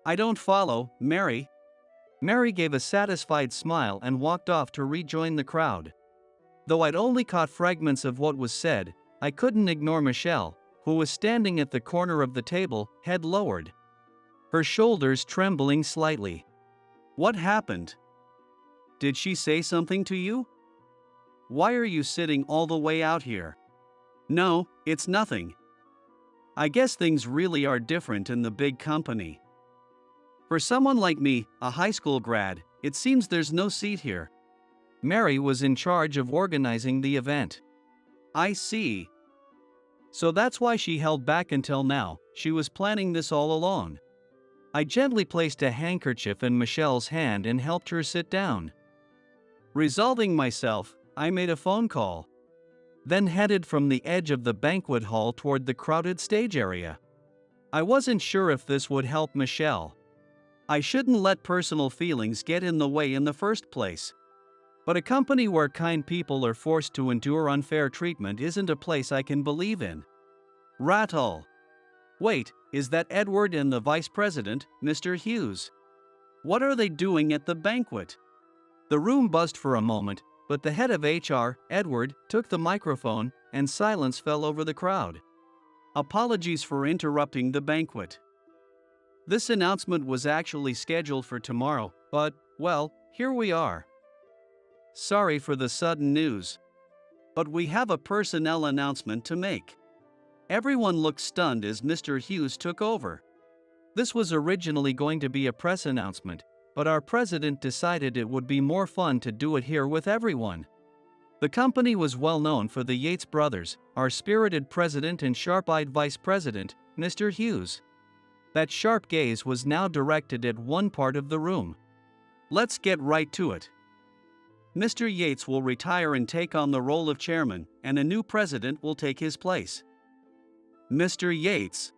S1: I don't follow, Mary. Mary gave a satisfied smile and walked off to rejoin the crowd. Though I'd only caught fragments of what was said, I couldn't ignore Michelle, who was standing at the corner of the table, head lowered. Her shoulders trembling slightly. What happened? Did she say something to you? Why are you sitting all the way out here? No, it's nothing. I guess things really are different in the big company. For someone like me, a high school grad, it seems there's no seat here. Mary was in charge of organizing the event. I see. So that's why she held back until now. She was planning this all along. I gently placed a handkerchief in Michelle's hand and helped her sit down. Resolving myself, I made a phone call. Then headed from the edge of the banquet hall toward the crowded stage area. I wasn't sure if this would help Michelle. I shouldn't let personal feelings get in the way in the first place. But a company where kind people are forced to endure unfair treatment isn't a place I can believe in. Rattle. Wait, is that Edward and the Vice President, Mr. Hughes? What are they doing at the banquet? The room buzzed for a moment, but the head of HR, Edward, took the microphone, and silence fell over the crowd. Apologies for interrupting the banquet. This announcement was actually scheduled for tomorrow, but, well, here we are. Sorry for the sudden news. But we have a personnel announcement to make. Everyone looked stunned as Mr. Hughes took over. This was originally going to be a press announcement, but our president decided it would be more fun to do it here with everyone. The company was well known for the Yates brothers, our spirited president and sharp-eyed vice president, Mr. Hughes. That sharp gaze was now directed at one part of the room. Let's get right to it. Mr. Yates will retire and take on the role of chairman, and a new president will take his place. Mr. Yates,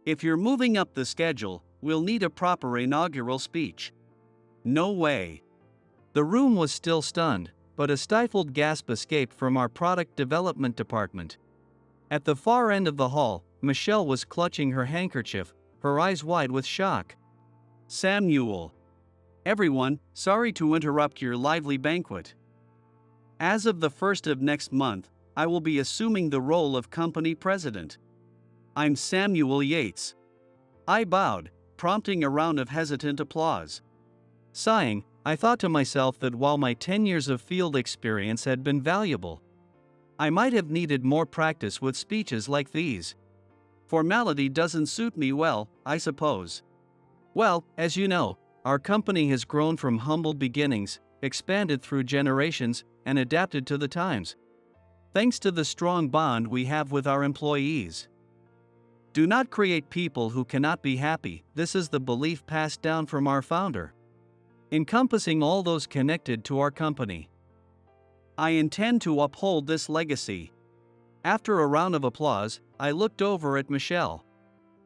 S1: if you're moving up the schedule, we'll need a proper inaugural speech. No way. The room was still stunned, but a stifled gasp escaped from our product development department. At the far end of the hall, Michelle was clutching her handkerchief, her eyes wide with shock. Samuel. Everyone, sorry to interrupt your lively banquet. As of the 1st of next month, I will be assuming the role of company president. I'm Samuel Yates. I bowed, prompting a round of hesitant applause. Sighing, I thought to myself that while my 10 years of field experience had been valuable, I might have needed more practice with speeches like these. Formality doesn't suit me well, I suppose. Well, as you know, our company has grown from humble beginnings, expanded through generations, and adapted to the times. Thanks to the strong bond we have with our employees. Do not create people who cannot be happy. This is the belief passed down from our founder, encompassing all those connected to our company. I intend to uphold this legacy. After a round of applause, I looked over at Michelle.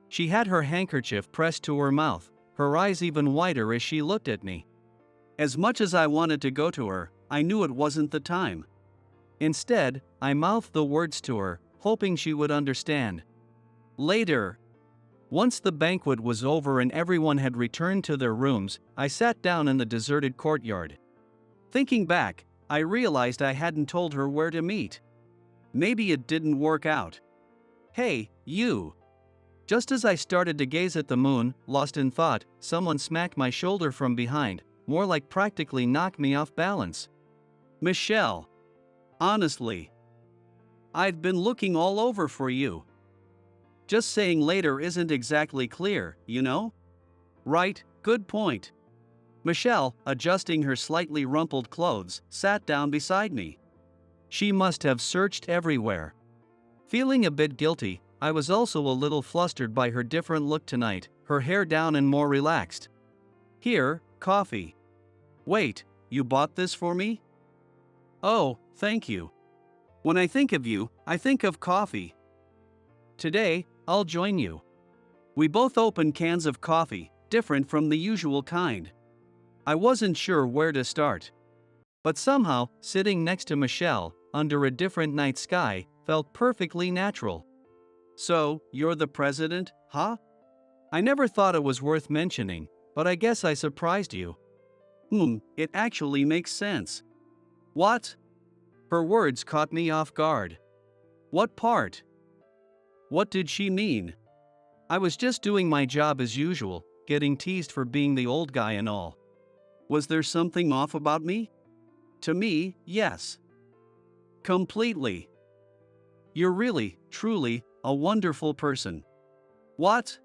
S1: She had her handkerchief pressed to her mouth, her eyes even wider as she looked at me. As much as I wanted to go to her, I knew it wasn't the time. Instead, I mouthed the words to her, hoping she would understand. Later, once the banquet was over and everyone had returned to their rooms, I sat down in the deserted courtyard. Thinking back, I realized I hadn't told her where to meet. Maybe it didn't work out. Hey, you! Just as I started to gaze at the moon, lost in thought, someone smacked my shoulder from behind, more like practically knocked me off balance. Michelle! Honestly, I've been looking all over for you. Just saying later isn't exactly clear, you know? Right, good point. Michelle, adjusting her slightly rumpled clothes, sat down beside me. She must have searched everywhere. Feeling a bit guilty, I was also a little flustered by her different look tonight, her hair down and more relaxed. Here, coffee. Wait, you bought this for me? Oh, thank you. When I think of you, I think of coffee. Today, I'll join you. We both opened cans of coffee, different from the usual kind. I wasn't sure where to start. But somehow, sitting next to Michelle, under a different night sky, felt perfectly natural. So, you're the president, huh? I never thought it was worth mentioning, but I guess I surprised you. It actually makes sense. What? Her words caught me off guard. What part? What did she mean? I was just doing my job as usual, getting teased for being the old guy and all. Was there something off about me? To me, yes. Completely. You're really, truly, a wonderful person. What?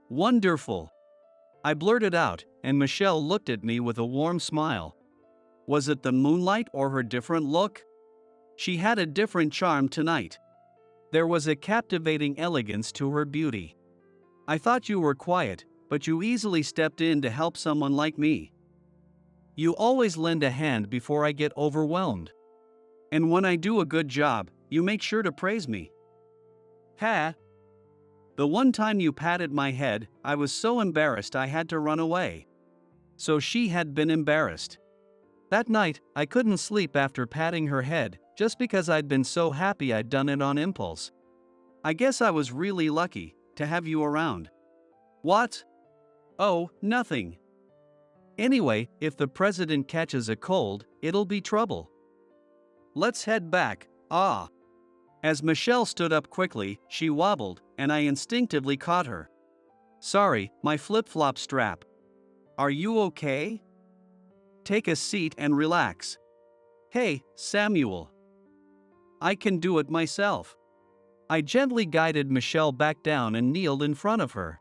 S1: Wonderful. I blurted out, and Michelle looked at me with a warm smile. Was it the moonlight or her different look? She had a different charm tonight. There was a captivating elegance to her beauty. I thought you were quiet, but you easily stepped in to help someone like me. You always lend a hand before I get overwhelmed. And when I do a good job, you make sure to praise me. Ha! The one time you patted my head, I was so embarrassed I had to run away. So she had been embarrassed. That night, I couldn't sleep after patting her head, just because I'd been so happy I'd done it on impulse. I guess I was really lucky to have you around. What? Oh, nothing. Anyway, if the president catches a cold, it'll be trouble. Let's head back. As Michelle stood up quickly, she wobbled, and I instinctively caught her. Sorry, my flip-flop strap. Are you okay? Take a seat and relax. Hey, Samuel. I can do it myself. I gently guided Michelle back down and kneeled in front of her.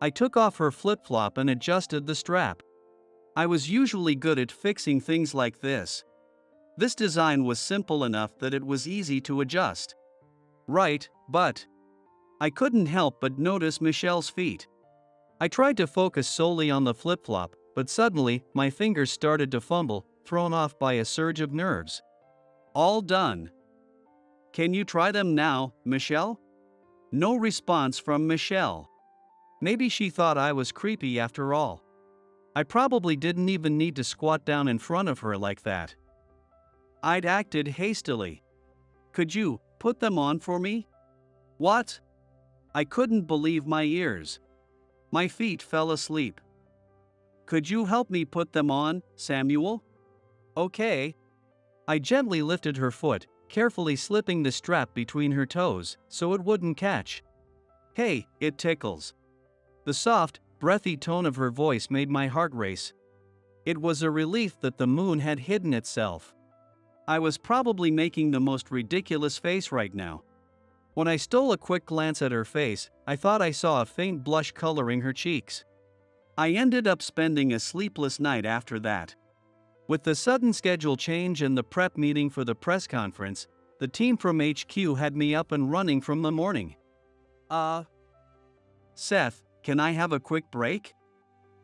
S1: I took off her flip-flop and adjusted the strap. I was usually good at fixing things like this. This design was simple enough that it was easy to adjust. Right, but I couldn't help but notice Michelle's feet. I tried to focus solely on the flip-flop, but suddenly, my fingers started to fumble, thrown off by a surge of nerves. All done. Can you try them now, Michelle? No response from Michelle. Maybe she thought I was creepy after all. I probably didn't even need to squat down in front of her like that. I'd acted hastily. Could you put them on for me? What? I couldn't believe my ears. My feet fell asleep. Could you help me put them on, Samuel? Okay. I gently lifted her foot, carefully slipping the strap between her toes so it wouldn't catch. Hey, it tickles. The soft, breathy tone of her voice made my heart race. It was a relief that the moon had hidden itself. I was probably making the most ridiculous face right now. When I stole a quick glance at her face, I thought I saw a faint blush coloring her cheeks. I ended up spending a sleepless night after that. With the sudden schedule change and the prep meeting for the press conference, the team from HQ had me up and running from the morning. Seth, can I have a quick break?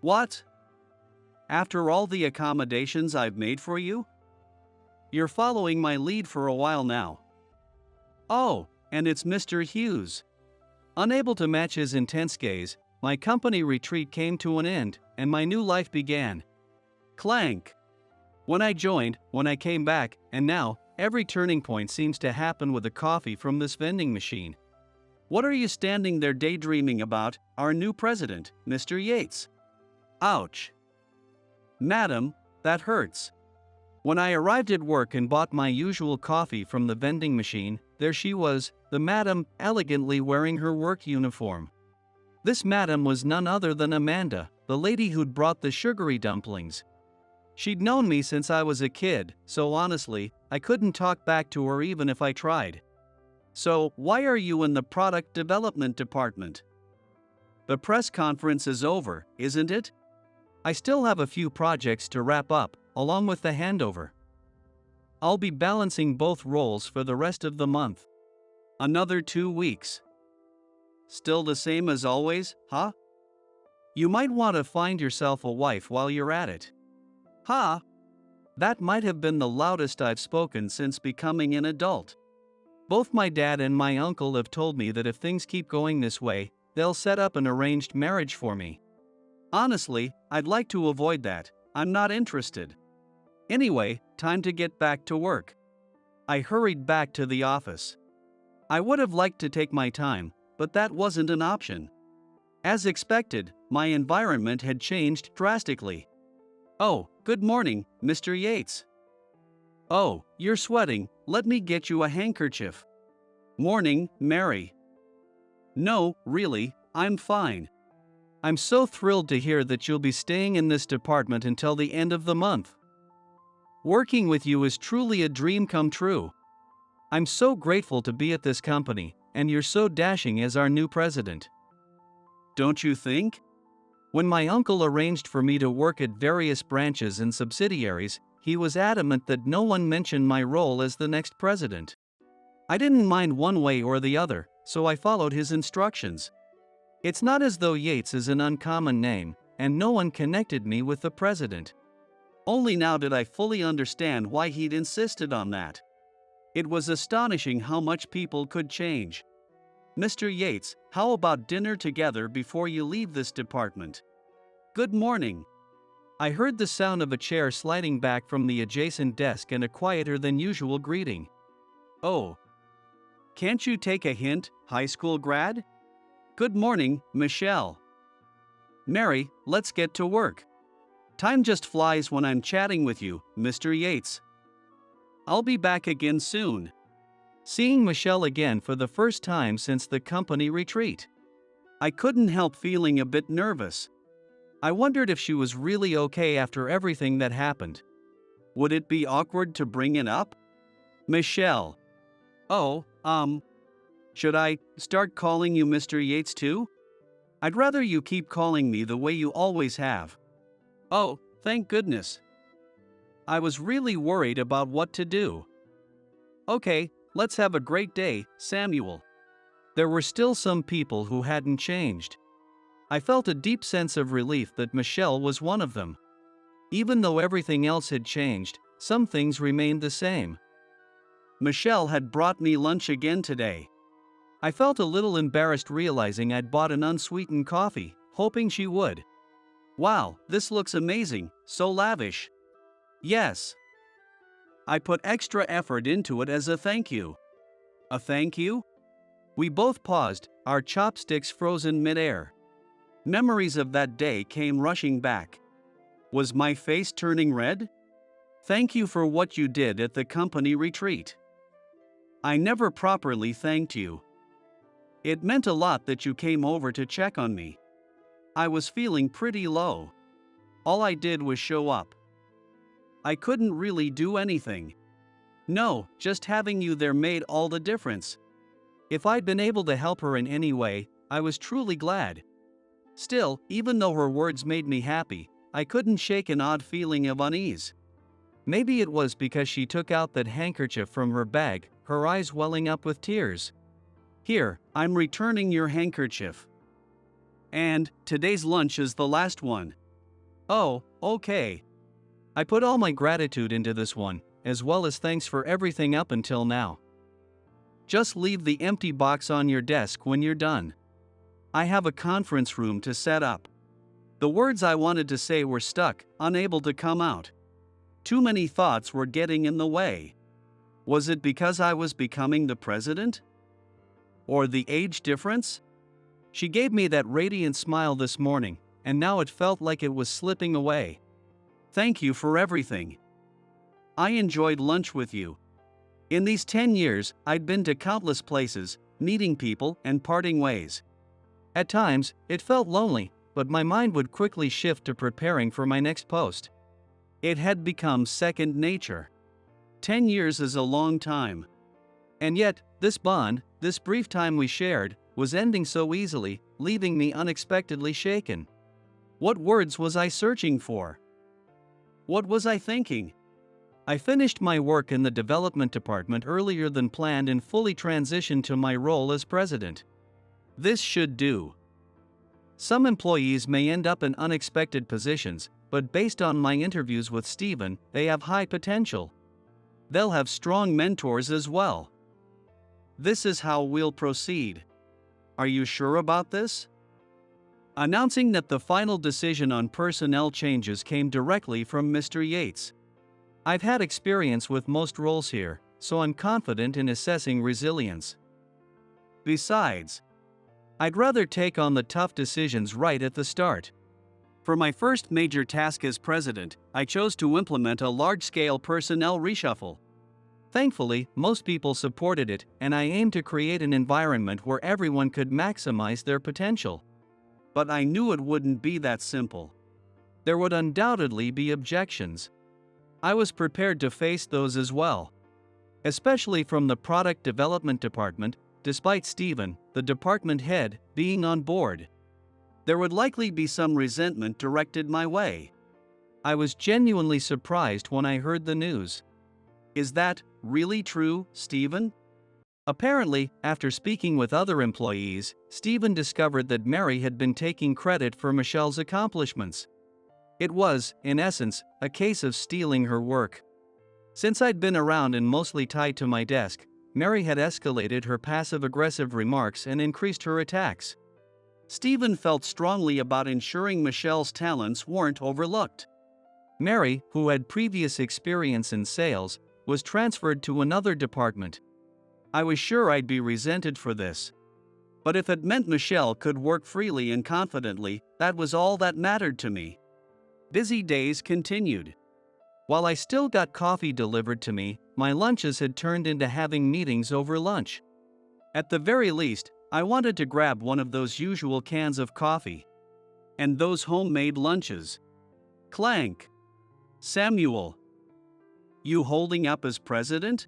S1: What? After all the accommodations I've made for you? You're following my lead for a while now. Oh, and it's Mr. Hughes. Unable to match his intense gaze, my company retreat came to an end, and my new life began. Clank! When I joined, when I came back, and now, every turning point seems to happen with a coffee from this vending machine. What are you standing there daydreaming about, our new president, Mr. Yates? Ouch! Madam, that hurts. When I arrived at work and bought my usual coffee from the vending machine, there she was, the madam, elegantly wearing her work uniform. This madam was none other than Amanda, the lady who'd brought the sugary dumplings. She'd known me since I was a kid, so honestly, I couldn't talk back to her even if I tried. So, why are you in the product development department? The press conference is over, isn't it? I still have a few projects to wrap up, along with the handover. I'll be balancing both roles for the rest of the month. Another 2 weeks. Still the same as always, huh? You might want to find yourself a wife while you're at it. Huh? That might have been the loudest I've spoken since becoming an adult. Both my dad and my uncle have told me that if things keep going this way, they'll set up an arranged marriage for me. Honestly, I'd like to avoid that. I'm not interested. Anyway, time to get back to work. I hurried back to the office. I would have liked to take my time, but that wasn't an option. As expected, my environment had changed drastically. Oh, good morning, Mr. Yates. Oh, you're sweating, let me get you a handkerchief. Morning, Mary. No, really, I'm fine. I'm so thrilled to hear that you'll be staying in this department until the end of the month. Working with you is truly a dream come true. I'm so grateful to be at this company, and you're so dashing as our new president. Don't you think? When my uncle arranged for me to work at various branches and subsidiaries, he was adamant that no one mention my role as the next president. I didn't mind one way or the other, so I followed his instructions. It's not as though Yates is an uncommon name, and no one connected me with the president. Only now did I fully understand why he'd insisted on that. It was astonishing how much people could change. Mr. Yates, how about dinner together before you leave this department? Good morning. I heard the sound of a chair sliding back from the adjacent desk and a quieter than usual greeting. Oh. Can't you take a hint, high school grad? Good morning, Michelle. Mary, let's get to work. Time just flies when I'm chatting with you, Mr. Yates. I'll be back again soon. Seeing Michelle again for the first time since the company retreat. I couldn't help feeling a bit nervous. I wondered if she was really okay after everything that happened. Would it be awkward to bring it up? Michelle. Oh, should I start calling you Mr. Yates too? I'd rather you keep calling me the way you always have. Oh, thank goodness. I was really worried about what to do. Okay, let's have a great day, Samuel. There were still some people who hadn't changed. I felt a deep sense of relief that Michelle was one of them. Even though everything else had changed, some things remained the same. Michelle had brought me lunch again today. I felt a little embarrassed realizing I'd bought an unsweetened coffee, hoping she would. Wow, this looks amazing, so lavish. Yes. I put extra effort into it as a thank you. A thank you? We both paused, our chopsticks frozen midair. Memories of that day came rushing back. Was my face turning red? Thank you for what you did at the company retreat. I never properly thanked you. It meant a lot that you came over to check on me. I was feeling pretty low. All I did was show up. I couldn't really do anything. No, just having you there made all the difference. If I'd been able to help her in any way, I was truly glad. Still, even though her words made me happy, I couldn't shake an odd feeling of unease. Maybe it was because she took out that handkerchief from her bag, her eyes welling up with tears. Here, I'm returning your handkerchief. And today's lunch is the last one. Oh, okay. I put all my gratitude into this one, as well as thanks for everything up until now. Just leave the empty box on your desk when you're done. I have a conference room to set up. The words I wanted to say were stuck, unable to come out. Too many thoughts were getting in the way. Was it because I was becoming the president? Or the age difference? She gave me that radiant smile this morning, and now it felt like it was slipping away. Thank you for everything. I enjoyed lunch with you. In these 10 years, I'd been to countless places, meeting people and parting ways. At times, it felt lonely, but my mind would quickly shift to preparing for my next post. It had become second nature. 10 years is a long time. And yet, this bond, this brief time we shared, was ending so easily, leaving me unexpectedly shaken. What words was I searching for? What was I thinking? I finished my work in the development department earlier than planned and fully transitioned to my role as president. This should do. Some employees may end up in unexpected positions, but based on my interviews with Stephen, they have high potential. They'll have strong mentors as well. This is how we'll proceed. Are you sure about this? Announcing that the final decision on personnel changes came directly from Mr. Yates. I've had experience with most roles here, so I'm confident in assessing resilience. Besides, I'd rather take on the tough decisions right at the start. For my first major task as president, I chose to implement a large-scale personnel reshuffle. Thankfully, most people supported it, and I aimed to create an environment where everyone could maximize their potential. But I knew it wouldn't be that simple. There would undoubtedly be objections. I was prepared to face those as well. Especially from the product development department, despite Stephen, the department head, being on board. There would likely be some resentment directed my way. I was genuinely surprised when I heard the news. Is that really true, Stephen? Apparently, after speaking with other employees, Stephen discovered that Mary had been taking credit for Michelle's accomplishments. It was, in essence, a case of stealing her work. Since I'd been around and mostly tied to my desk, Mary had escalated her passive-aggressive remarks and increased her attacks. Stephen felt strongly about ensuring Michelle's talents weren't overlooked. Mary, who had previous experience in sales, was transferred to another department. I was sure I'd be resented for this. But if it meant Michelle could work freely and confidently, that was all that mattered to me. Busy days continued. While I still got coffee delivered to me, my lunches had turned into having meetings over lunch. At the very least, I wanted to grab one of those usual cans of coffee. And those homemade lunches. Clank. Samuel. You holding up as president?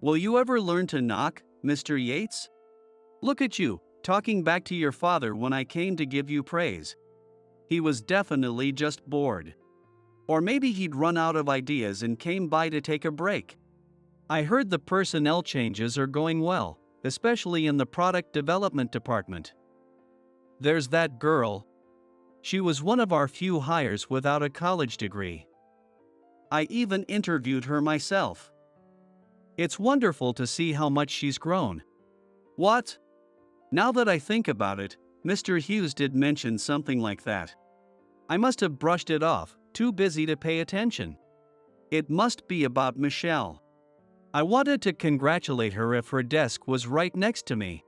S1: Will you ever learn to knock, Mr. Yates? Look at you, talking back to your father when I came to give you praise. He was definitely just bored. Or maybe he'd run out of ideas and came by to take a break. I heard the personnel changes are going well, especially in the product development department. There's that girl. She was one of our few hires without a college degree. I even interviewed her myself. It's wonderful to see how much she's grown. What? Now that I think about it, Mr. Hughes did mention something like that. I must have brushed it off, too busy to pay attention. It must be about Michelle. I wanted to congratulate her if her desk was right next to me.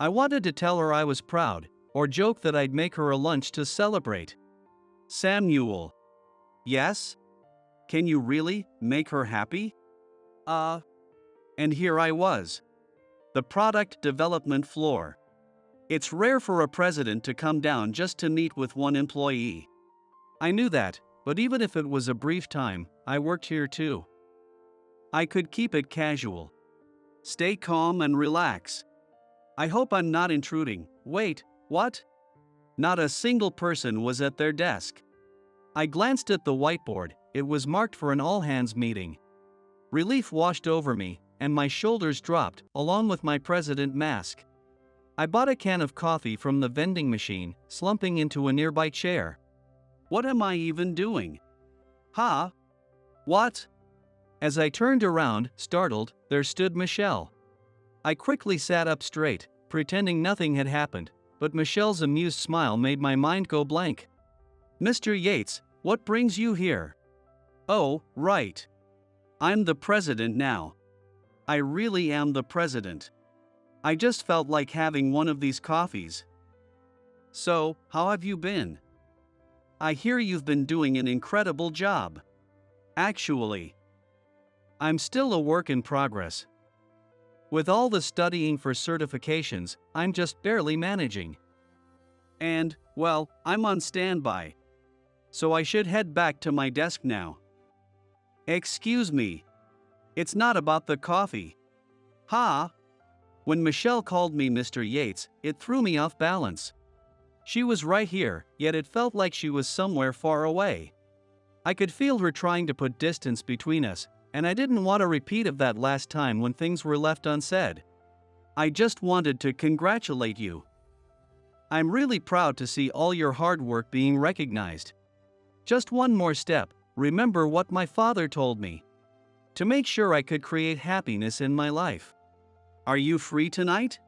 S1: I wanted to tell her I was proud, or joke that I'd make her a lunch to celebrate. Samuel. Yes? Can you really make her happy? And here I was. The product development floor. It's rare for a president to come down just to meet with one employee. I knew that, but even if it was a brief time, I worked here too. I could keep it casual. Stay calm and relax. I hope I'm not intruding. Wait, what? Not a single person was at their desk. I glanced at the whiteboard. It was marked for an all-hands meeting. Relief washed over me, and my shoulders dropped, along with my president mask. I bought a can of coffee from the vending machine, slumping into a nearby chair. What am I even doing? Huh? What? As I turned around, startled, there stood Michelle. I quickly sat up straight, pretending nothing had happened, but Michelle's amused smile made my mind go blank. Mr. Yates, what brings you here? Oh, right. I'm the president now. I really am the president. I just felt like having one of these coffees. So, how have you been? I hear you've been doing an incredible job. Actually, I'm still a work in progress. With all the studying for certifications, I'm just barely managing. And, well, I'm on standby. So I should head back to my desk now. Excuse me. It's not about the coffee. Ha! When Michelle called me Mr. Yates, it threw me off balance. She was right here, yet it felt like she was somewhere far away. I could feel her trying to put distance between us, and I didn't want a repeat of that last time when things were left unsaid. I just wanted to congratulate you. I'm really proud to see all your hard work being recognized. Just one more step, remember what my father told me. To make sure I could create happiness in my life. Are you free tonight?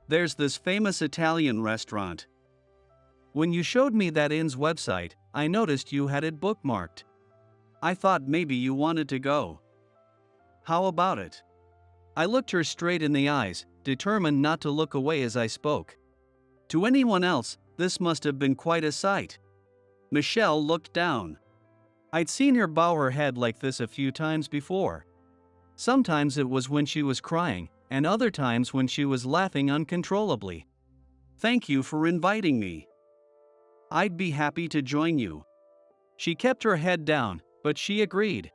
S1: There's this famous Italian restaurant. When you showed me that inn's website, I noticed you had it bookmarked. I thought maybe you wanted to go. How about it? I looked her straight in the eyes, determined not to look away as I spoke. To anyone else, this must have been quite a sight. Michelle looked down. I'd seen her bow her head like this a few times before. Sometimes it was when she was crying, and other times when she was laughing uncontrollably. Thank you for inviting me. I'd be happy to join you. She kept her head down, but she agreed.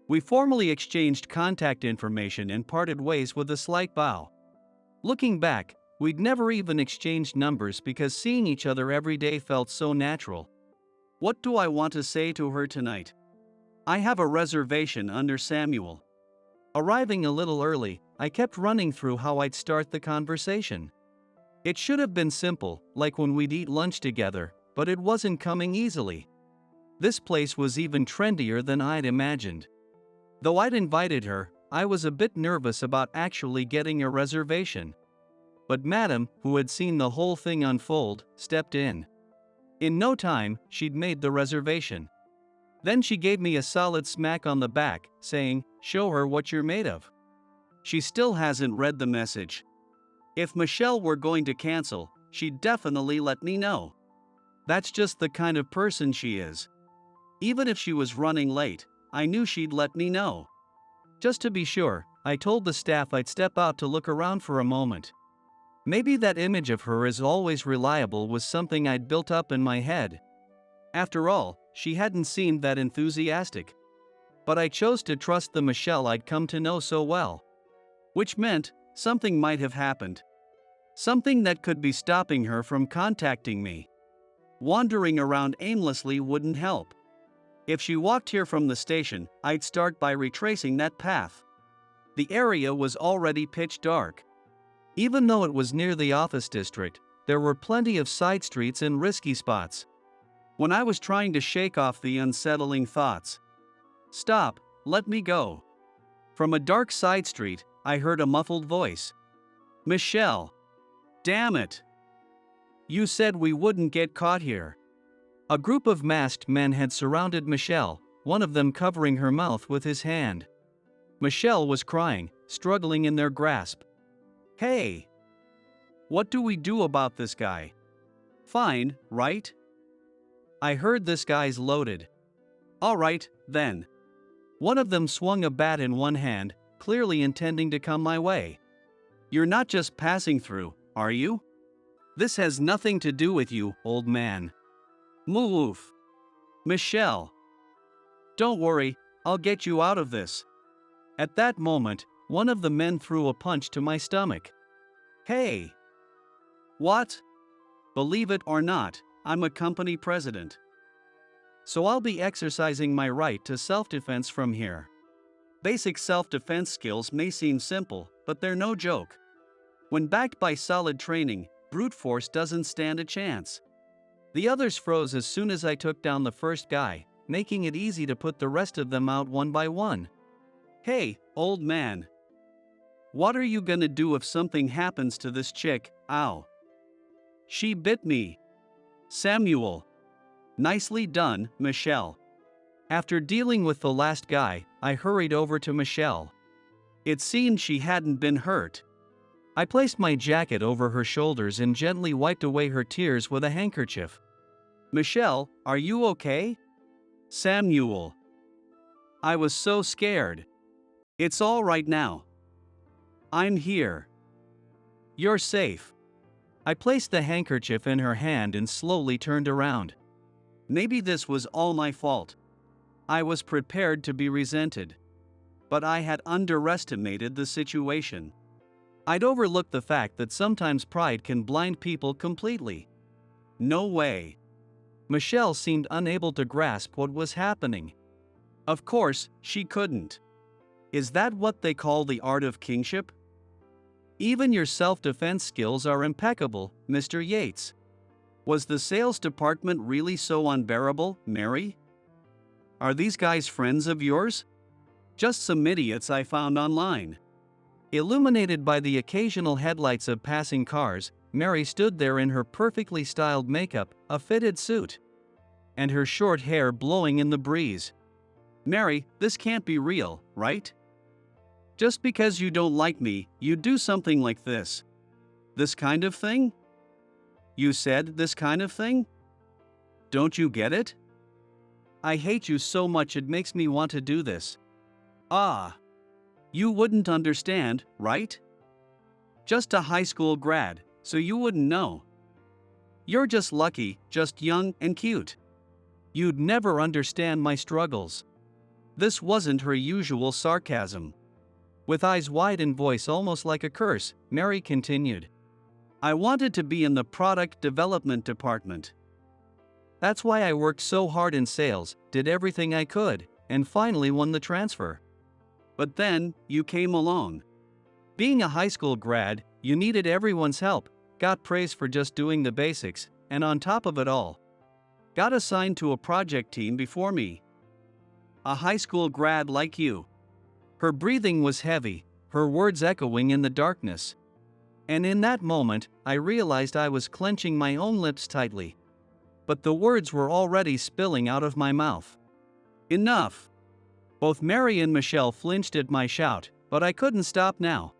S1: We formally exchanged contact information and parted ways with a slight bow. Looking back, we'd never even exchanged numbers because seeing each other every day felt so natural. What do I want to say to her tonight? I have a reservation under Samuel. Arriving a little early, I kept running through how I'd start the conversation. It should have been simple, like when we'd eat lunch together, but it wasn't coming easily. This place was even trendier than I'd imagined. Though I'd invited her, I was a bit nervous about actually getting a reservation. But Madam, who had seen the whole thing unfold, stepped in. In no time, she'd made the reservation. Then she gave me a solid smack on the back, saying, "Show her what you're made of." She still hasn't read the message. If Michelle were going to cancel, she'd definitely let me know. That's just the kind of person she is. Even if she was running late, I knew she'd let me know. Just to be sure, I told the staff I'd step out to look around for a moment. Maybe that image of her as always reliable was something I'd built up in my head. After all, she hadn't seemed that enthusiastic. But I chose to trust the Michelle I'd come to know so well. Which meant, something might have happened. Something that could be stopping her from contacting me. Wandering around aimlessly wouldn't help. If she walked here from the station, I'd start by retracing that path. The area was already pitch dark. Even though it was near the office district, there were plenty of side streets and risky spots. When I was trying to shake off the unsettling thoughts. Stop, let me go. From a dark side street, I heard a muffled voice. Michelle. Damn it. You said we wouldn't get caught here. A group of masked men had surrounded Michelle, one of them covering her mouth with his hand. Michelle was crying, struggling in their grasp. Hey! What do we do about this guy? Fine, right? I heard this guy's loaded. All right, then. One of them swung a bat in one hand, clearly intending to come my way. You're not just passing through, are you? This has nothing to do with you, old man. Move. Michelle. Don't worry, I'll get you out of this. At that moment, one of the men threw a punch to my stomach. Hey! What? Believe it or not, I'm a company president. So I'll be exercising my right to self-defense from here. Basic self-defense skills may seem simple, but they're no joke. When backed by solid training, brute force doesn't stand a chance. The others froze as soon as I took down the first guy, making it easy to put the rest of them out one by one. Hey, old man. What are you gonna do if something happens to this chick? Ow. She bit me. Samuel. Nicely done, Michelle. After dealing with the last guy, I hurried over to Michelle. It seemed she hadn't been hurt. I placed my jacket over her shoulders and gently wiped away her tears with a handkerchief. Michelle, are you okay? Samuel. I was so scared. It's all right now. I'm here. You're safe. I placed the handkerchief in her hand and slowly turned around. Maybe this was all my fault. I was prepared to be resented. But I had underestimated the situation. I'd overlooked the fact that sometimes pride can blind people completely. No way. Michelle seemed unable to grasp what was happening. Of course, she couldn't. Is that what they call the art of kingship? Even your self-defense skills are impeccable, Mr. Yates. Was the sales department really so unbearable, Mary? Are these guys friends of yours? Just some idiots I found online. Illuminated by the occasional headlights of passing cars, Mary stood there in her perfectly styled makeup, a fitted suit, and her short hair blowing in the breeze. Mary, this can't be real, right? Just because you don't like me, you do something like this. This kind of thing? You said this kind of thing? Don't you get it? I hate you so much it makes me want to do this. Ah. You wouldn't understand, right? Just a high school grad, so you wouldn't know. You're just lucky, just young and cute. You'd never understand my struggles. This wasn't her usual sarcasm. With eyes wide and voice almost like a curse, Mary continued. I wanted to be in the product development department. That's why I worked so hard in sales, did everything I could, and finally won the transfer. But then, you came along. Being a high school grad, you needed everyone's help, got praised for just doing the basics, and on top of it all, got assigned to a project team before me. A high school grad like you. Her breathing was heavy, her words echoing in the darkness. And in that moment, I realized I was clenching my own lips tightly. But the words were already spilling out of my mouth. Enough! Both Mary and Michelle flinched at my shout, but I couldn't stop now.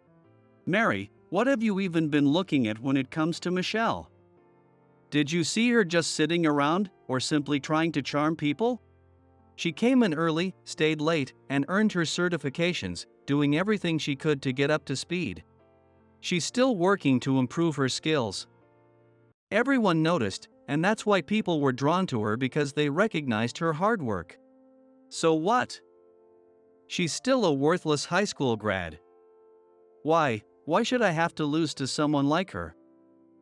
S1: Mary, what have you even been looking at when it comes to Michelle? Did you see her just sitting around, or simply trying to charm people? She came in early, stayed late, and earned her certifications, doing everything she could to get up to speed. She's still working to improve her skills. Everyone noticed, and that's why people were drawn to her because they recognized her hard work. So what? She's still a worthless high school grad. Why should I have to lose to someone like her?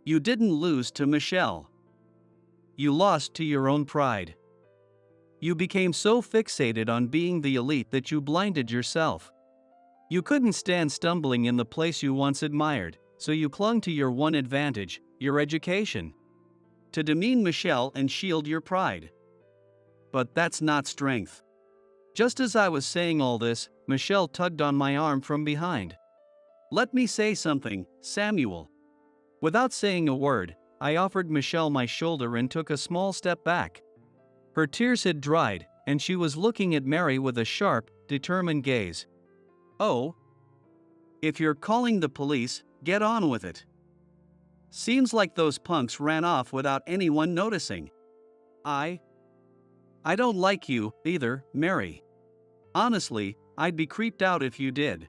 S1: You didn't lose to Michelle. You lost to your own pride. You became so fixated on being the elite that you blinded yourself. You couldn't stand stumbling in the place you once admired, so you clung to your one advantage, your education, to demean Michelle and shield your pride. But that's not strength. Just as I was saying all this, Michelle tugged on my arm from behind. Let me say something, Samuel. Without saying a word, I offered Michelle my shoulder and took a small step back. Her tears had dried, and she was looking at Mary with a sharp, determined gaze. Oh. If you're calling the police, get on with it. Seems like those punks ran off without anyone noticing. I don't like you, either, Mary. Honestly, I'd be creeped out if you did.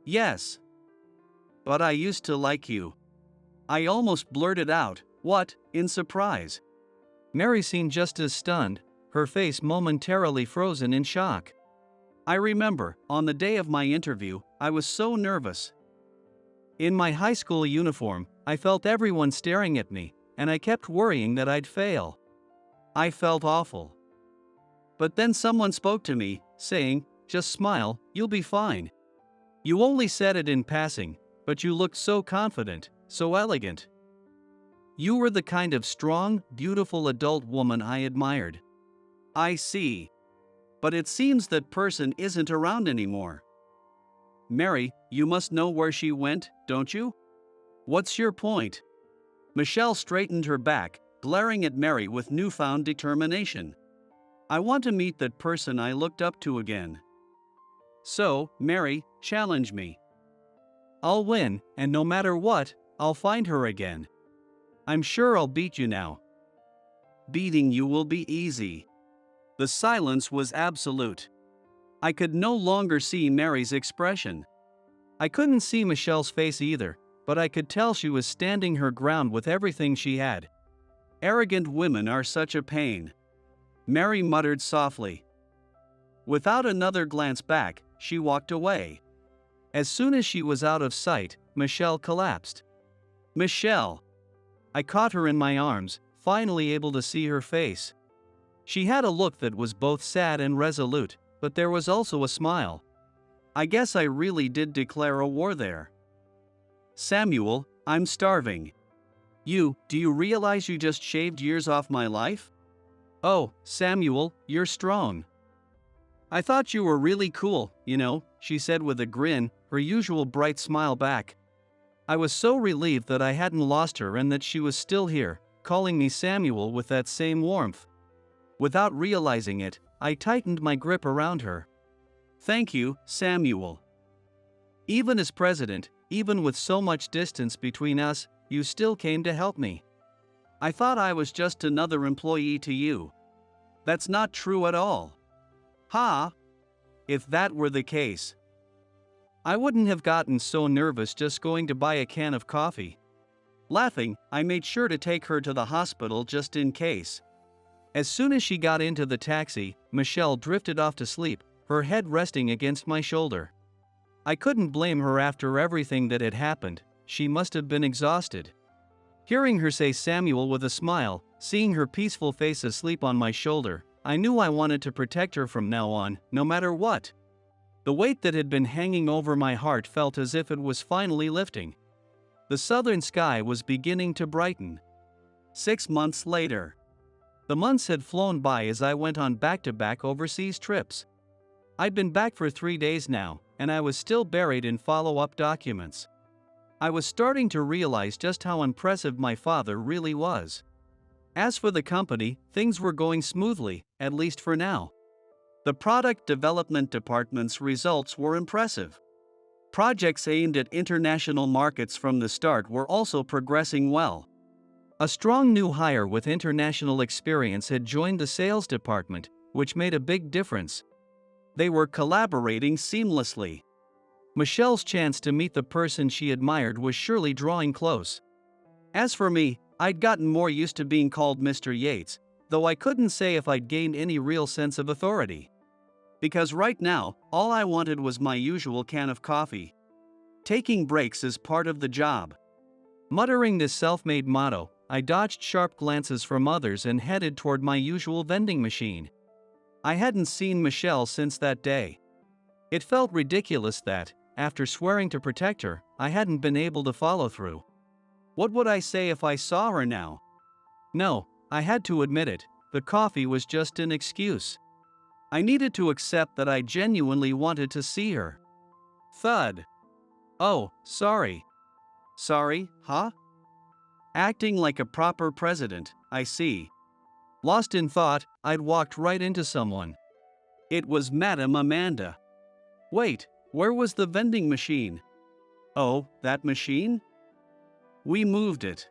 S1: Yes. But I used to like you. I almost blurted out, what, in surprise. Mary seemed just as stunned, her face momentarily frozen in shock. I remember, on the day of my interview, I was so nervous. In my high school uniform, I felt everyone staring at me, and I kept worrying that I'd fail. I felt awful. But then someone spoke to me, saying, just smile, you'll be fine. You only said it in passing, but you looked so confident, so elegant. You were the kind of strong, beautiful adult woman I admired. I see. But it seems that person isn't around anymore. Mary, you must know where she went, don't you? What's your point? Michelle straightened her back, glaring at Mary with newfound determination. I want to meet that person I looked up to again. So, Mary, challenge me. I'll win, and no matter what, I'll find her again. I'm sure I'll beat you now. Beating you will be easy. The silence was absolute. I could no longer see Mary's expression. I couldn't see Michelle's face either, but I could tell she was standing her ground with everything she had. Arrogant women are such a pain. Mary muttered softly. Without another glance back, she walked away. As soon as she was out of sight, Michelle collapsed. Michelle! I caught her in my arms, finally able to see her face. She had a look that was both sad and resolute, but there was also a smile. I guess I really did declare a war there. Samuel, I'm starving. Do you realize you just shaved years off my life? Oh, Samuel, you're strong. I thought you were really cool, she said with a grin, her usual bright smile back. I was so relieved that I hadn't lost her and that she was still here, calling me Samuel with that same warmth. Without realizing it, I tightened my grip around her. Thank you, Samuel. Even as president, even with so much distance between us, you still came to help me. I thought I was just another employee to you. That's not true at all. Ha! If that were the case, I wouldn't have gotten so nervous just going to buy a can of coffee. Laughing, I made sure to take her to the hospital just in case. As soon as she got into the taxi, Michelle drifted off to sleep, her head resting against my shoulder. I couldn't blame her after everything that had happened, she must have been exhausted. Hearing her say Samuel with a smile, seeing her peaceful face asleep on my shoulder, I knew I wanted to protect her from now on, no matter what. The weight that had been hanging over my heart felt as if it was finally lifting. The southern sky was beginning to brighten. 6 months later. The months had flown by as I went on back-to-back overseas trips. I'd been back for 3 days now, and I was still buried in follow-up documents. I was starting to realize just how impressive my father really was. As for the company, things were going smoothly, at least for now. The product development department's results were impressive. Projects aimed at international markets from the start were also progressing well. A strong new hire with international experience had joined the sales department, which made a big difference. They were collaborating seamlessly. Michelle's chance to meet the person she admired was surely drawing close. As for me, I'd gotten more used to being called Mr. Yates, though I couldn't say if I'd gained any real sense of authority. Because right now, all I wanted was my usual can of coffee. Taking breaks is part of the job. Muttering this self-made motto, I dodged sharp glances from others and headed toward my usual vending machine. I hadn't seen Michelle since that day. It felt ridiculous that, after swearing to protect her, I hadn't been able to follow through. What would I say if I saw her now? No, I had to admit it, the coffee was just an excuse. I needed to accept that I genuinely wanted to see her. Thud. Oh, sorry. Sorry, huh? Acting like a proper president, I see. Lost in thought, I'd walked right into someone. It was Madame Amanda. Wait, where was the vending machine? Oh, that machine? We moved it.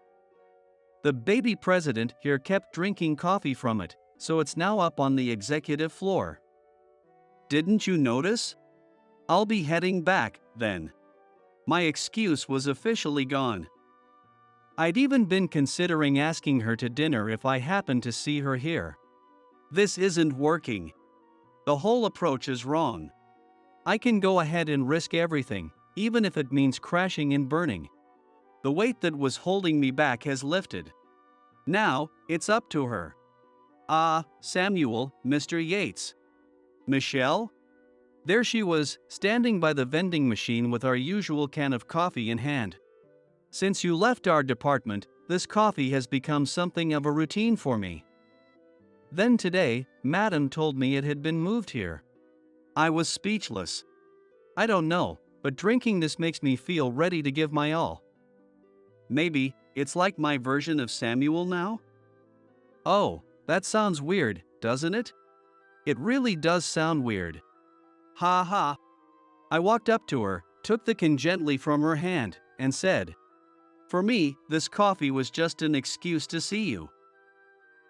S1: The baby president here kept drinking coffee from it, so it's now up on the executive floor. Didn't you notice? I'll be heading back, then. My excuse was officially gone. I'd even been considering asking her to dinner if I happened to see her here. This isn't working. The whole approach is wrong. I can go ahead and risk everything, even if it means crashing and burning. The weight that was holding me back has lifted. Now, it's up to her. Samuel, Mr. Yates. Michelle? There she was, standing by the vending machine with our usual can of coffee in hand. Since you left our department, this coffee has become something of a routine for me. Then today, Madam told me it had been moved here. I was speechless. I don't know, but drinking this makes me feel ready to give my all. Maybe it's like my version of Samuel now? Oh, that sounds weird, doesn't it? It really does sound weird. Ha ha. I walked up to her, took the can gently from her hand, and said, "For me, this coffee was just an excuse to see you.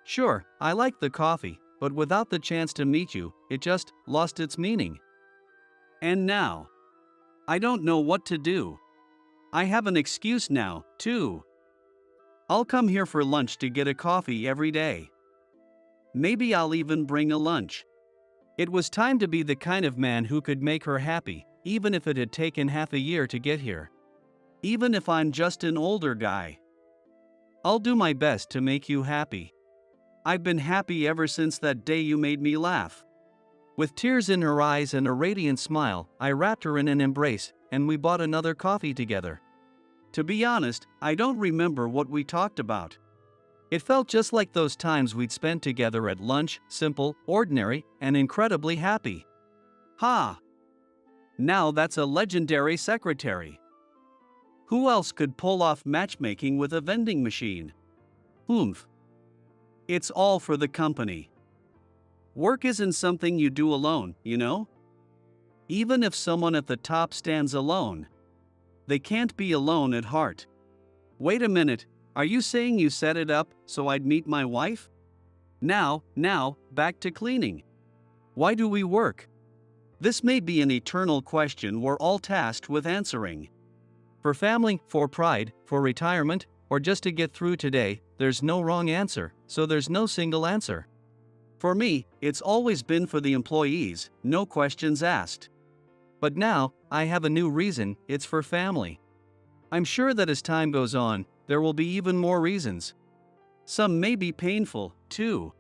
S1: Sure, I like the coffee, but without the chance to meet you, it just lost its meaning. And now, I don't know what to do. I have an excuse now, too. I'll come here for lunch to get a coffee every day. Maybe I'll even bring a lunch." It was time to be the kind of man who could make her happy, even if it had taken half a year to get here. Even if I'm just an older guy. I'll do my best to make you happy. I've been happy ever since that day you made me laugh. With tears in her eyes and a radiant smile, I wrapped her in an embrace, and we bought another coffee together. To be honest, I don't remember what we talked about. It felt just like those times we'd spent together at lunch, simple, ordinary, and incredibly happy. Ha! Now that's a legendary secretary. Who else could pull off matchmaking with a vending machine? Oomph. It's all for the company. Work isn't something you do alone, you know? Even if someone at the top stands alone, they can't be alone at heart. Wait a minute. Are you saying you set it up so I'd meet my wife? Now, back to cleaning. Why do we work? This may be an eternal question we're all tasked with answering. For family, for pride, for retirement, or just to get through today, there's no wrong answer, so there's no single answer. For me, it's always been for the employees, no questions asked. But now, I have a new reason, it's for family. I'm sure that as time goes on, there will be even more reasons. Some may be painful, too.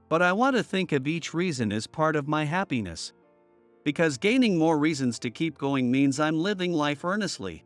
S1: But I want to think of each reason as part of my happiness. Because gaining more reasons to keep going means I'm living life earnestly.